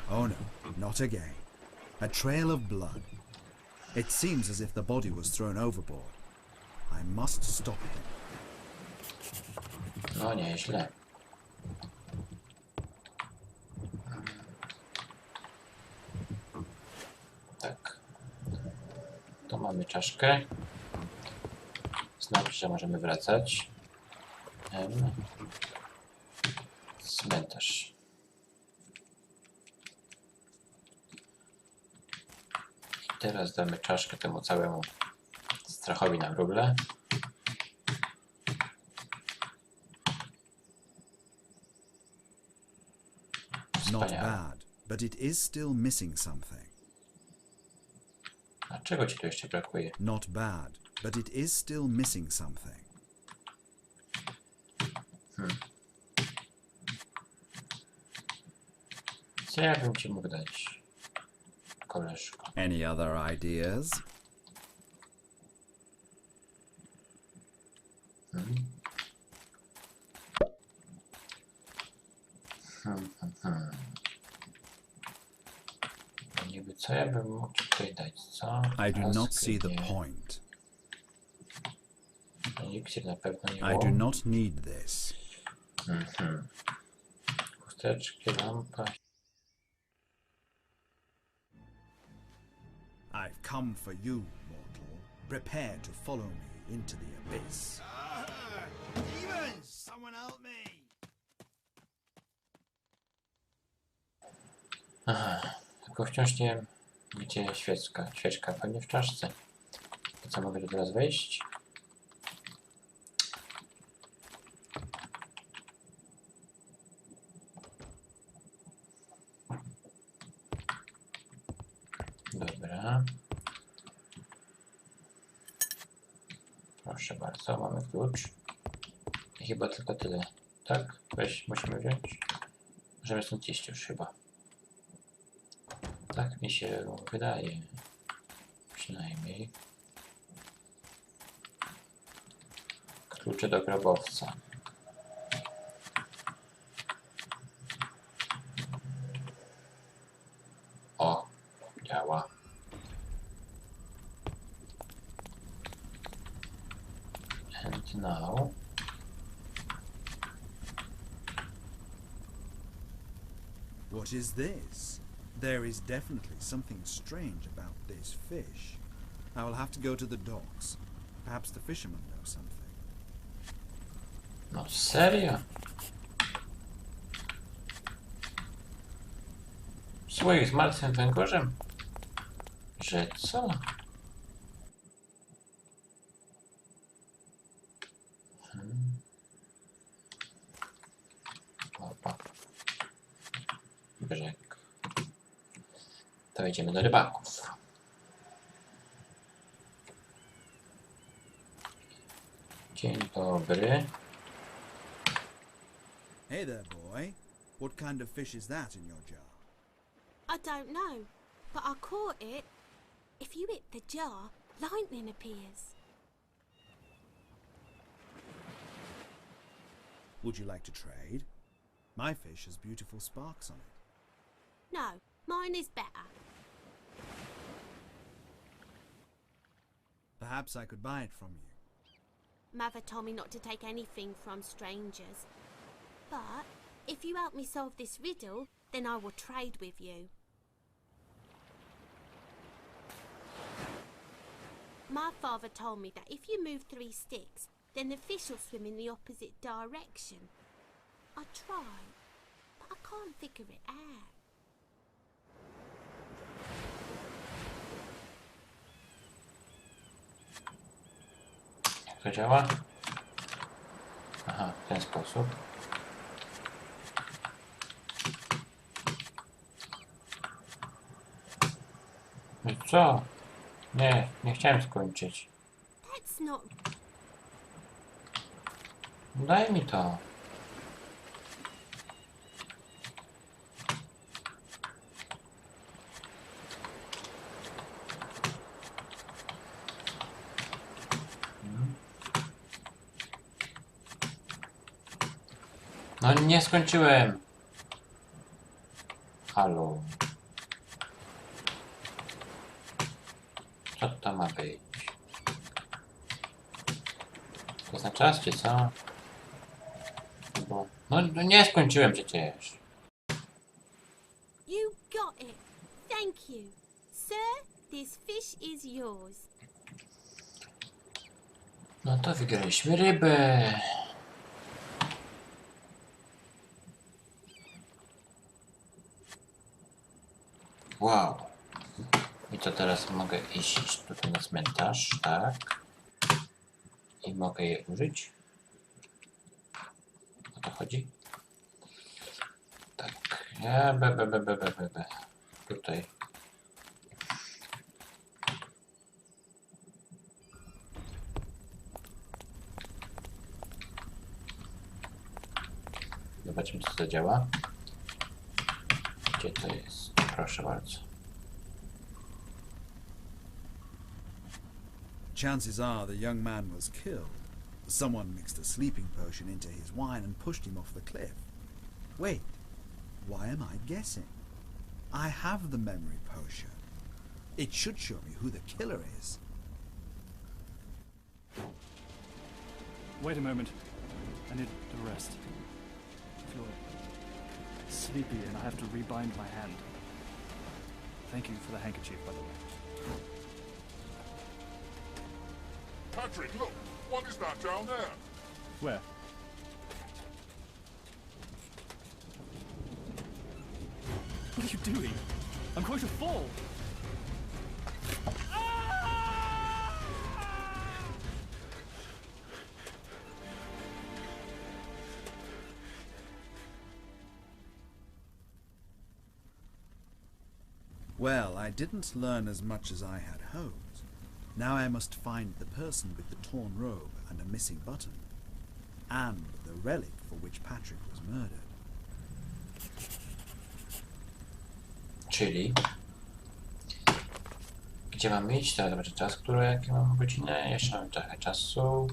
Oh no, not again. A trail of blood. It seems as if the body was thrown overboard. I must stop him. No nieźle. Tak. Tu mamy czaszkę. Znaczy, że możemy wracać. Cmentarz. I teraz damy czaszkę temu całemu strachowi na wróble. Not bad, but it is still missing something. A czego ci tu jeszcze brakuje? Not bad, but it is still missing something. Co ja bym ci mógł dać, koleżko? Any other ideas? No niby co ja bym mógł ci tutaj dać, co? I do not see the point. Eliksir na pewno nie I do not need this. Chusteczki, lampa. I've come for you, mortal. Prepare to follow me into the abyss. Demons! Someone help me! Aha, tylko wciąż nie wiem, gdzie świeczka. Świeczka pewnie w czaszce. To co, mogę tu teraz wejść? Proszę bardzo, mamy klucz. I chyba tylko tyle. Tak? Weź, musimy wziąć. Możemy stąd iść już chyba. Tak mi się wydaje. Przynajmniej. Klucze do grobowca. O, działa. And now... What is this? There is definitely something strange about this fish. I will have to go to the docks. Perhaps the fishermen know something. No serio? Słoik z martwym węgorzem? Że co? Opa. Brzeg. To idziemy do rybaków. Dzień dobry. Hey there, boy. What kind of fish is that in your jar? I don't know, but I caught it. If you hit the jar, lightning appears. Would you like to trade? My fish has beautiful sparks on it. No, mine is better. Perhaps I could buy it from you. Mother told me not to take anything from strangers. But if you help me solve this riddle, then I will trade with you. My father told me that if you move 3 sticks, then the fish will swim in the opposite direction. I tried, but I can't figure it out. Jak to działa? Aha, w ten sposób. No i co? Nie chciałem skończyć. That's not... Daj mi to. No nie skończyłem. Halo. Co to ma być? To jest na czas, czy co? Bo... No nie skończyłem przecież. You got it. Thank you. Sir, this fish is yours. No to wygraliśmy rybę. Wow. I to teraz mogę iść tutaj na cmentarz, tak? I mogę je użyć? O to chodzi? Tak. Ja tutaj. Zobaczmy, co to działa. Gdzie to jest? Proszę bardzo. Chances are the young man was killed. Someone mixed a sleeping potion into his wine and pushed him off the cliff. Wait, why am I guessing? I have the memory potion. It should show me who the killer is. Wait a moment. I need to rest. I feel sleepy and I have to rebind my hand. Thank you for the handkerchief, by the way. Patrick, look! What is that down there? Where? What are you doing? I'm going to fall! Well, I didn't learn as much as I had hoped. Now I must find the person with the torn robe and a missing button, and the relic for which Patrick was murdered. Czyli... Gdzie mamy iść? Teraz zobaczę czas, jakie mam godzinę. Jeszcze mamy trochę czasu.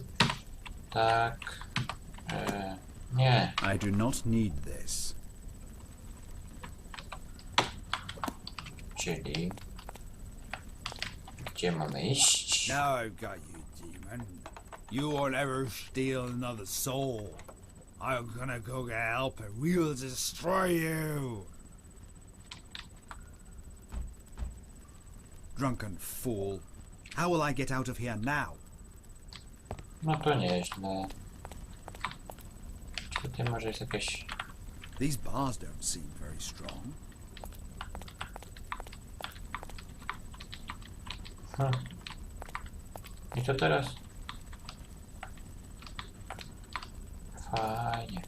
Tak... nie. I do not need this. Czyli... Gdzie mamy iść? Now I've got you, demon. You won't ever steal another soul. I'm gonna go get help and we'll destroy you. Drunken fool. How will I get out of here now? No to nieźle. Czy tutaj może jest jakieś... These bars don't seem very strong. I co teraz? Fajnie.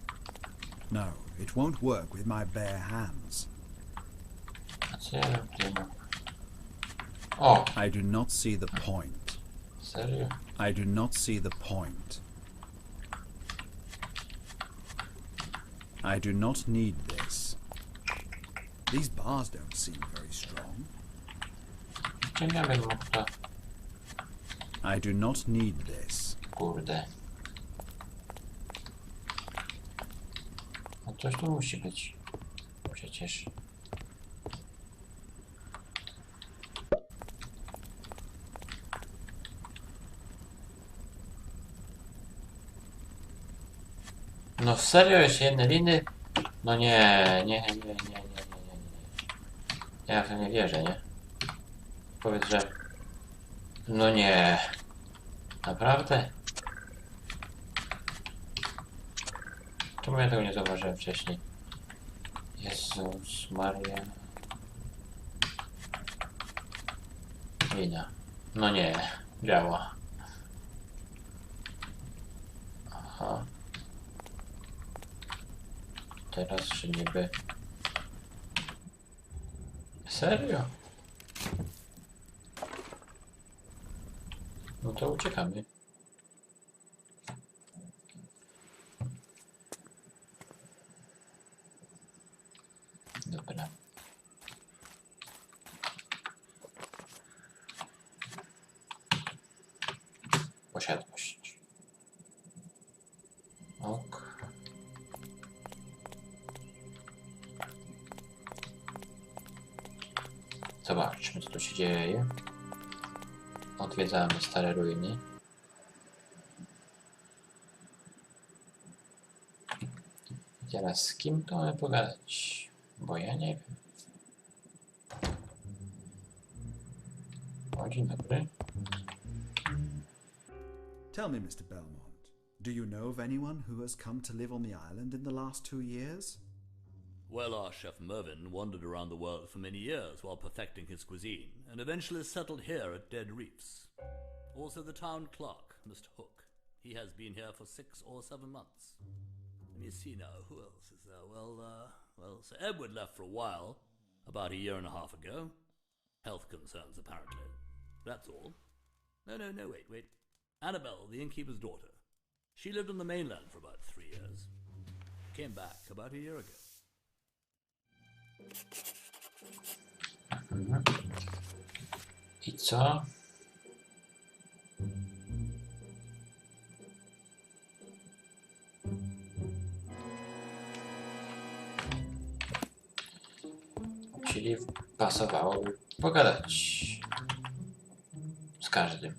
No, it won't work with my bare hands. A co ja robię? O! I do not see the point. Serio? I do not see the point. I do not need this. These bars don't seem very strong. Gdzie ja bym mógł to... I do not need this. Kurde. No coś tu musi być. Przecież. No serio, jeszcze jedne liny? No nie. Ja w to nie wierzę, nie? Powiedz, że... No nie. Naprawdę? Czemu ja tego nie zauważyłem wcześniej? Jezus Maria. Lina. No nie. Działa. Aha. Teraz czy niby... Serio? No to uciekamy. Dobra. Posiadłość. Ok. Zobaczmy, co tu się dzieje. Odwiedzamy stare ruiny. I teraz z kim to mamy pogadać? Bo ja nie wiem. O, dzień dobry. Tell me, Mr. Belmont, do you know of anyone who has come to live on the island in the last 2 years? Well, our chef Mervyn wandered around the world for many years while perfecting his cuisine, and eventually settled here at Dead Reefs. Also the town clerk, Mr. Hook. He has been here for 6 or 7 months. Let me see now, who else is there? Well, Sir Edward left for a while, about a year and a half ago. Health concerns, apparently. That's all. No, wait. Annabelle, the innkeeper's daughter. She lived on the mainland for about 3 years. Came back about a year ago. I co? Czyli pasowałoby pogadać z każdym.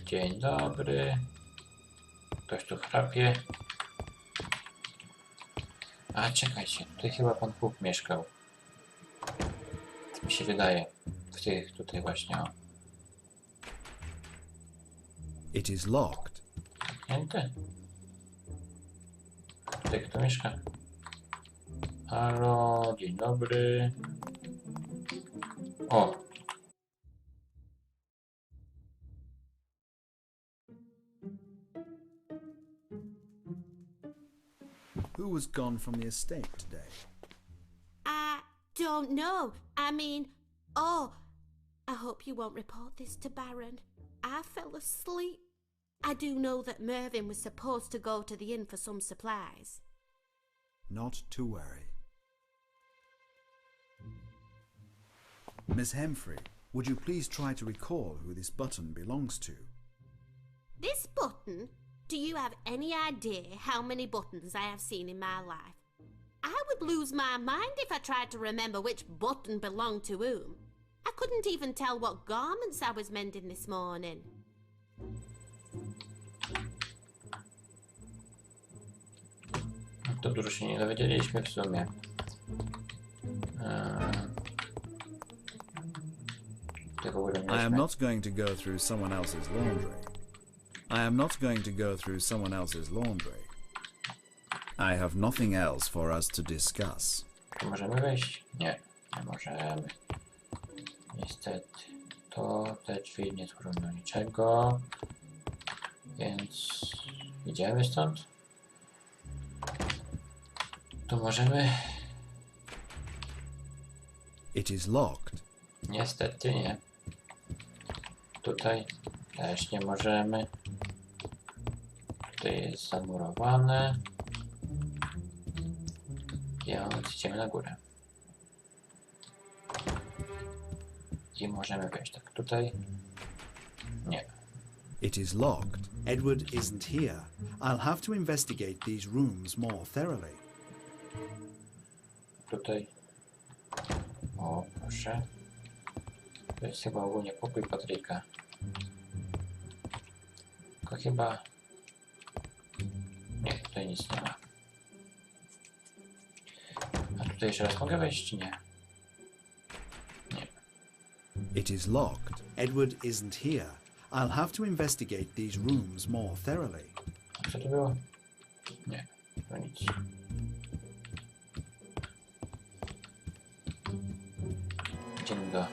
Dzień dobry. Ktoś tu chrapie. A czekajcie, tutaj chyba pan Bóg mieszkał. Mi się wydaje. W tych tutaj właśnie, o. It is locked. Zamknięte. Tutaj kto mieszka? Halo, dzień dobry. O! Who was gone from the estate today? I don't know. I mean, I hope you won't report this to Baron. I fell asleep. I do know that Mervyn was supposed to go to the inn for some supplies. Not to worry. Miss Hemfrey, would you please try to recall who this button belongs to? This button? Do you have any idea how many buttons I have seen in my life? I would lose my mind if I tried to remember which button belonged to whom. I couldn't even tell what garments I was mending this morning. To dużo się nie dowiedzieliśmy w sumie. I am not going to go through someone else's laundry. I am not going to go through someone else's laundry. I have nothing else for us to discuss. Tu możemy wejść? Nie, nie możemy. Niestety. Te drzwi nie służą do niczego. Więc idziemy stąd. Tu możemy. It is locked. Niestety nie. Tutaj też nie możemy. Tutaj jest zamurowane. Więc idziemy na górę. I możemy wejść tak tutaj. Nie. It is locked. Edward isn't here. I'll have to investigate these rooms more thoroughly. Tutaj. O, proszę. To jest chyba ogólnie pokój Patryka. Tylko chyba... Nie, tutaj nic nie ma. A tutaj jeszcze raz mogę wejść, czy nie? Nie. It is locked. Edward isn't here. I'll have to investigate these rooms more thoroughly. A co to było? Nie, to nic. Idziemy do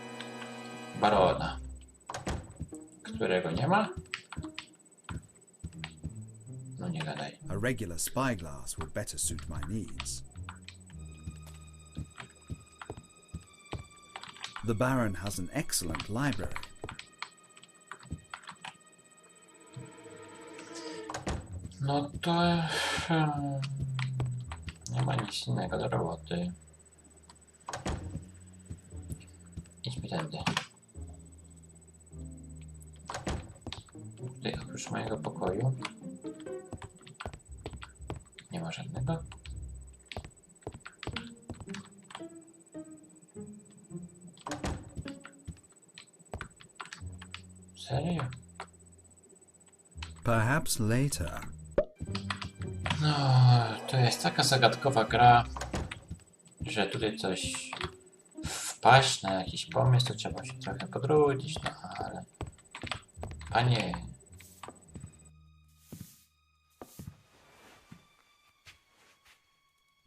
barona, którego nie ma. No nie gadaj. A regular spyglass would better suit my needs. The Baron has an excellent library. No to... nie ma nic innego do roboty. Idźmy tędy. Tutaj oprócz mojego pokoju nie ma żadnego. Serio? Perhaps later. No, to jest taka zagadkowa gra, że tutaj coś wpaść na jakiś pomysł, to trzeba się trochę podrudzić, no ale... Panie...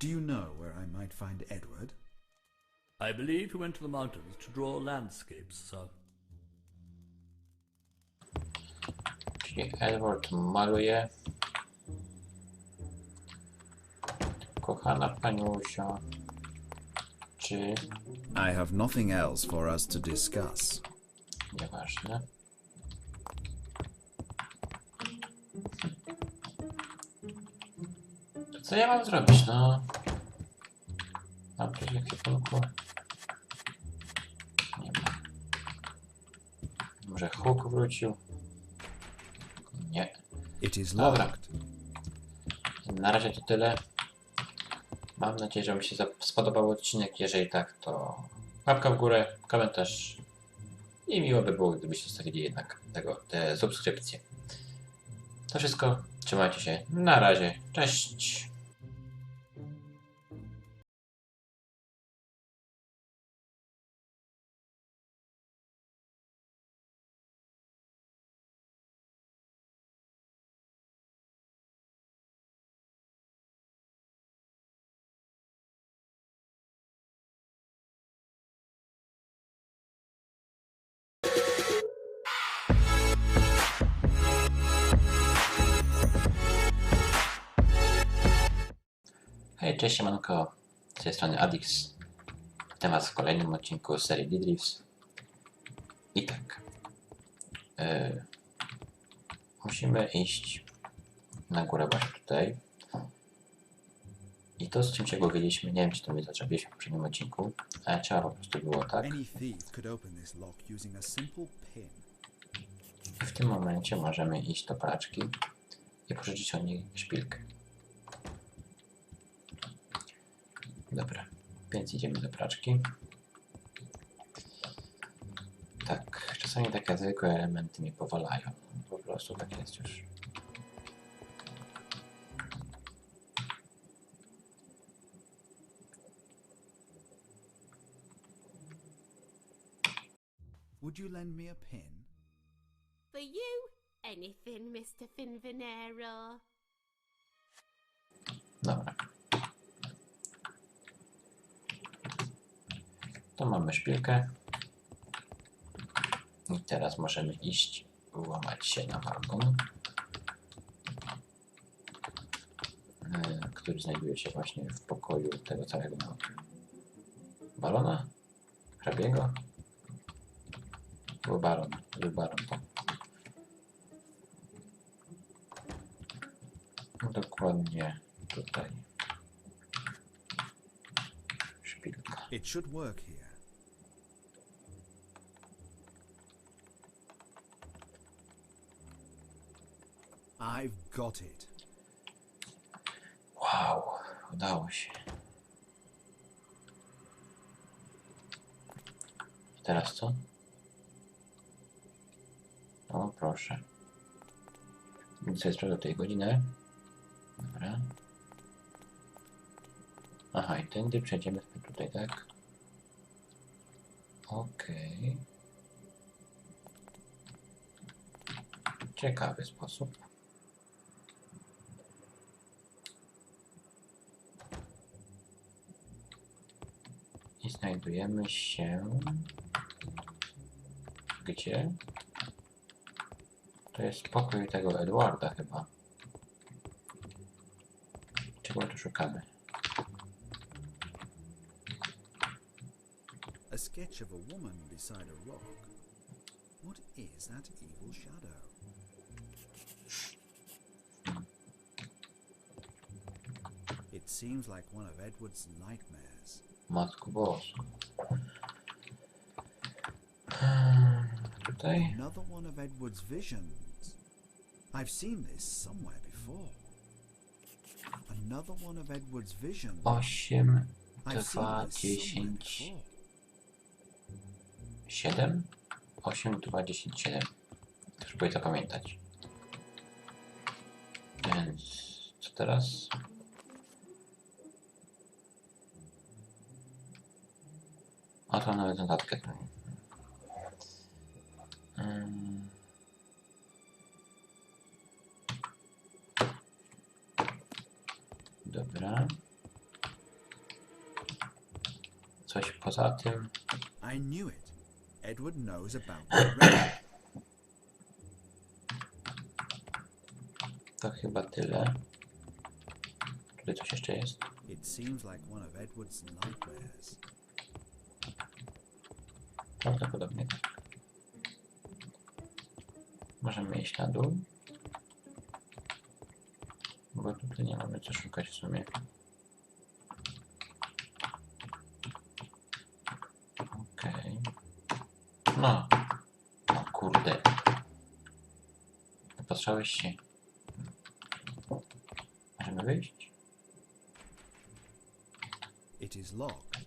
Do you know where I might find Edward? I believe he went to the mountains to draw landscapes, sir. Czyli Edward maluje. Kochana paniusio. Czy... I have nothing else for us to discuss. Nieważne. To co ja mam zrobić, no? Mam coś w ekwipunku? Nie ma. Może Hook wrócił? Nie. It is Dobra. locked. Na razie to tyle. Mam nadzieję, że Wam się spodobał odcinek. Jeżeli tak, to łapka w górę, komentarz. I miło by było, gdybyście zostawili jednak te subskrypcje. To wszystko. Trzymajcie się. Na razie. Cześć. Hej, cześć, siemanko. Z tej strony Adix. Temat w kolejnym odcinku serii reefs. I tak. Musimy iść na górę właśnie tutaj. I to, z czym się dowiedzieliśmy, nie wiem, czy to my zaczęliśmy w poprzednim odcinku, ale trzeba po prostu było tak. Any thief could open this lock using a simple pin. W tym momencie możemy iść do praczki i pożyczyć od niej szpilkę. Dobra, więc idziemy do praczki. Tak, czasami takie zwykłe elementy mnie powalają. Po prostu tak jest już. Would you lend me a pin? For you, anything, Mr. Finvenero. Dobra. To mamy szpilkę. I teraz możemy iść, włamać się na wagon, który znajduje się właśnie w pokoju tego całego balona, hrabiego. Był baron, tak. Dokładnie tutaj. Szpilka. It should work here. I've got it. Wow, udało się. Teraz co? O, proszę. Będę sobie sprawdzał tutaj godzinę. Dobra. Aha, i tędy przejdziemy tutaj, tak? Okej. Ciekawy sposób. I znajdujemy się... Gdzie? To jest pokój tego Edwarda chyba. Czego tu szukamy? A sketch of a woman beside a rock. What is that evil shadow? It seems like one of Edward's nightmares. Matko Bosko. Tutaj? Another one of Edward's visions. I've seen this somewhere before. Another one of Edward's visions. 8, I've 2, seen this somewhere 10, before. 7? 8, 2, 10, 7. Spróbuję zapamiętać. Więc co teraz? A to nawet notatkę. Dobra. Coś poza tym. I knew it. Edward knows about the relic. To chyba tyle. Tutaj coś jeszcze jest. It seems like one of Edward's nightmares. Prawdopodobnie tak. Możemy iść na dół. Bo tutaj nie mamy co szukać w sumie. Okej. No. O kurde. Popatrzałeś się. Możemy wyjść? It is locked.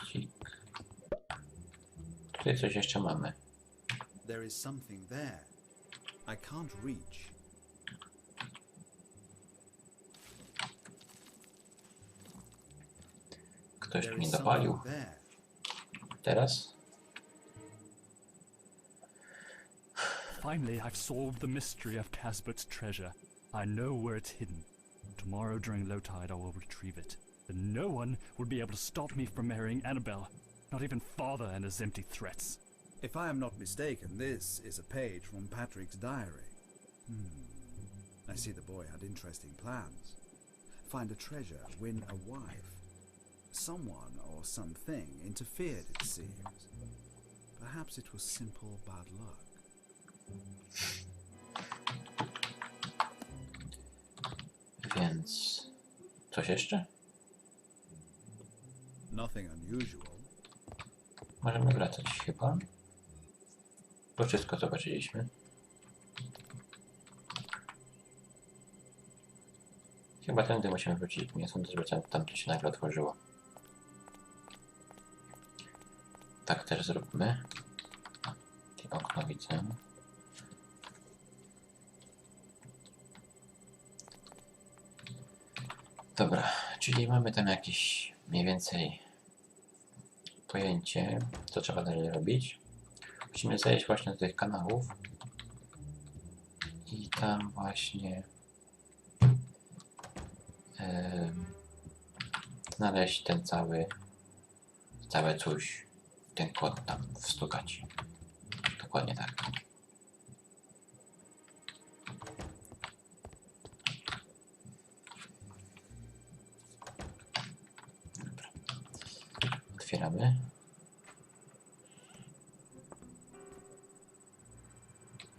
Cik. Tutaj coś jeszcze mamy. There is something there. I can't reach. Ktoś tu There nie is dopalił. something there. Teraz? Finally, I've solved the mystery of Casbert's treasure. I know where it's hidden. Tomorrow during low tide I will retrieve it. Then no one will be able to stop me from marrying Annabelle. Not even father and his empty threats. If I am not mistaken, this is a page from Patrick's diary. I see the boy had interesting plans. Find a treasure, win a wife. Someone or something interfered, it seems. Perhaps it was simple bad luck. Więc... Coś jeszcze? Nothing unusual. Możemy wracać chyba. Bo wszystko zobaczyliśmy. Chyba tędy musimy wrócić. Nie sądzę, żeby tam to się nagle otworzyło. Tak też zróbmy. I okno widzę. Dobra, czyli mamy tam jakieś mniej więcej pojęcie, co trzeba dalej robić. Musimy zejść właśnie do tych kanałów i tam właśnie znaleźć ten całe coś, ten kod tam wstukać. Dokładnie tak. Dobra. Otwieramy.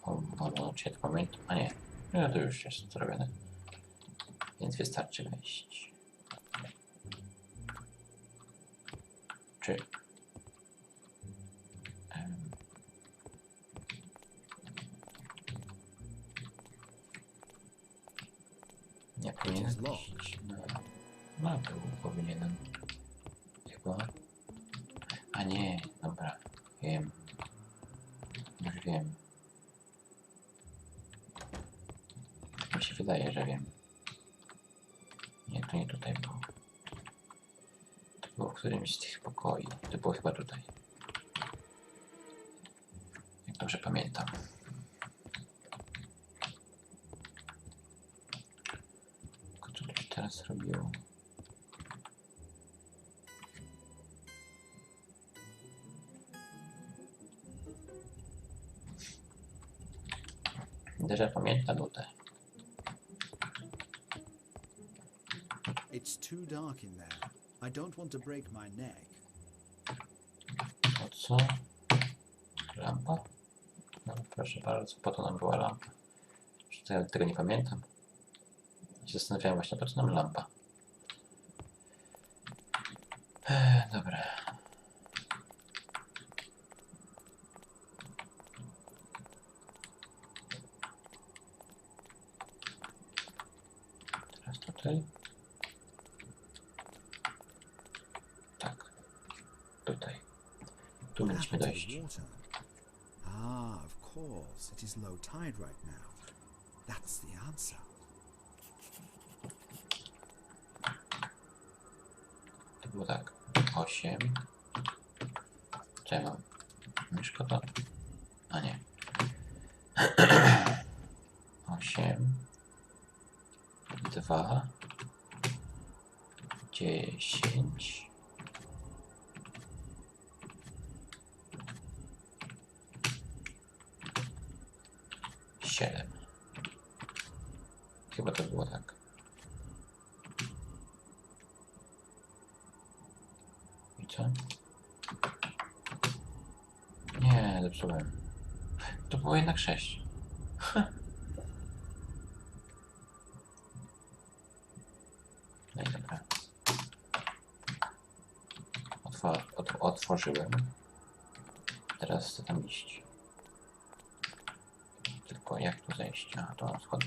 O, czy ja to pamiętam? A nie, no to już jest zrobione. Więc wystarczy wejść. Czy... nie powinienem iść. No, był powinienem. Chyba. A nie, dobra. Wiem. Już wiem. Mi się wydaje, że wiem. Nie, to nie tutaj było. To było w którymś z tych pokoi. To było chyba tutaj. Jak dobrze pamiętam. Tylko co to się teraz robiło? Déjà pamiętam tutaj. It's too dark in there. I don't want to break my neck. O co? Lampa? No proszę bardzo, po to nam była lampa. Czy ja tego nie pamiętam? Się zastanawiałem właśnie, po co nam lampa. Dobra. Teraz tutaj. Tak. Tutaj. Tu mieliśmy dojść. Ah, of course. It is low tide right now. That's the answer. To było tak. 8. Co ja mam? Myszko to? A nie. 8. 2. 10. 7. Chyba to było tak. I co? Nie, zepsułem. To było jednak 6. No i dobra. Otworzyłem. Teraz chcę tam iść. Tylko jak tu zejść? A, to schody.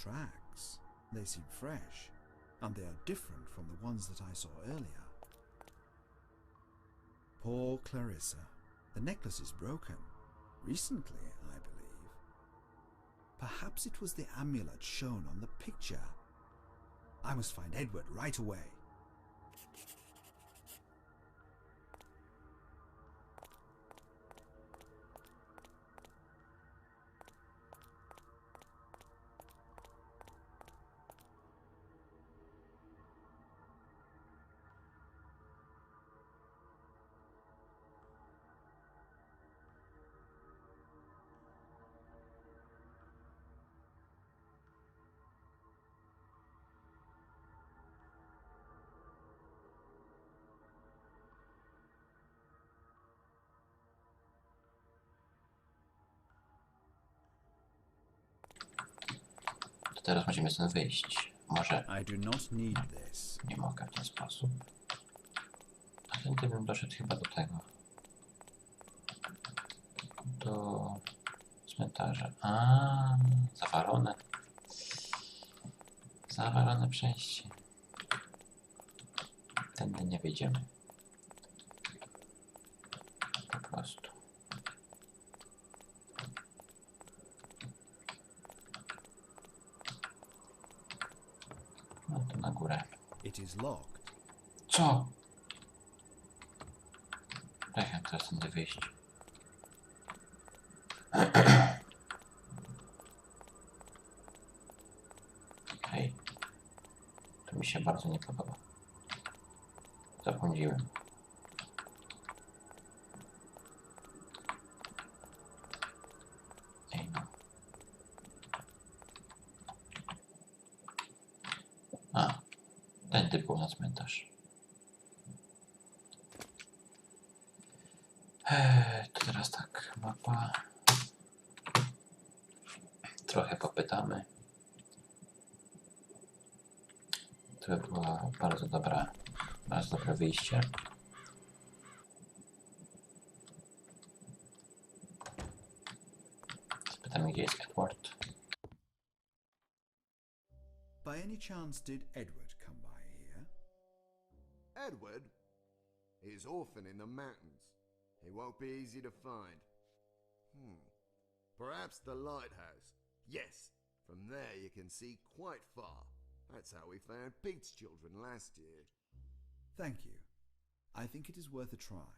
Tracks. They seem fresh, and they are different from the ones that I saw earlier. Poor Clarissa. The necklace is broken. Recently, I believe. Perhaps it was the amulet shown on the picture. I must find Edward right away. teraz musimy stąd wyjść. Może I do not need this. nie mogę w ten sposób. A ten typ bym doszedł chyba do tego. Do cmentarza. A, zawalone. Zawalone przejście. Tędy nie wyjdziemy. Po prostu. No to na górę. It is locked. Co? Jak ja teraz tędy wyjść? Hej. To mi się bardzo nie podoba. Zapomniałem. Ej no. A. Tędy był na cmentarz. To teraz tak, mapa. Trochę popytamy. To by było bardzo dobre wyjście. Spytamy, gdzie jest Edward. By any chance did Edward come by here? Edward? He's orphan in the mountains. He won't be easy to find. Perhaps the lighthouse. Yes, from there you can see quite far. That's how we found Pete's children last year. Thank you. I think it is worth a try.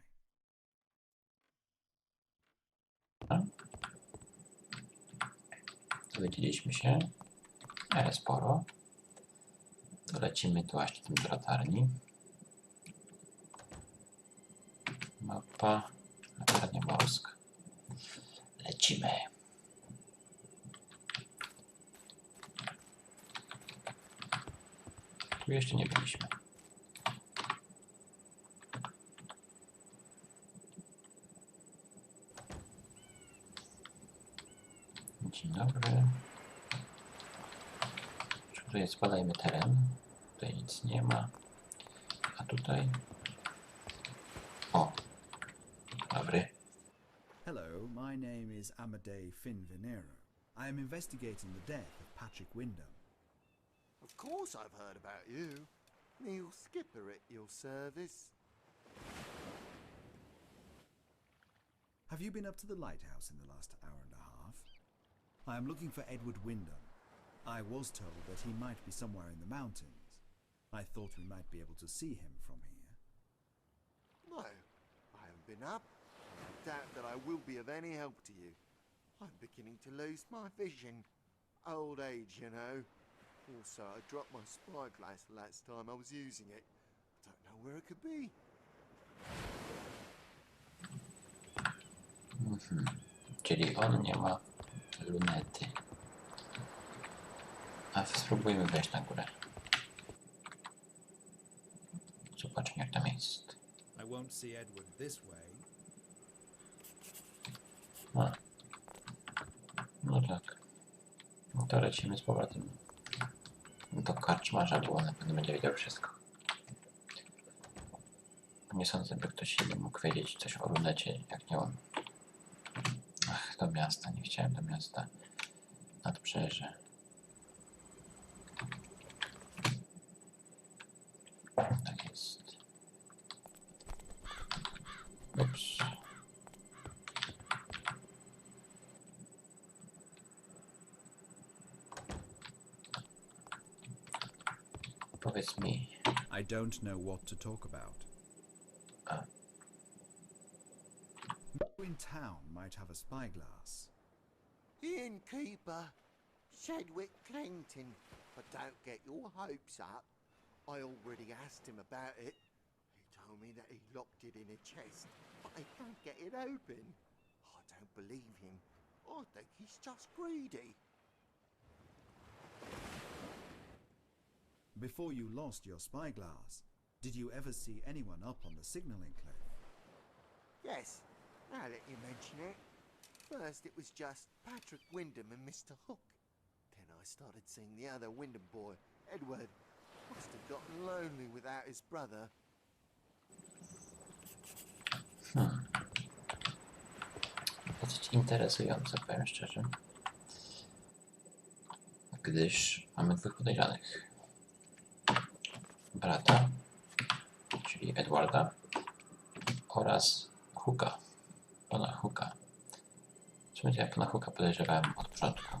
Dowiedzieliśmy się, ale sporo. To lecimy tu właśnie tym do latarni. Mapa, latarnia morska. Lecimy. Tu jeszcze nie byliśmy. Dzień dobry. Tutaj zbadajmy teren. Tutaj nic nie ma. A tutaj... O! Dobry. Hello, my name is Amadei Finvenero. I am investigating the death of Patrick Wyndham. Of course I've heard about you. Neil Skipper at your service. Have you been up to the lighthouse in the last hour and a half? I am looking for Edward Wyndham. I was told that he might be somewhere in the mountains. I thought we might be able to see him from here. No, I haven't been up. I doubt that I will be of any help to you. I'm beginning to lose my vision. Old age, you know. Also, I dropped my spyglass last time I was using it. I don't know where it could be. Czyli on nie ma lunety. A spróbujmy wejść na górę. Zobaczmy, jak tam jest. I won't see Edward this way. A. No tak. No to lecimy z powrotem do karczmarza, bo on na pewno będzie wiedział wszystko. Nie sądzę, by ktoś inny mógł wiedzieć coś o lunecie, jak nie on. Ach, do miasta. Nie chciałem do miasta. Nadbrzeże. Tak jest. Ups. Powiedz mi. I don't know what to talk about. Who in town might have a spyglass? Innkeeper, Sedgwick Clinton. But don't get your hopes up. I already asked him about it. He told me that he locked it in a chest, but he can't get it open. I don't believe him. I think he's just greedy. Before you lost your spyglass, did you ever see anyone up on the signalling cliff? Yes, now that you mention it. First it was just Patrick Wyndham and Mr. Hook. Then I started seeing the other Wyndham boy, Edward. Must have gotten lonely without his brother. Dosyć interesujące, powiem szczerze. Gdyż mamy dwóch podejrzanych. Brata, czyli Edwarda, oraz Hooka, pana Hooka. W sumie ja pana Hooka podejrzewałem od początku.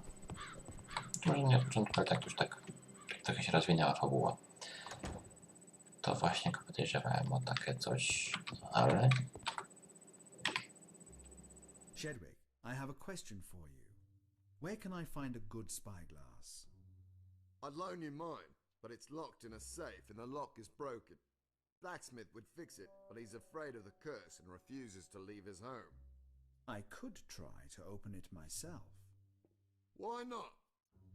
Może nie od początku, ale tak już tak trochę się rozwinęła fabuła. To właśnie go podejrzewałem o takie coś, ale... Shedwick, I have a question for you. Where can I find a good spyglass? I'd loan you mine, but it's locked in a safe and the lock is broken. Blacksmith would fix it, but he's afraid of the curse and refuses to leave his home. I could try to open it myself. Why not?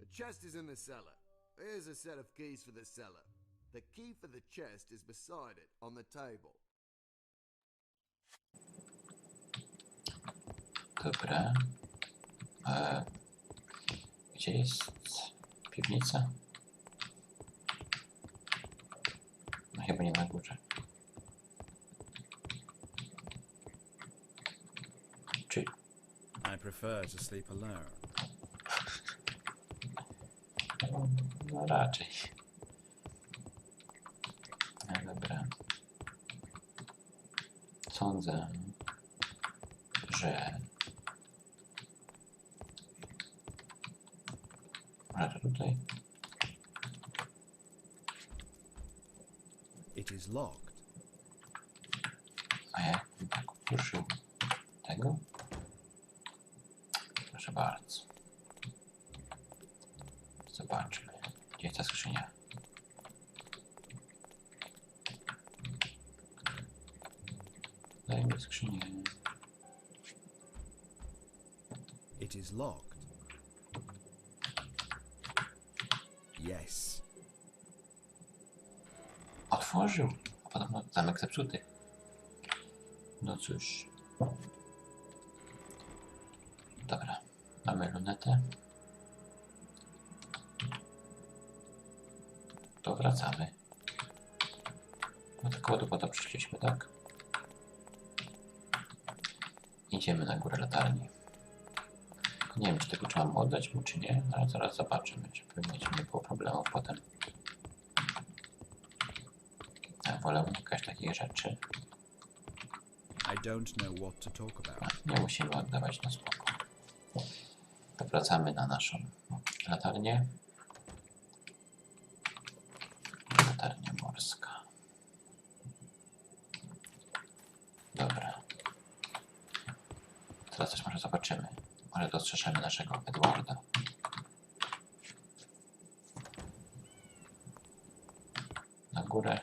The chest is in the cellar. Here's a set of keys for the cellar. The key for the chest is beside it, on the table. Dobra. Gdzie jest piwnica? No chyba nie na górze. Czy? I prefer to sleep alone. No raczej. No dobra. Sądzę, że... Może tutaj? It is locked. A jak bym tak użył tego? Proszę bardzo. Zobaczmy. Gdzie jest ta skrzynia? Daj mi skrzynię. It is locked. Yes. Otworzył. A podobno zamek zepsuty. No cóż. Dobra. Mamy lunetę. To wracamy. No tylko do potem przyszliśmy, tak? Idziemy na górę latarni. Tylko nie wiem, czy tego trzeba oddać mu, czy nie, ale zaraz zobaczymy, żeby nie było problemów potem. Ja wolę unikać takich rzeczy. I don't know what to talk about. Nie musimy oddawać na spokój. To wracamy na naszą latarnię. Latarnia morska. Dobra. Teraz też może zobaczymy. Może dostrzeżemy naszego Edwarda. Na górę.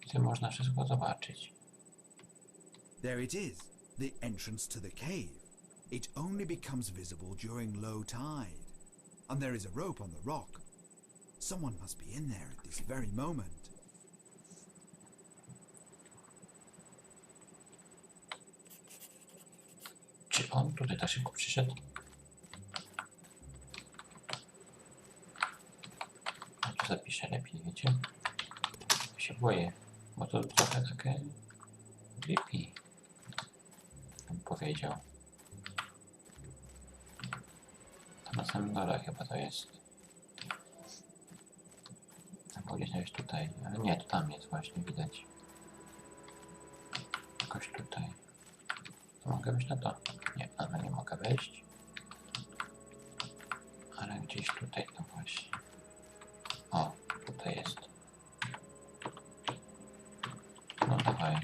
Gdzie można wszystko zobaczyć. There it is, the entrance to the cave. It only becomes visible during low tide. And there is a rope on the rock. Someone must be in there at this very moment. Czy on tutaj tak szybko przyszedł? A tu zapiszę lepiej, wiecie? Ja się boję, bo to trochę takie creepy, bym powiedział. To na samym dole chyba to jest. Albo gdzieś nawet tutaj, ale nie, to tam jest właśnie, widać. Jakoś tutaj. To mogę wejść na to? Nie, ale nie mogę wejść. Ale gdzieś tutaj to właśnie. O, tutaj jest. No dawaj.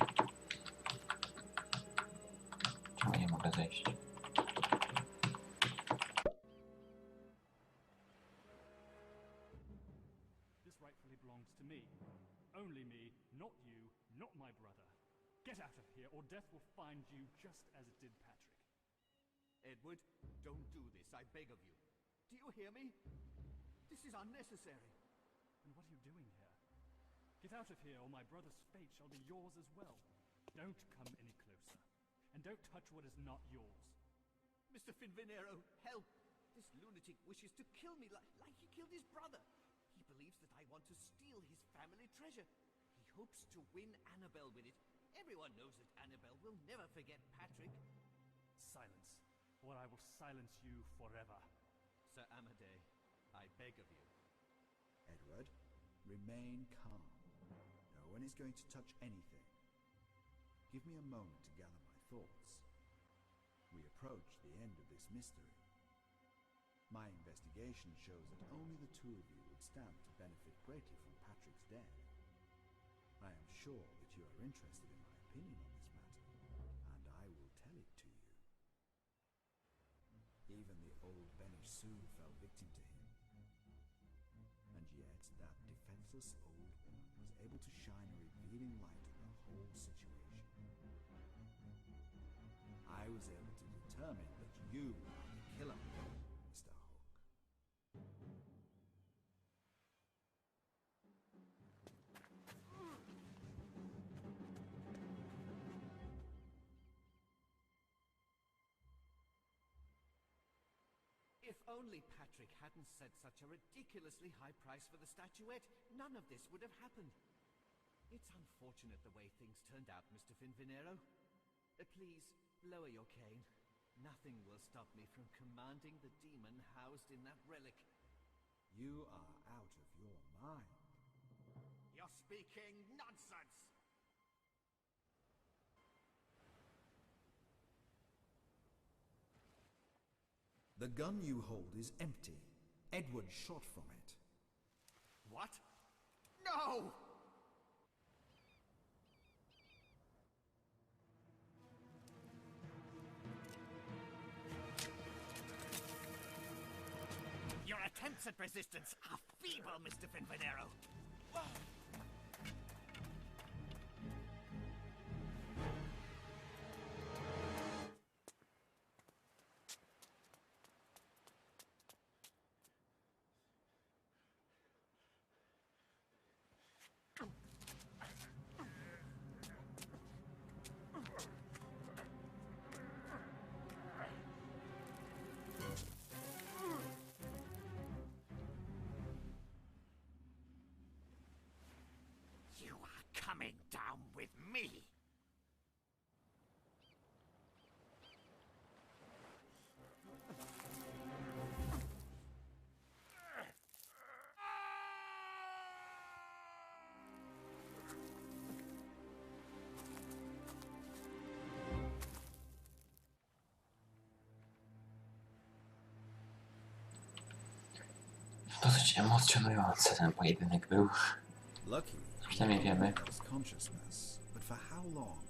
Czemu nie mogę zejść? belongs to me. Only me, not you, not my brother. Get out of here, or death will find you just as it did Patrick. Edward, don't do this, I beg of you. Do you hear me? This is unnecessary. And what are you doing here? Get out of here, or my brother's fate shall be yours as well. Don't come any closer. And don't touch what is not yours. Mr. Finvenero, help! This lunatic wishes to kill me like he killed his brother. He believes that I want to steal his family treasure. He hopes to win Annabelle with it. Everyone knows that Annabelle will never forget Patrick. Silence, or I will silence you forever. Sir Amadei, I beg of you. Edward, remain calm. No one is going to touch anything. Give me a moment to gather my thoughts. We approach the end of this mystery. My investigation shows that only the two of you would stand to benefit greatly from Patrick's death. I am sure that you are interested in my opinion on this matter, and I will tell it to you. Even the old Benish soon fell victim to him. And yet that defenseless old woman was able to shine a revealing light on the whole situation. I was able to determine that you are the killer, Mr. Hook. If only Patrick hadn't set such a ridiculously high price for the statuette, none of this would have happened. It's unfortunate the way things turned out, Mr. Finvenero. Please, lower your cane. Nothing will stop me from commanding the demon housed in that relic. You are out of your mind. You're speaking nonsense! The gun you hold is empty. Edward shot from it. What? No! Your attempts at resistance are feeble, Mr. Finvenero. You are coming down with me! Dosyć emocjonujący ten pojedynek był. Lucky. Przynajmniej wiemy. Consciousness, but for how long?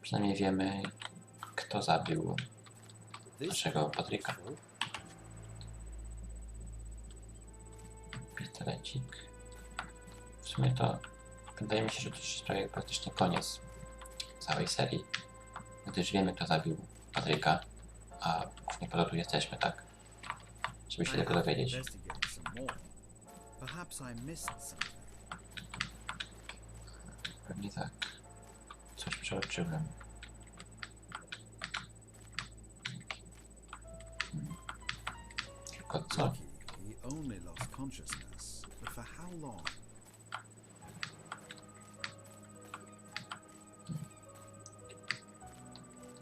Przynajmniej wiemy, kto zabił naszego Patryka. Pistolecik. W sumie to wydaje mi się, że to już jest prawie praktycznie koniec całej serii, gdyż wiemy, kto zabił Patryka, a głównie po to tu jesteśmy, tak? Żeby się tego dowiedzieć. Pewnie tak. Coś przeoczyłem. Tylko co?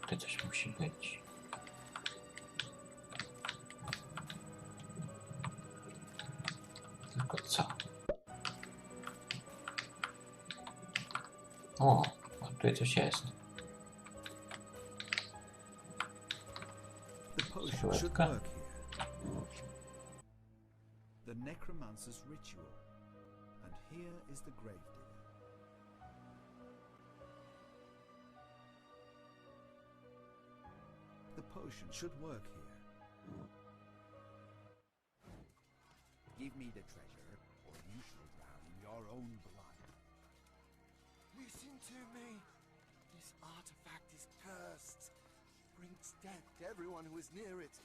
Tutaj coś musi być. Tylko co? O, tutaj coś jest. Siluetka. The necromancer's ritual. And here is the gravedigger. The potion should work here. Give me the treasure, or you shall drown. your own blood. Listen to me. This artifact is cursed. Brings death to everyone who is near it.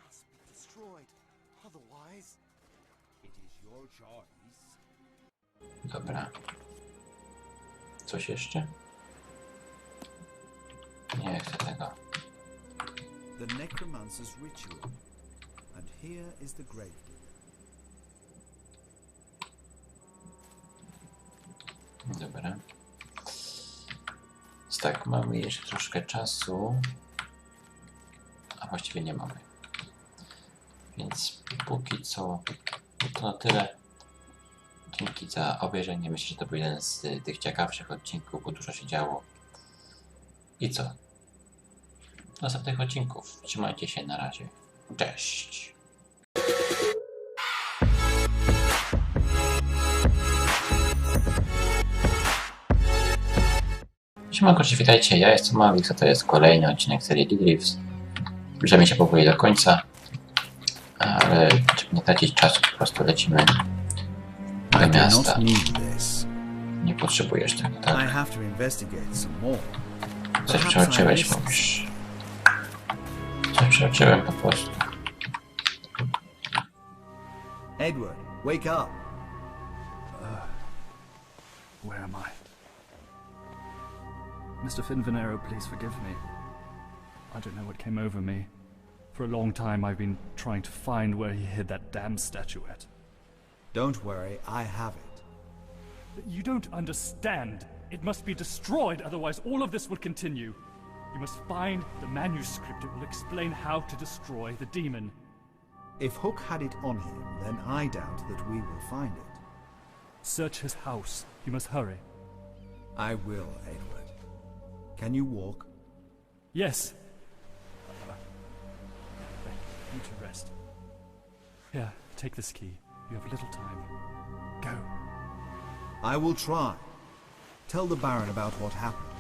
Must be destroyed. Otherwise... It is your choice. Dobra. Coś jeszcze? Nie chcę tego. The necromancer's ritual. And here is the gravedigger. Dobra. Więc tak, mamy jeszcze troszkę czasu. A właściwie nie mamy. Więc póki co to na tyle. Dzięki za obejrzenie. Myślę, że to był jeden z tych ciekawszych odcinków, bo dużo się działo. I co? Do następnych odcinków. Trzymajcie się, na razie. Cześć! Siemanko, cześć, witajcie, ja jestem Mawix, a to jest kolejny odcinek serii reefs. Zbliżamy się powoli do końca, ale żeby nie tracić czasu, po prostu lecimy do miasta. Nie potrzebujesz tego, tak? Coś przeoczyłeś, mówisz. Coś przeoczyłem po prostu. Edward, wake up! Where am I? Mr. Finvenero, please forgive me. I don't know what came over me. For a long time I've been trying to find where he hid that damn statuette. Don't worry, I have it. You don't understand. It must be destroyed, otherwise all of this will continue. You must find the manuscript. It will explain how to destroy the demon. If Hook had it on him, then I doubt that we will find it. Search his house. You must hurry. I will, Edward. Can you walk? Yes. I need to rest. Here, take this key. You have little time. Go. I will try. Tell the Baron about what happened.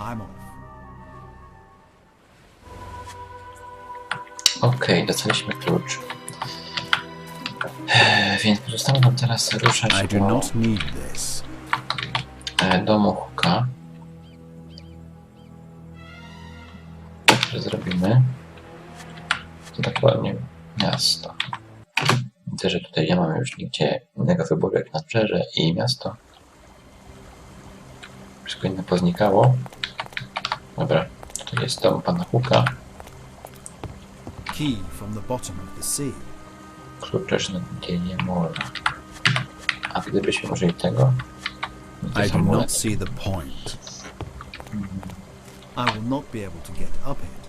I'm off. Okej, dostaliśmy klucz. Więc pozostało nam teraz ruszać do domu Hooka. Także zrobimy to dokładnie miasto. Widzę, że tutaj nie mamy już nigdzie innego wyboru jak nadbrzeże i miasto. Wszystko inne poznikało. Dobra, tutaj jest dom pana Hooka. Key from the bottom of the sea. Klucz na dnie morza. A gdybyśmy użyli tego, I do not see the point. I will not be able to get up it.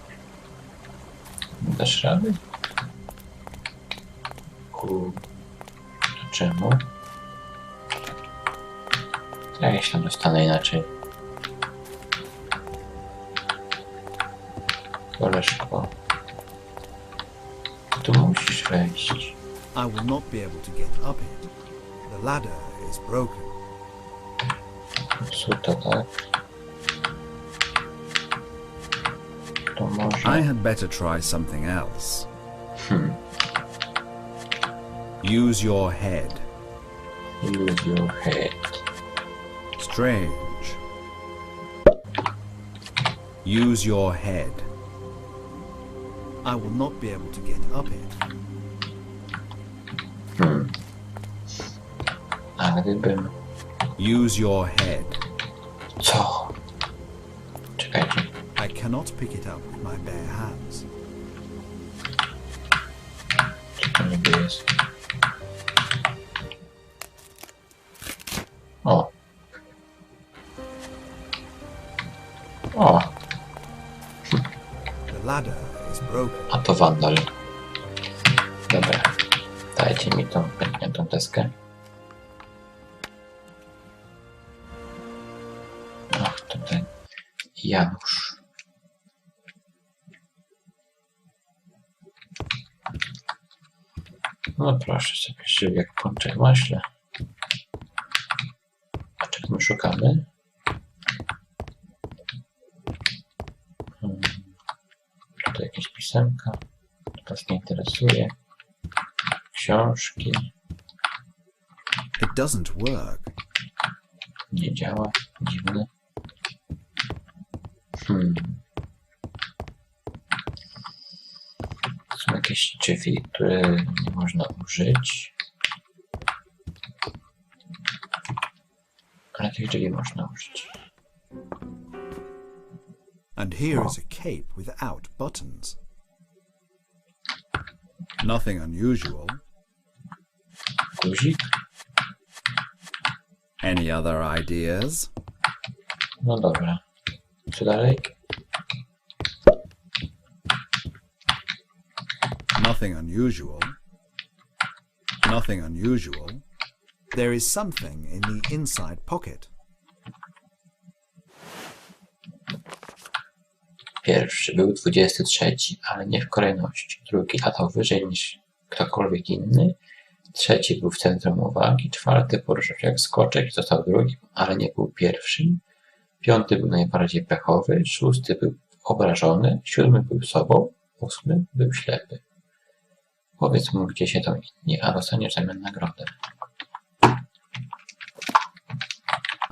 Dasz rady? To czemu? Ja się tam dostanę inaczej. Koleżko. Tu musisz wejść. I will not be able to get up it. The ladder is broken. Suto, tak? To może... I had better try something else. Use your head. Use your head. Strange. Use your head. I will not be able to get up it. A gdybym... Use your head. Co? Czekajcie. I cannot pick it up with my bare hands. Co to niby jest? O! O! The ladder is broken. A to wandal. Dobra. Dajcie mi tą pękniętą deskę. Ach, tutaj Janusz. No proszę sobie, żył jak pączek w maśle. A czego my szukamy? Tutaj jakieś pisemka. To nas nie interesuje. Książki. It doesn't work. Nie działa. Dziwne. Są jakieś drzwi, które nie można użyć. Ale tych drzwi można użyć. And here is a cape without buttons. Nothing unusual. Guzik? Any other ideas? No dobra. Co dalej? Nothing unusual. Nothing unusual. There is something in the inside pocket. Pierwszy był 23, ale nie w kolejności. Drugi latał wyżej niż ktokolwiek inny. Trzeci był w centrum uwagi. Czwarty poruszał się jak skoczek i został drugim, ale nie był pierwszym. Piąty był najbardziej pechowy. Szósty był obrażony. Siódmy był sobą. Ósmy był ślepy. Powiedz mu, gdzie siedzą inni, a dostaniesz w zamian nagrodę.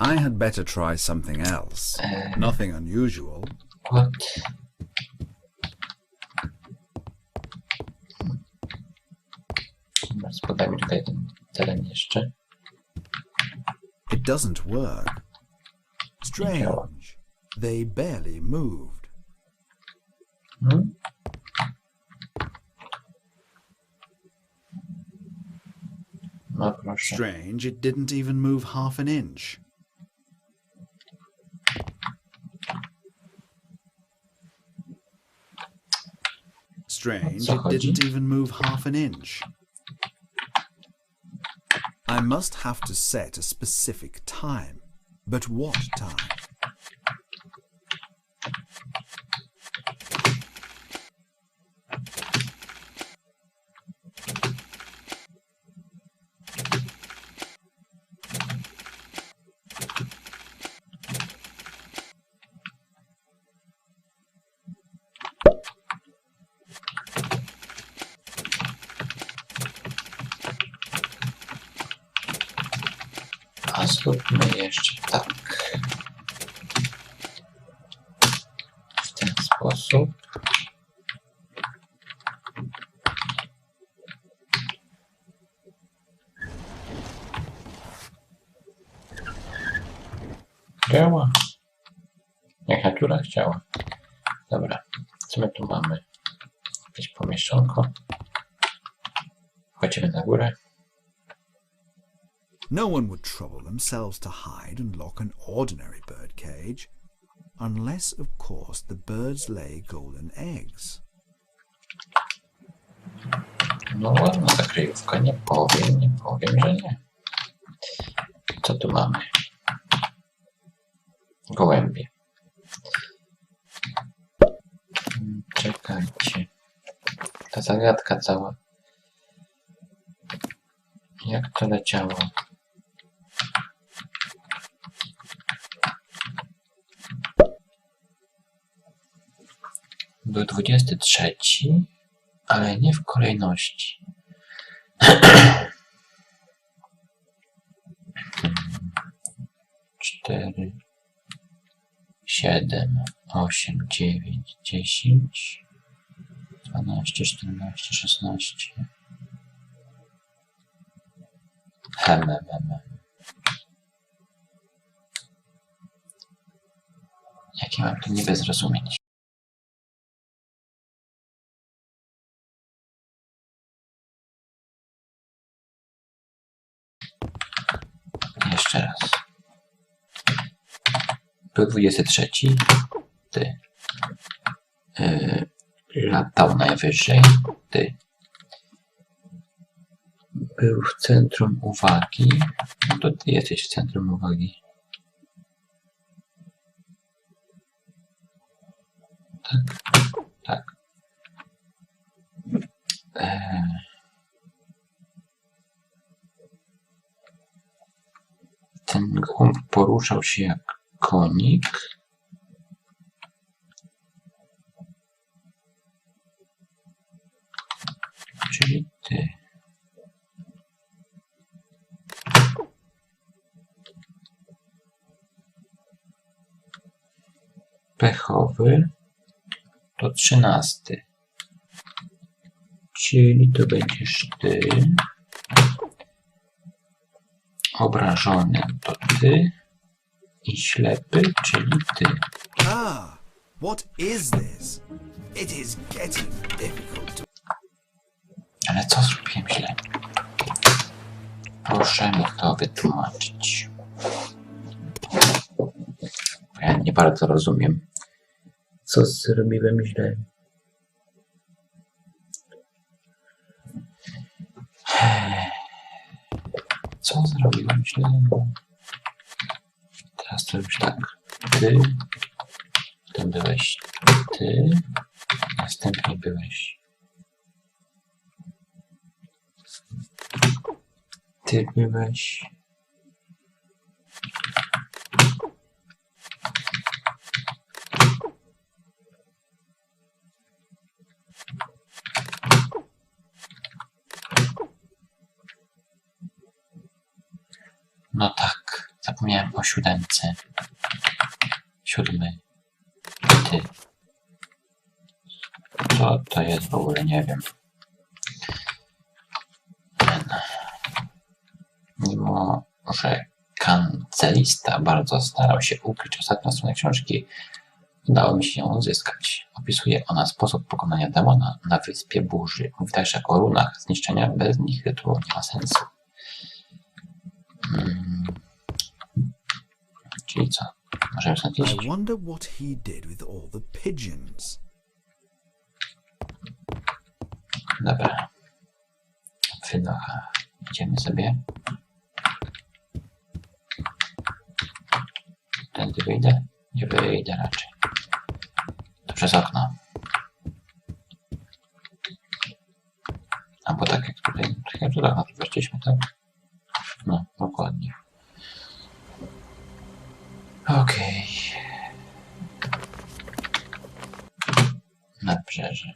I had better try something else. Nothing unusual. What? Podaj mi tutaj ten teren jeszcze. It doesn't work. Strange. They barely moved. No proszę. Strange, it didn't even move half an inch. Strange, it didn't even move half an inch. I must have to set a specific time. But what time? A zróbmy jeszcze tak. W ten sposób. Działa. Jak natura chciała. Dobra. Co my tu mamy? Jakieś pomieszczonko. Chodzimy na górę. No one would trouble themselves to hide and lock an ordinary bird cage, unless, of course, the birds lay golden eggs. No ładna ta kryjówka, nie powiem, że nie. Co tu mamy? Gołębie. Czekajcie. Ta zagadka cała. Jak to leciało? Był 23, ale nie w kolejności. 4, 7, 8, 9, 10, 12, 14, 16. Jakie mam tu niby zrozumieć? Jeszcze raz. Był 23. Ty. Latał najwyżej. Ty. Był w centrum uwagi. No to ty jesteś w centrum uwagi. Tak. Ten gołąb poruszał się jak konik. Czyli ty. pechowy to 13. Czyli to będziesz ty. Obrażony to ty. I ślepy, czyli ty. Ah, what is this? It is getting difficult to... Ale co zrobiłem źle? Proszę mi to wytłumaczyć. Ja nie bardzo rozumiem, co zrobiłem źle. Co zrobiłem źle? Teraz to już tak. Ty. To byłeś ty. Następnie byłeś ty byłeś. No tak, zapomniałem o 7. 7. Ty. Co to jest w ogóle? Nie wiem. Mimo że kancelista bardzo starał się ukryć ostatnią stronę książki, udało mi się ją odzyskać. Opisuje ona sposób pokonania demona na Wyspie Burzy. Mówi także o runach zniszczenia. Bez nich rytuał nie ma sensu. Czyli co? Możemy stąd iść? I wonder what he did with all the pigeons. Dobra. Wynocha. Idziemy sobie. Tędy wyjdę? Nie wyjdę raczej. To przez okno. Albo tak jak tutaj. Tak jak tutaj weszliśmy, tak? No, dokładnie. Okej. Nabrzeże.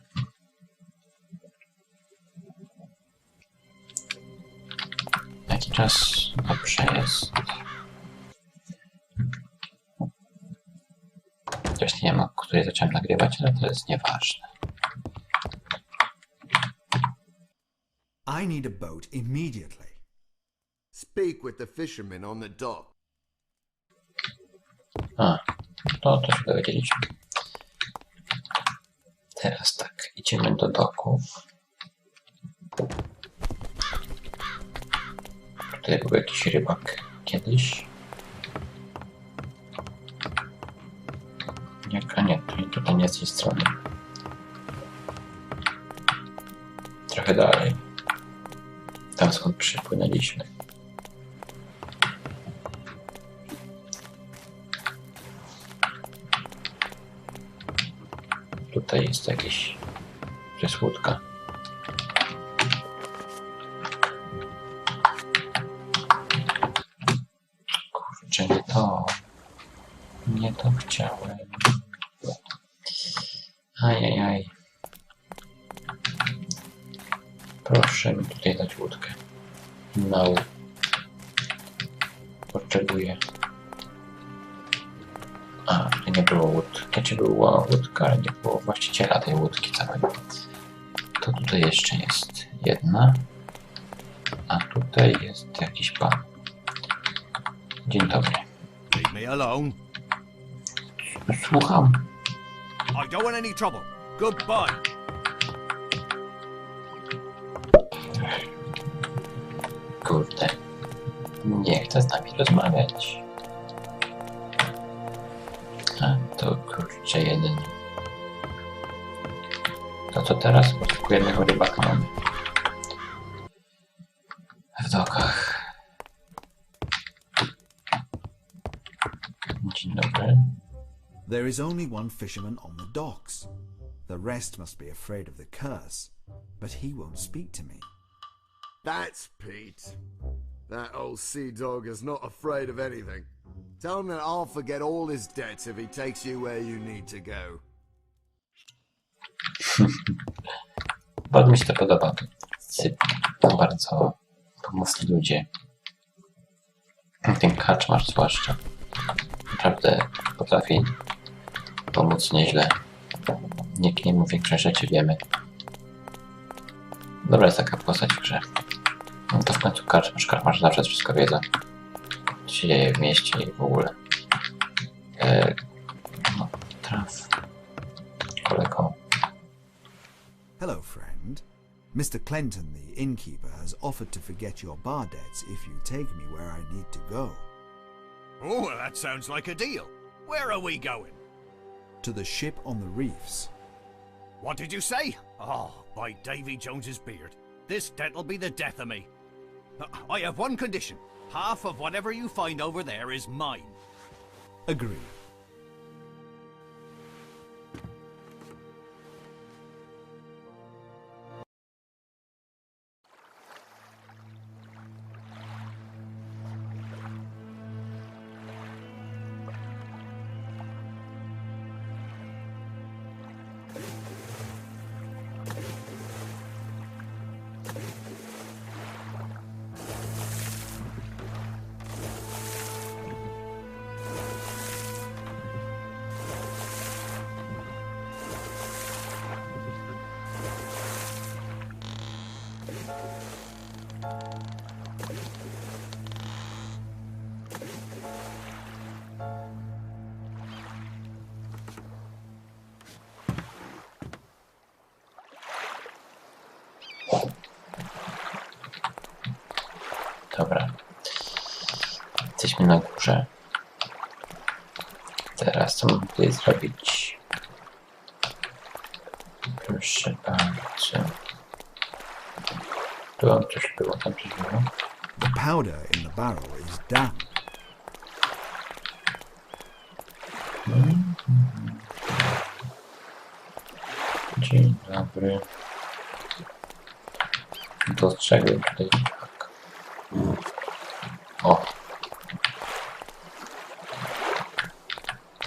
Jaki czas dobrze jest? Też nie wiem, o której zacząłem nagrywać, ale to jest nieważne. I need a boat immediately. Speak with the fishermen on the dock. A, to się dowiedzieliśmy. Teraz tak, idziemy do doków. Tutaj był jakiś rybak kiedyś. A nie, tutaj nie z tej strony. Trochę dalej. Tam skąd przypłynęliśmy. Tutaj jest jakieś... To jest łódka. Kurczę, nie to. Nie to chciałem. Ajajaj. Proszę mi tutaj dać łódkę. No. Potrzebuję. A, to nie było łódki. Czy była łódka, ale nie było właściciela tej łódki całej. To tutaj jeszcze jest jedna. A tutaj jest jakiś pan. Dzień dobry. Leave me alone. Słucham. I don't want any trouble. Goodbye. Kurde. Nie chce z nami rozmawiać. A to kurczę jeden. To co teraz? Bo tylko jednego rybaka mamy. W dokach. Dzień dobry. There is only one fisherman on the docks. The rest must be afraid of the curse, but he won't speak to me. That's Pete. That old sea dog is not afraid of anything. Tell him that I'll forget all his debts if he takes you where you need to go. Bardzo mi się to podoba. To bardzo pomocni ludzie. Ten kaczmarz zwłaszcza. Naprawdę potrafi pomóc nieźle. Nikt nie mówi większej rzeczy, wiemy. Dobra jest taka postać w grze. No to w końcu karczmarze zawsze wszystko wiedzą. Co się dzieje w mieście i w ogóle. No, traf. Kolego. Hello, friend. Mr. Clenton, the innkeeper, has offered to forget your bar debts if you take me where I need to go. Oh, well, that sounds like a deal. Where are we going? To the ship on the reefs. What did you say? Oh, by Davy Jones's beard. This debt'll be the death of me. I have one condition. Half of whatever you find over there is mine. Agreed. Dobra. Jesteśmy na górze. Teraz co mam tutaj zrobić? Proszę bardzo. Tu mam coś było, tam coś było. The powder in the barrel is damp. Dzień dobry. Dostrzegłem tutaj tak. O!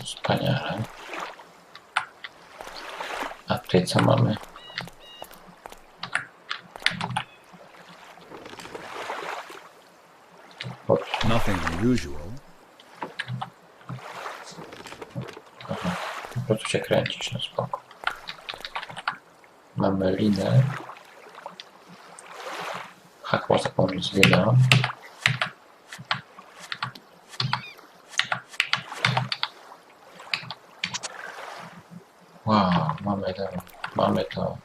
Wspaniale. A tutaj co mamy? Nothing unusual. Aha, po prostu się kręcisz, no spoko. Mamy linę. Hak można pomóc z liną. Wow, mamy to.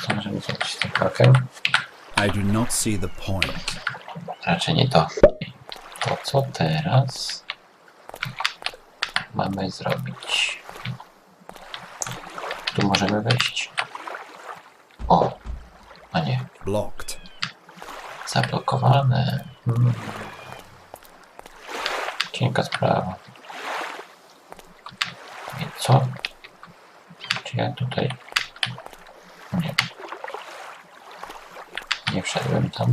Co możemy zrobić z tym hakiem? I do not see the point. Raczej nie to. To co teraz mamy zrobić? Tu możemy wejść. O! A nie. Blocked. Zablokowane. Cienka sprawa. I co? Czy ja tutaj... Nie. Nie wszedłem tam.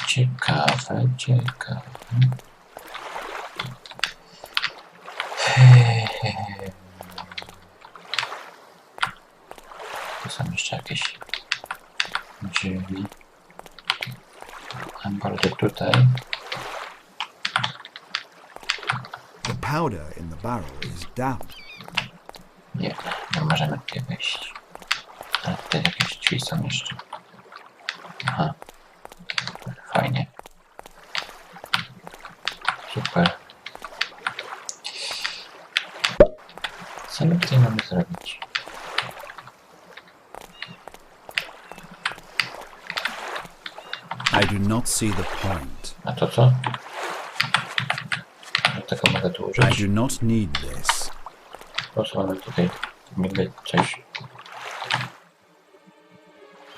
Ciekawe. Tu są jeszcze jakieś drzwi. A bardziej tutaj. The powder in the barrel is damp. Nie możemy tutaj wejść. Ale tutaj jakieś drzwi są jeszcze. Aha. Fajnie. Super. Co my tutaj mamy zrobić? I do not see the point. A to co? Do tego mogę tu I użyć. do not need this. Po co mamy tutaj migać coś?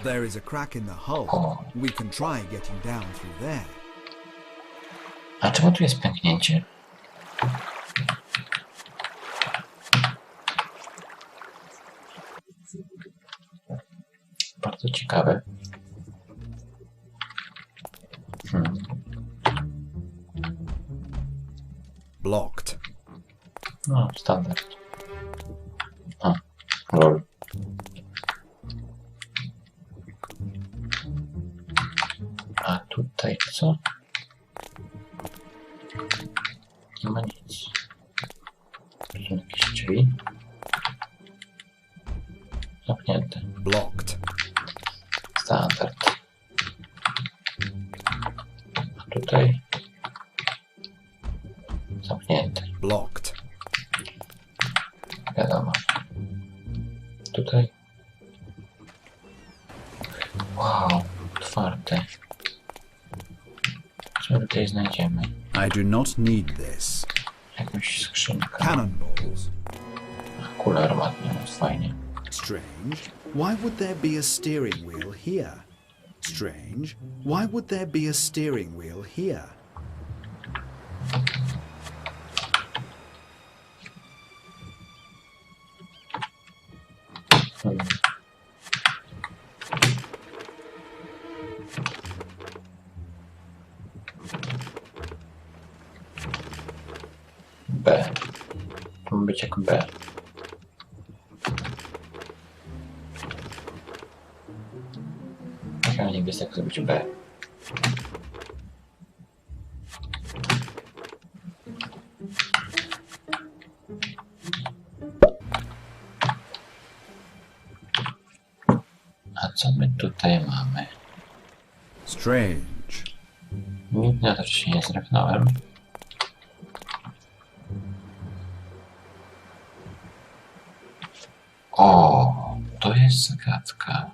There is a crack in the hull. O. We can try getting down through there. A czemu tu jest pęknięcie? Bardzo ciekawe. Blocked. No, standard. A, lol. Tutaj co? Nie ma nic. Tu są jakieś drzwi. Zamknięte. Blocked. Standard. A tutaj zamknięte. Blocked. Wiadomo. Tutaj. Wow, otwarte. Co tutaj znajdziemy? I do not need this. Jakąś skrzynkę. Cannonballs. Kula armatna, fajnie. Strange. Why would there be a steering wheel here? Strange. Why would there be a steering wheel here? B. To ma być jak B. Ja nie wiem jak zrobić B. A co my tutaj mamy? Strange. Nigdy na to się nie zrepnąłem. O, to jest zagadka.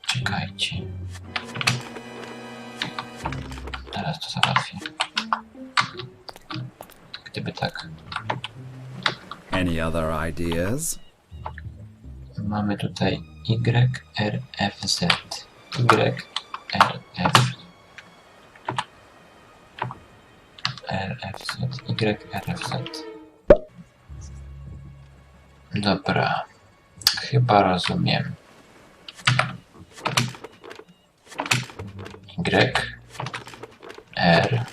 Czekajcie. Teraz to załatwię. Gdyby tak. Any other ideas? Mamy tutaj YRFZ. YRF. RFZ. YRFZ. Dobra. Chyba rozumiem. Y. R.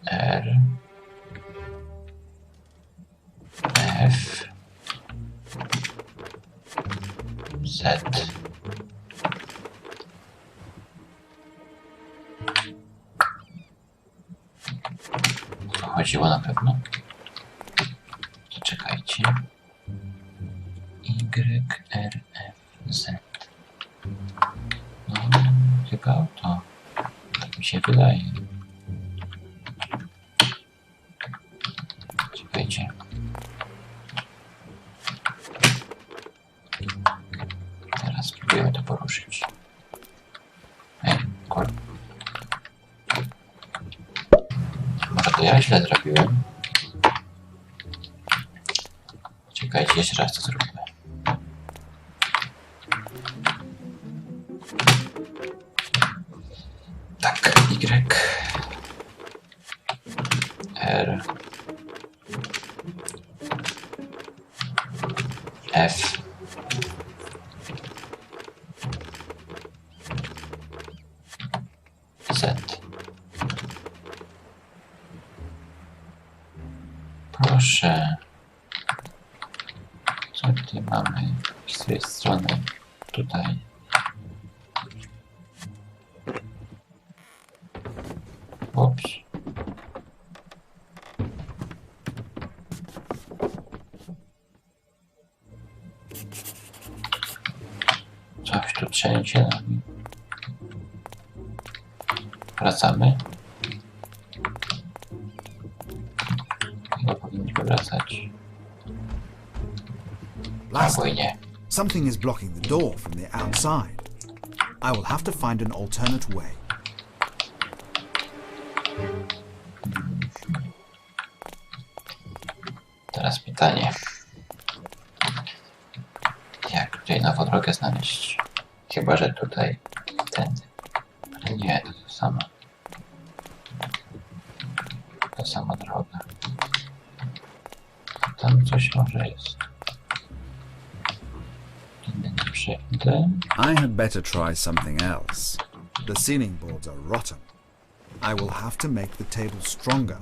R. F. Z. Chodziło na pewno. To czekajcie. YRFZ. No, chyba to. Tak mi się wydaje. Czekajcie. Teraz spróbujemy to poruszyć. Ej, kurde. Może to ja źle zrobiłem? Czekajcie, jeszcze raz to zrobimy. Tak, Y. R. F. Z. Proszę. Co tutaj mamy? Z tej strony. Tutaj. Ups. Coś tu trzęsie nami. Wracamy. Chyba powinniśmy wracać. Albo i nie. Something is blocking the door from the outside. I will have to find an alternate way. Teraz pytanie. Jak tutaj nową drogę znaleźć? Chyba, że tutaj tędy. Ale nie, to samo. To sama droga. Tam coś może jest. Tędy nie przejdę. I had better try something else. The ceiling boards are rotten. I will have to make the table stronger.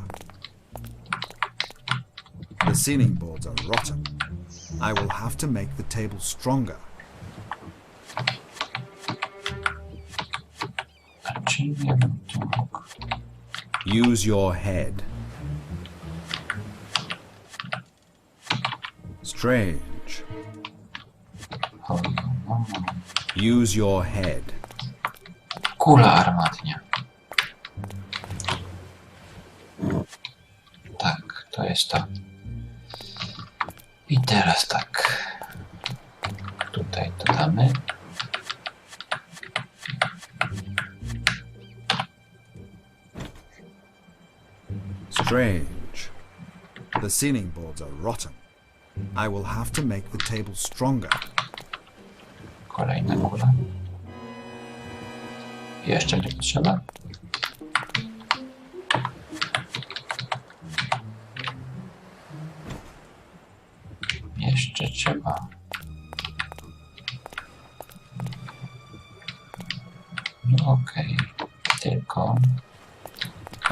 The ceiling boards are rotten. I will have to make the table stronger. czym ja bym to mógł? Use your head. Strange. Use your head. Kula armatnia. Tak, to jest to. I teraz tak. Tutaj to damy. Strange. The ceiling boards are rotten. I will have to make the table stronger. Kolejna kula. Jeszcze nie potrzeba. Jeszcze trzeba. No okej. Tylko...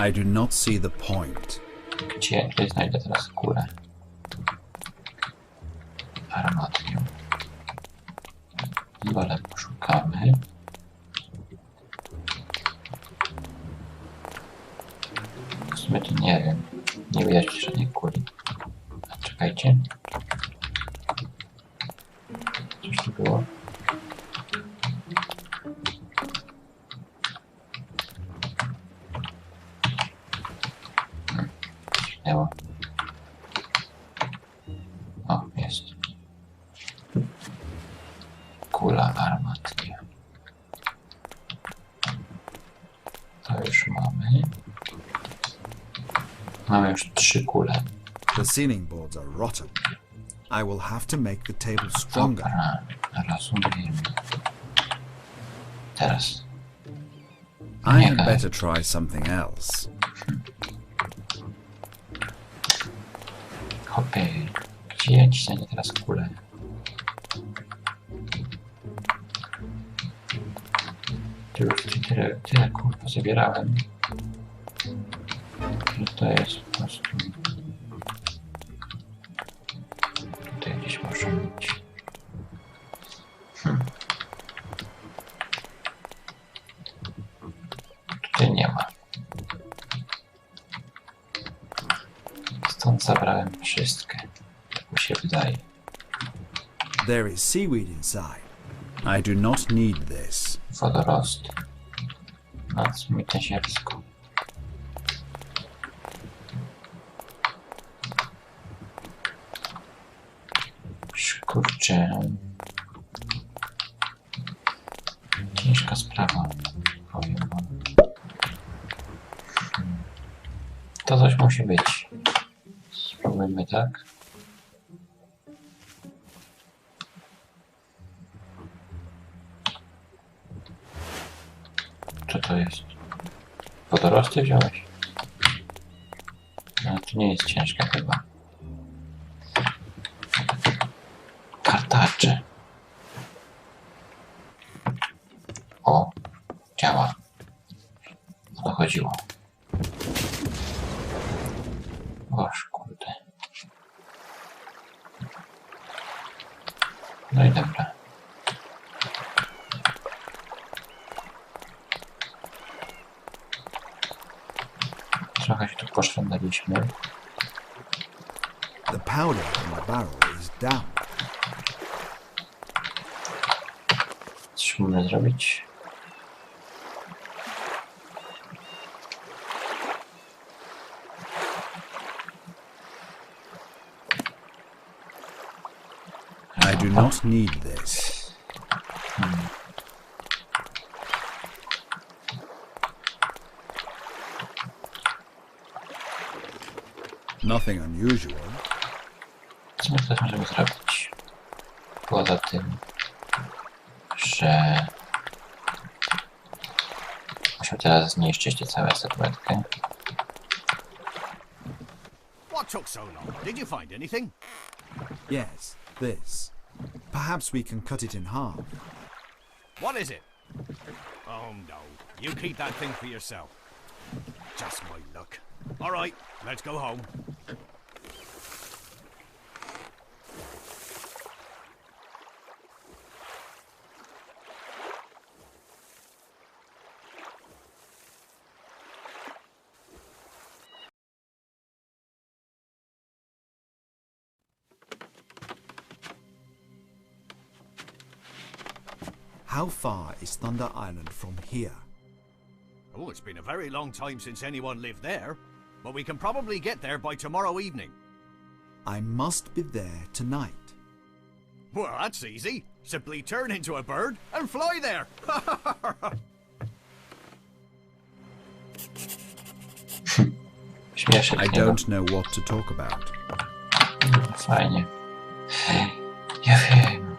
I do not see the point. Gdzie znajdę teraz kulę? Armatnią. Ale poszukamy. W sumie to nie wiem. Nie widać żadnej kuli. A czekajcie. Coś tu było? Zniknęło. O, jest. Kula armatnia. To już mamy. Mamy już 3 kule. The ceiling boards are rotten. I will have to make the table stronger. Dobra, rozumiem. Teraz. I had better try something else. Hopie, gdzie ja ci znajdę teraz kulę? Tyle kul pozabierałem. Że to jest po prostu... Tutaj gdzieś muszę mieć. Tutaj nie ma. Stąd zabrałem wszystkie. Tak mi się wydaje. There is seaweed inside. I do not need this. Wodorost. Nadzmyte zielsko. Kurczę. Ciężka sprawa. Powiem wam. To coś musi być. Spróbujmy tak. Co to jest? Wodorosty wziąłeś? No to nie jest ciężkie chyba. Kartacze. O, działa. O to chodziło. Oż kurde. No i dobra. Trochę się tu poszwendaliśmy. The powder in the barrel is down. Coś mamy zrobić? I do not need this. Nothing unusual. Co my teraz możemy zrobić? Poza tym, że musimy teraz zniszczyć tę całą statuetkę. What took so long? Did you find anything? Yes, this. Perhaps we can cut it in half. What is it? Oh no, you keep that thing for yourself. Just my luck. All right, let's go home. How far is Thunder Island from here? Oh, it's been a very long time since anyone lived there, but we can probably get there by tomorrow evening. I must be there tonight. Well, that's easy. Simply turn into a bird and fly there. Śmieszek I z niego. don't know what to talk about. Fajnie. Ja wiem.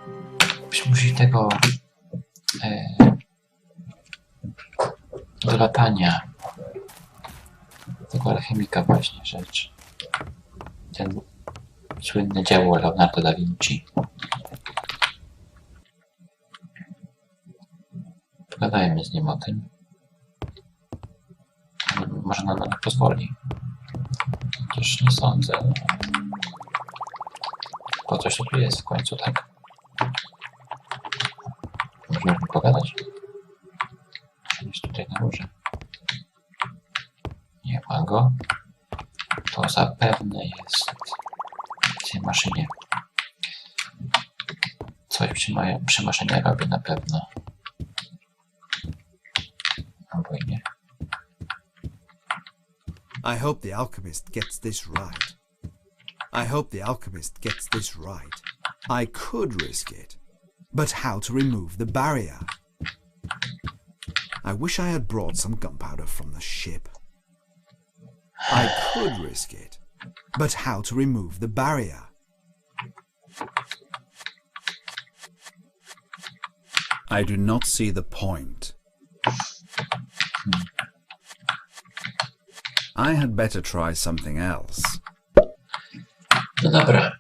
Byśmy musieli tego do latania. Tego alchemika właśnie rzecz. Ten słynne dzieło Leonardo da Vinci. Pogadajmy z nim o tym. Może nam na to pozwoli. Chociaż nie sądzę. Po coś to tu jest w końcu, tak? Możemy pogadać? Gdzieś tutaj na górze. Nie ma go. To zapewne jest w tej maszynie. Coś przy maszynie robi na pewno. Albo i nie. I hope the alchemist gets this right. I hope the alchemist gets this right. I could risk it, but how to remove the barrier? I wish I had brought some gunpowder from the ship. I could risk it, but how to remove the barrier? I do not see the point. I had better try something else. No dobra.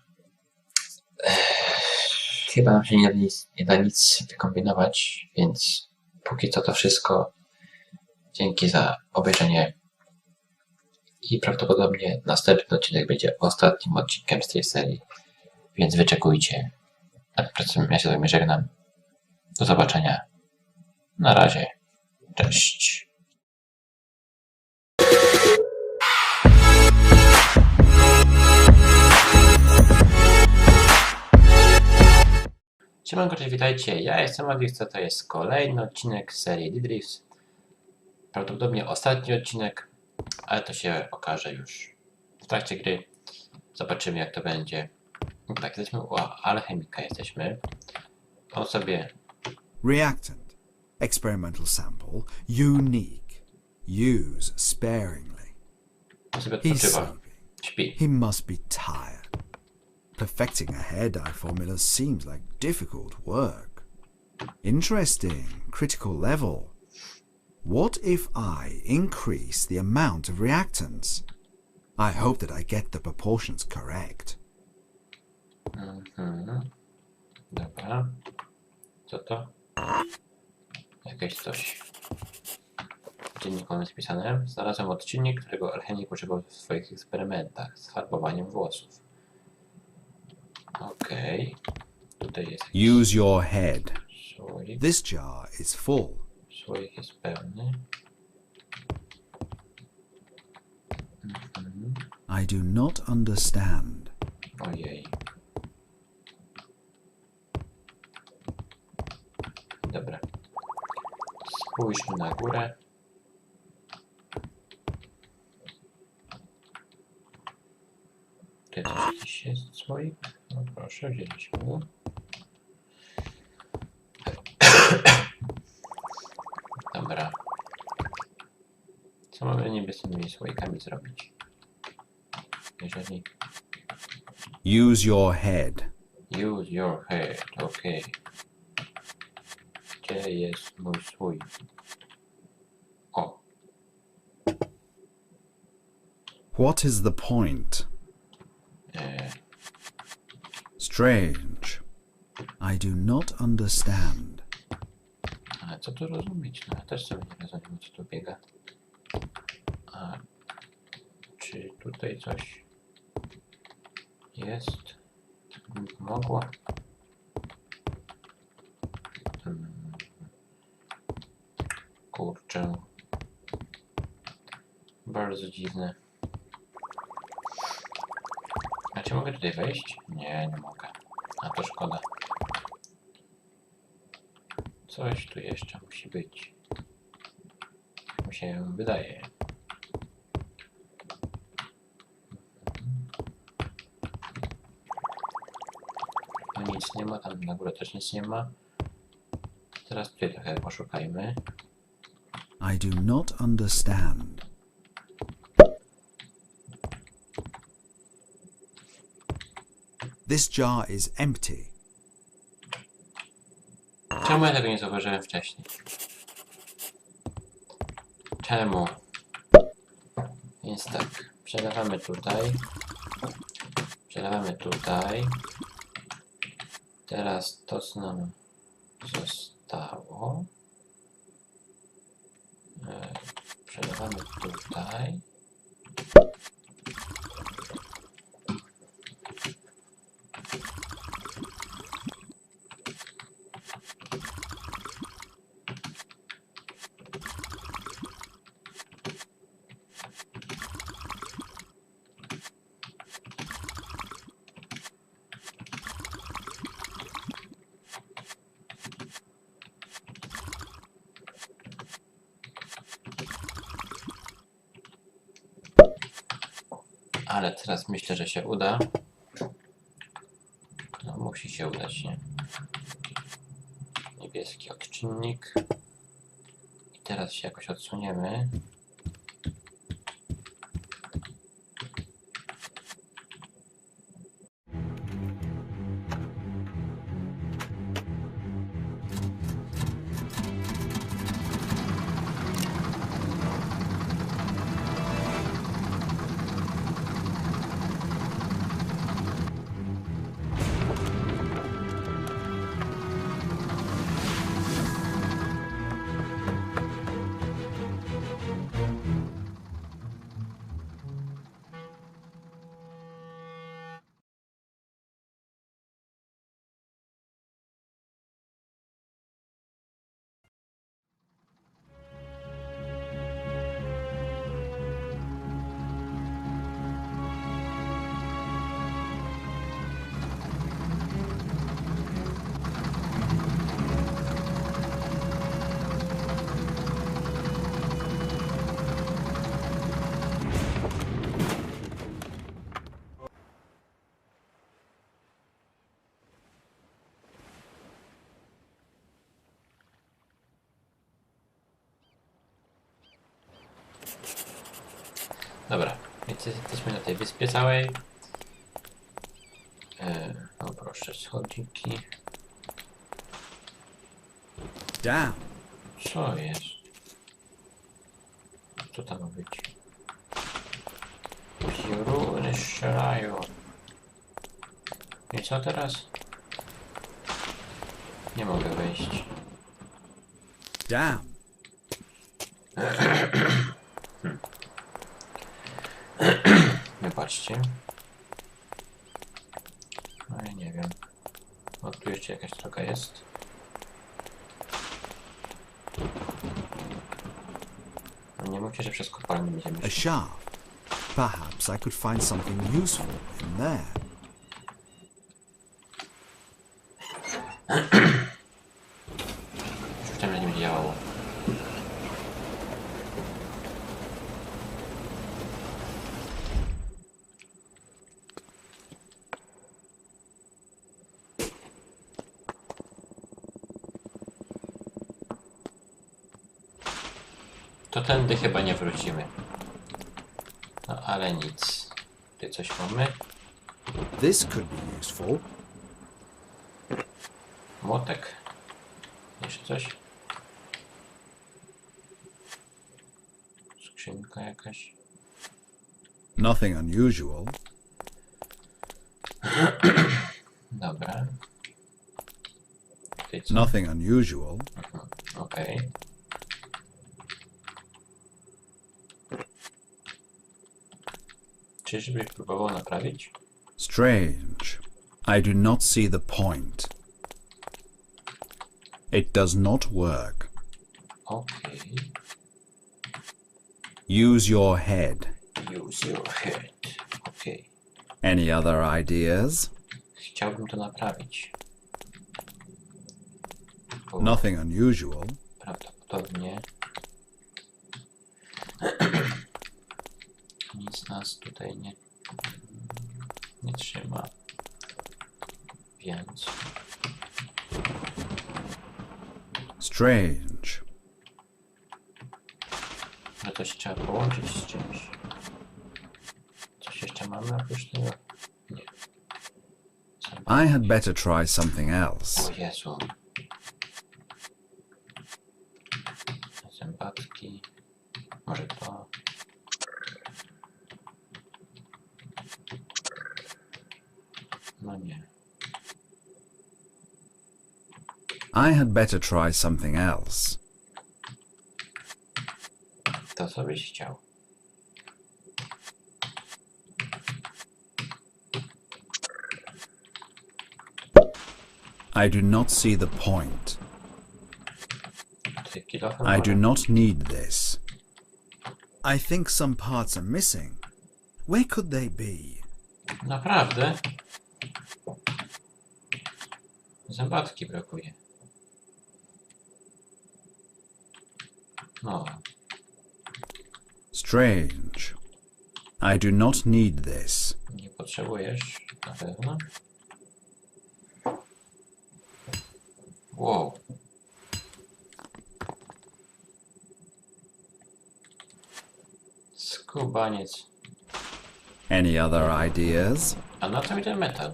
Chyba nam się nie da nic wykombinować, więc póki co to wszystko. Dzięki za obejrzenie i prawdopodobnie następny odcinek będzie ostatnim odcinkiem z tej serii, więc wyczekujcie. A tymczasem ja się z wami żegnam. Do zobaczenia. Na razie. Cześć. Siemanko, cześć, witajcie. Ja jestem Adwixa, to jest kolejny odcinek z serii reefs. Prawdopodobnie ostatni odcinek, ale to się okaże już w trakcie gry. Zobaczymy, jak to będzie. Tak, jesteśmy u alchemika, jesteśmy. On sobie... Reactant. Experimental sample. Unique. Use sparingly. On sobie He's odpoczywa. sleeping. Śpi. He must be tired. Perfecting a hair dye formula seems like difficult work. Interesting. Critical level. What if I increase the amount of reactants? I hope that I get the proportions correct. Dobra. Co to? Jakieś coś. W dzienniku jest pisane. Znalazłem odcinnik, którego alchemik używał w swoich eksperymentach z farbowaniem włosów. Okej. Tutaj jest jakiś Use your head. słoik. This jar is full. Słoik jest pełny. I do not understand. Ojej. Dobra. Spójrzmy na górę. Tutaj też jakiś jest słoik. No proszę, wzięliśmy go. Dobra. Co mamy niby z tymi słoikami zrobić? Jeżeli... Use your head. Use your head, okej. Gdzie jest mój słoik? O, What is the point? Strange. I do not understand. ale co tu rozumieć? No ja też sobie nie rozumiem, co tu biega. A czy tutaj coś jest? Mogło? Kurczę. Bardzo dziwne. A czy mogę tutaj wejść? Nie, nie mogę. A to szkoda. Coś tu jeszcze musi być. Mi się wydaje. Tu nic nie ma, tam na górę też nic nie ma. Teraz tutaj trochę poszukajmy. I do not understand. This jar is empty. Czemu ja tego nie zauważyłem wcześniej? Czemu? Więc tak, przelewamy tutaj. Przelewamy tutaj. Teraz to, co nam zostało. Przelewamy tutaj. Ale teraz myślę, że się uda. No, musi się udać, nie? Niebieski odczynnik. I teraz się jakoś odsuniemy. Dobra, więc jesteśmy na tej wyspie całej. O proszę, schodziki. Damn. Co jest? Co tam ma być? Pioruny strzelają. I co teraz? Nie mogę wejść. Damn. Wybaczcie. No ja nie wiem. O, tu jeszcze jakaś droga jest. No nie mówcie, że przez kopalnię będziemy A szli. shaft. Perhaps I could find something useful in there. Już tam nie będzie działało. To tędy chyba nie wrócimy. No ale nic. Tu coś mamy. This could be useful. Młotek. Jeszcze coś. Skrzynka jakaś. Nothing unusual. Dobra. Tutaj co? Nothing unusual. Okej. Czyżbyś próbował naprawić? Strange. I do not see the point. It does not work. Okej. Use your head. Use your head. Okej. Any other ideas? Chciałbym to naprawić. Nothing unusual. Prawdopodobnie nic nas tutaj nie trzyma. Więc Strange. że coś trzeba połączyć z czymś. Coś jeszcze mamy oprócz tego? Nie. I had better try something else. O Jezu. Zębatki. Może to. No nie. I had better try something else. To co byś chciał? I do not see the point. Ty kilofem I do może? not need this. I think some parts are missing. Where could they be? Naprawdę? Zębatki brakuje. No. Strange. I do not need this. Nie potrzebujesz na pewno. Wow. Skubaniec. Any other ideas? A na co mi ten metal?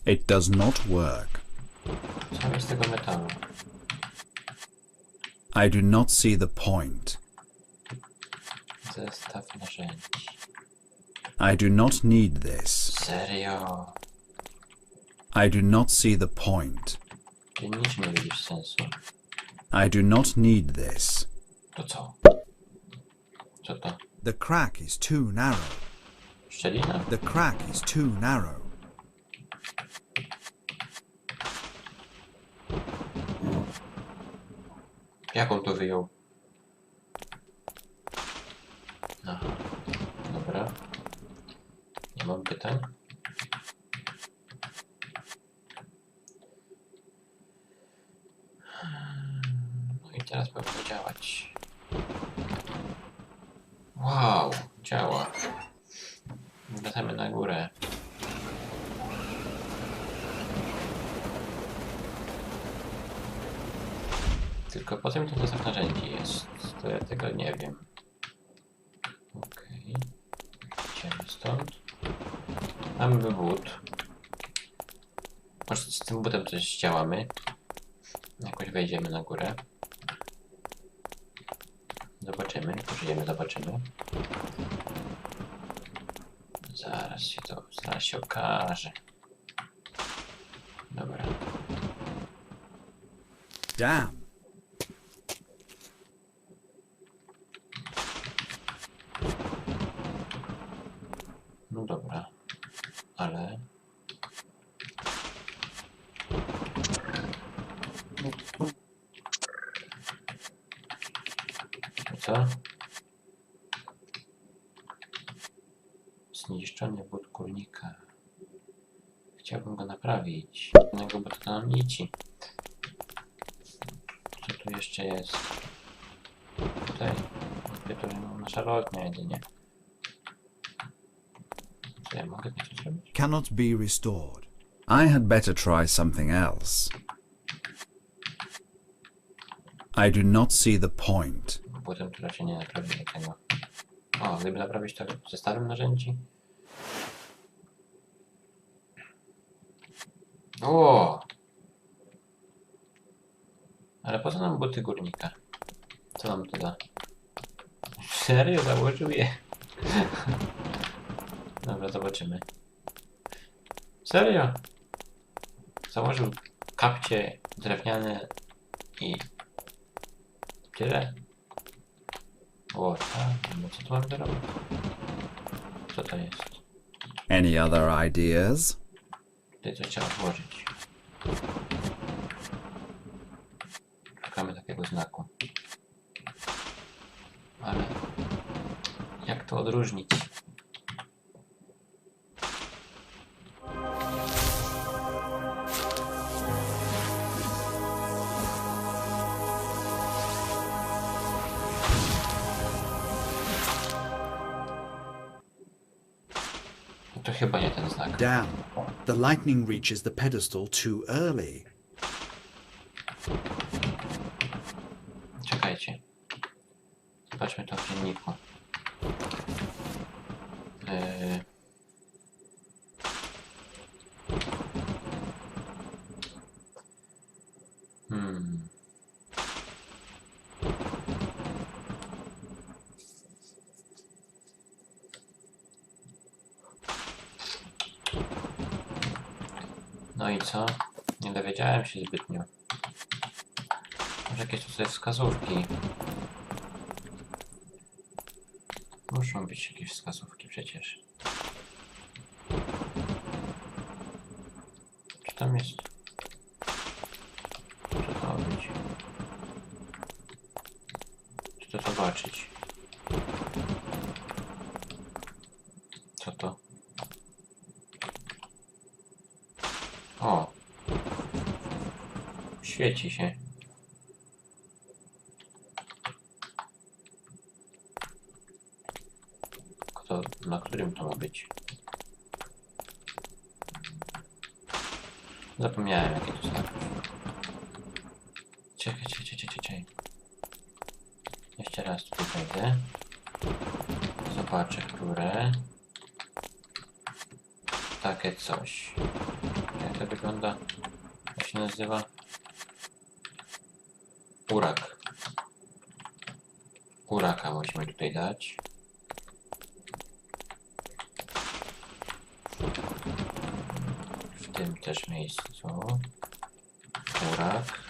It does not work. Co mi z tego metalu? I do not see the point. Zestaw narzędzi. I do not need this. Serio? I do not see the point. Ty nic nie widzisz sensu. I do not need this. To co? Co to? The crack is too narrow. Szczelina? The crack is too narrow. Jak on to wyjął? Aha. Dobra. Nie mam pytań. No i teraz powinno działać. Wow, działa. Wracamy na górę. Tylko po co mi ten zestaw narzędzi jest? To ja tego nie wiem. Okej. Idziemy stąd. Mamy but. Może z tym butem coś zdziałamy. Jakoś wejdziemy na górę. Zobaczymy. Pożyjemy, zobaczymy. Zaraz się okaże. Dobra. Damn. No dobra. Ale... Co? Zniszczony but górnika. Chciałbym go naprawić. Innego buta to nam nici. Co tu jeszcze jest? Tutaj. Nasza lotnia jedynie. Co ja mogę coś zrobić? Cannot be restored. I had better try something else. I do not see the point. Potem tu raczej nie naprawimy tego. O, gdyby naprawić to ze starym narzędzi. O! Ale po co nam buty górnika? Co nam to da? Serio? Założył je? Dobra, zobaczymy. Serio? Założył kapcie drewniane i tyle? O, tak. No co tu mamy do roboty? Co to jest? Any other ideas? Tutaj coś trzeba włożyć. Szukamy takiego znaku. Ale jak to odróżnić? Chyba nie ten znak. Damn, the lightning reaches the pedestal too early. Czekajcie. Zobaczmy to w dzienniku. No i co? Nie dowiedziałem się zbytnio. Może jakieś tutaj wskazówki? Muszą być jakieś wskazówki przecież. Co tam jest? Co to ma być? Co to zobaczyć? Co to? O! Świeci się. Kto, na którym to ma być? Zapomniałem, jakie to znaczy. Czekaj. Jeszcze raz tutaj wejdę. Zobaczę, które. Takie coś. Jak to wygląda? Jak się nazywa? Urak. Uraka musimy tutaj dać. W tym też miejscu. Urak.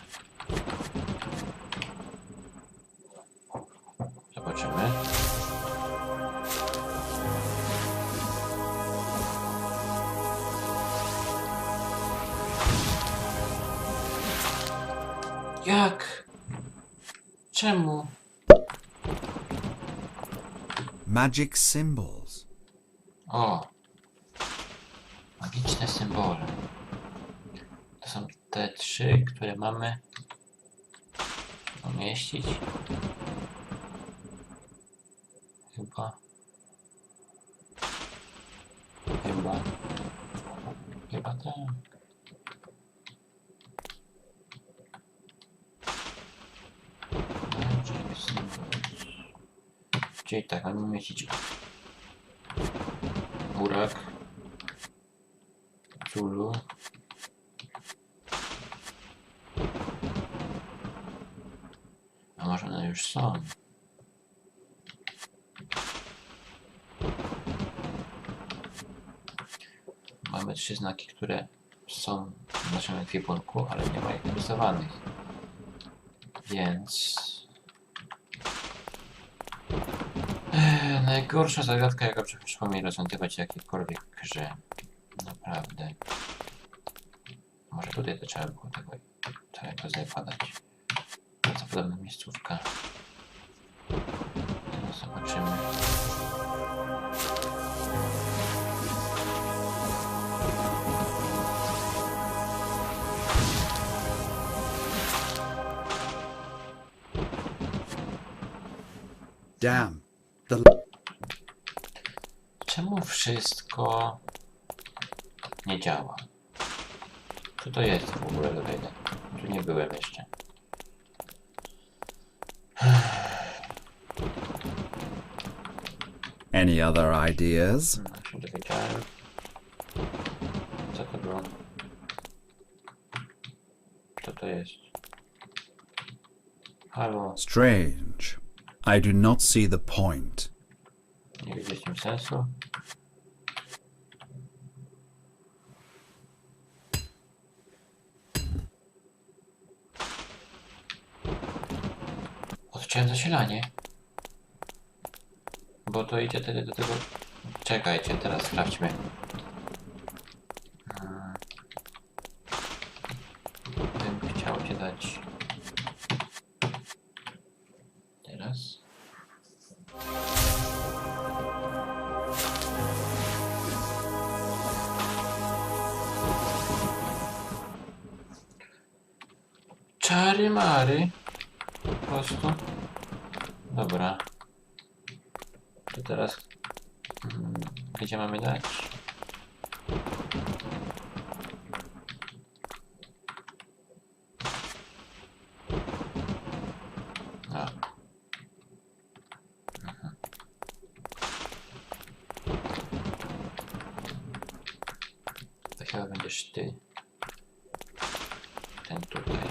Zobaczymy. Jak? Czemu? Magic symbols. O! Magiczne symbole. To są te trzy, które mamy umieścić. Chyba tak. Czyli tak, mamy umieścić urak, Zulu, a może one już są? Mamy trzy znaki, które są w naszym ekwipunku, ale nie ma ich narysowanych. Więc najgorsza zagadka, jaka przyszło mi rozwiązywać jakiejkolwiek grze. Naprawdę. Może tutaj to trzeba było tego całego zakładać. Bardzo podobna miejscówka. Teraz zobaczymy. Damn. Czemu wszystko nie działa? Co to jest w ogóle do wejdę? Tu nie byłem jeszcze. Any other ideas? Się dowiedziałem. Co to było? Co to jest? Halo? Strange. I do not see the point. Nie widzę w tym sensu. Odciąłem zasilanie. Bo to idzie wtedy do tego... Czekajcie, teraz sprawdźmy. Bym chciał cię dać... Teraz. Czary mary. Po prostu. Dobra. To teraz... Gdzie mamy dać? Chodź ty. Ten tutaj.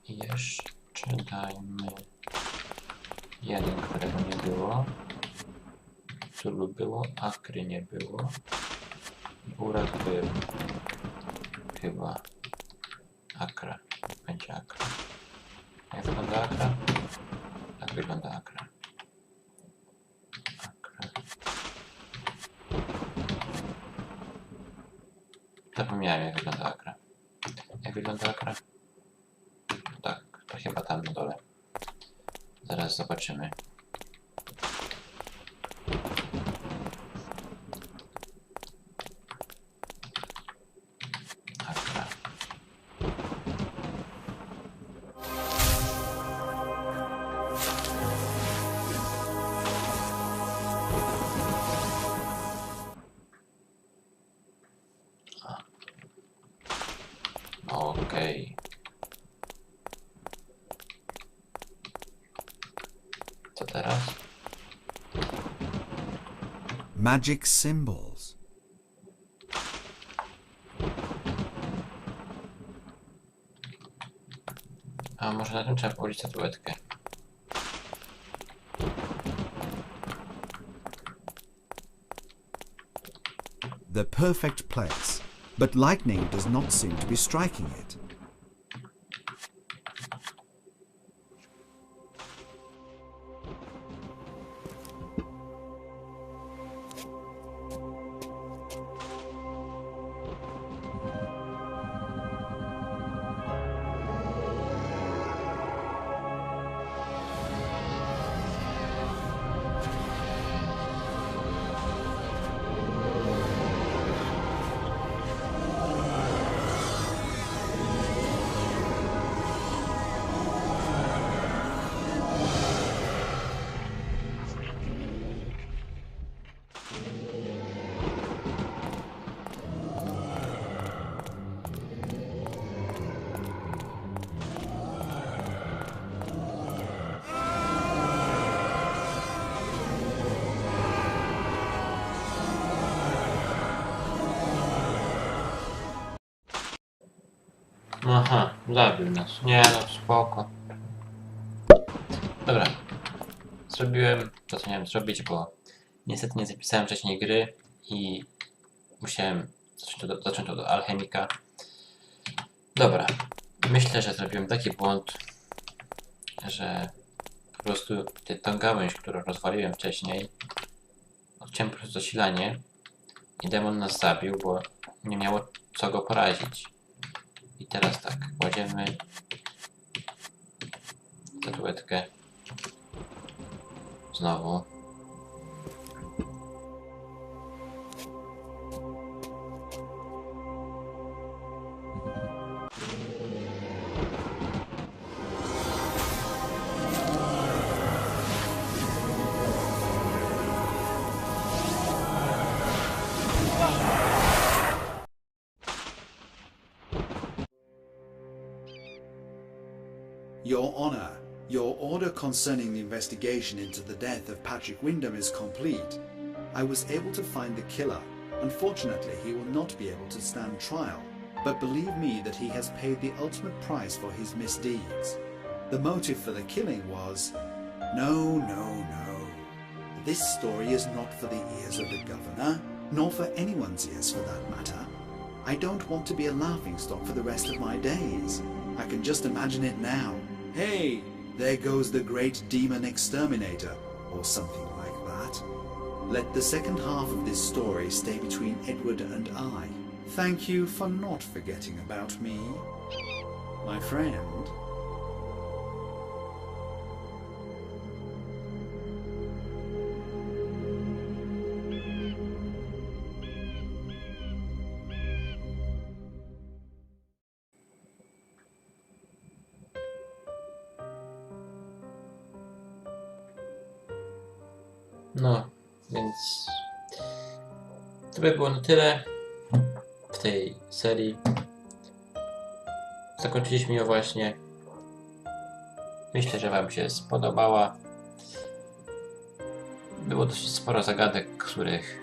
I jeszcze dajmy jeden, którego nie było. Tulu było, Akry nie było. I Urak był. Chyba. Akra. Będzie Akra. Jak wygląda Akra? Tak wygląda Akra. Akra. Zapomniałem, jak wygląda Akra. Jak wygląda Akra? Tak, to chyba tam na dole. Zaraz zobaczymy. Akra. Okej. Co teraz? Magic symbols. A może na tym trzeba położyć statuetkę. The perfect place. But lightning does not seem to be striking it. Aha, zabił nas. Nie no, spoko. Dobra. Zrobiłem to, co miałem zrobić, bo niestety nie zapisałem wcześniej gry i musiałem zacząć od alchemika. Dobra. Myślę, że zrobiłem taki błąd, że po prostu tą gałęź, którą rozwaliłem wcześniej, odciąłem po prostu zasilanie i demon nas zabił, bo nie miało co go porazić. I teraz tak, kładziemy statuetkę znowu. Your Honour, your order concerning the investigation into the death of Patrick Wyndham is complete. I was able to find the killer. Unfortunately, he will not be able to stand trial, but believe me that he has paid the ultimate price for his misdeeds. The motive for the killing was... No. This story is not for the ears of the governor, nor for anyone's ears for that matter. I don't want to be a laughingstock for the rest of my days. I can just imagine it now. Hey, there goes the great demon exterminator, or something like that. Let the second half of this story stay between Edward and I. Thank you for not forgetting about me, my friend. No, więc to by było na tyle w tej serii. zakończyliśmy ją właśnie. Myślę, że Wam się spodobała. Było dosyć sporo zagadek, których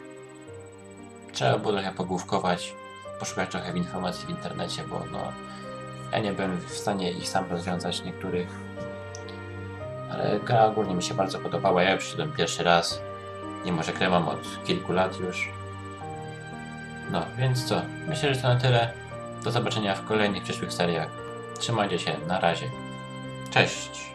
trzeba było trochę pogłówkować, poszukać trochę informacji w internecie, bo no, ja nie byłem w stanie ich sam rozwiązać niektórych. Ale gra ogólnie mi się bardzo podobała. Ja przyszedłem pierwszy raz, mimo że grę mam od kilku lat już. No, więc co? Myślę, że to na tyle. Do zobaczenia w kolejnych przyszłych seriach. Trzymajcie się, na razie. Cześć!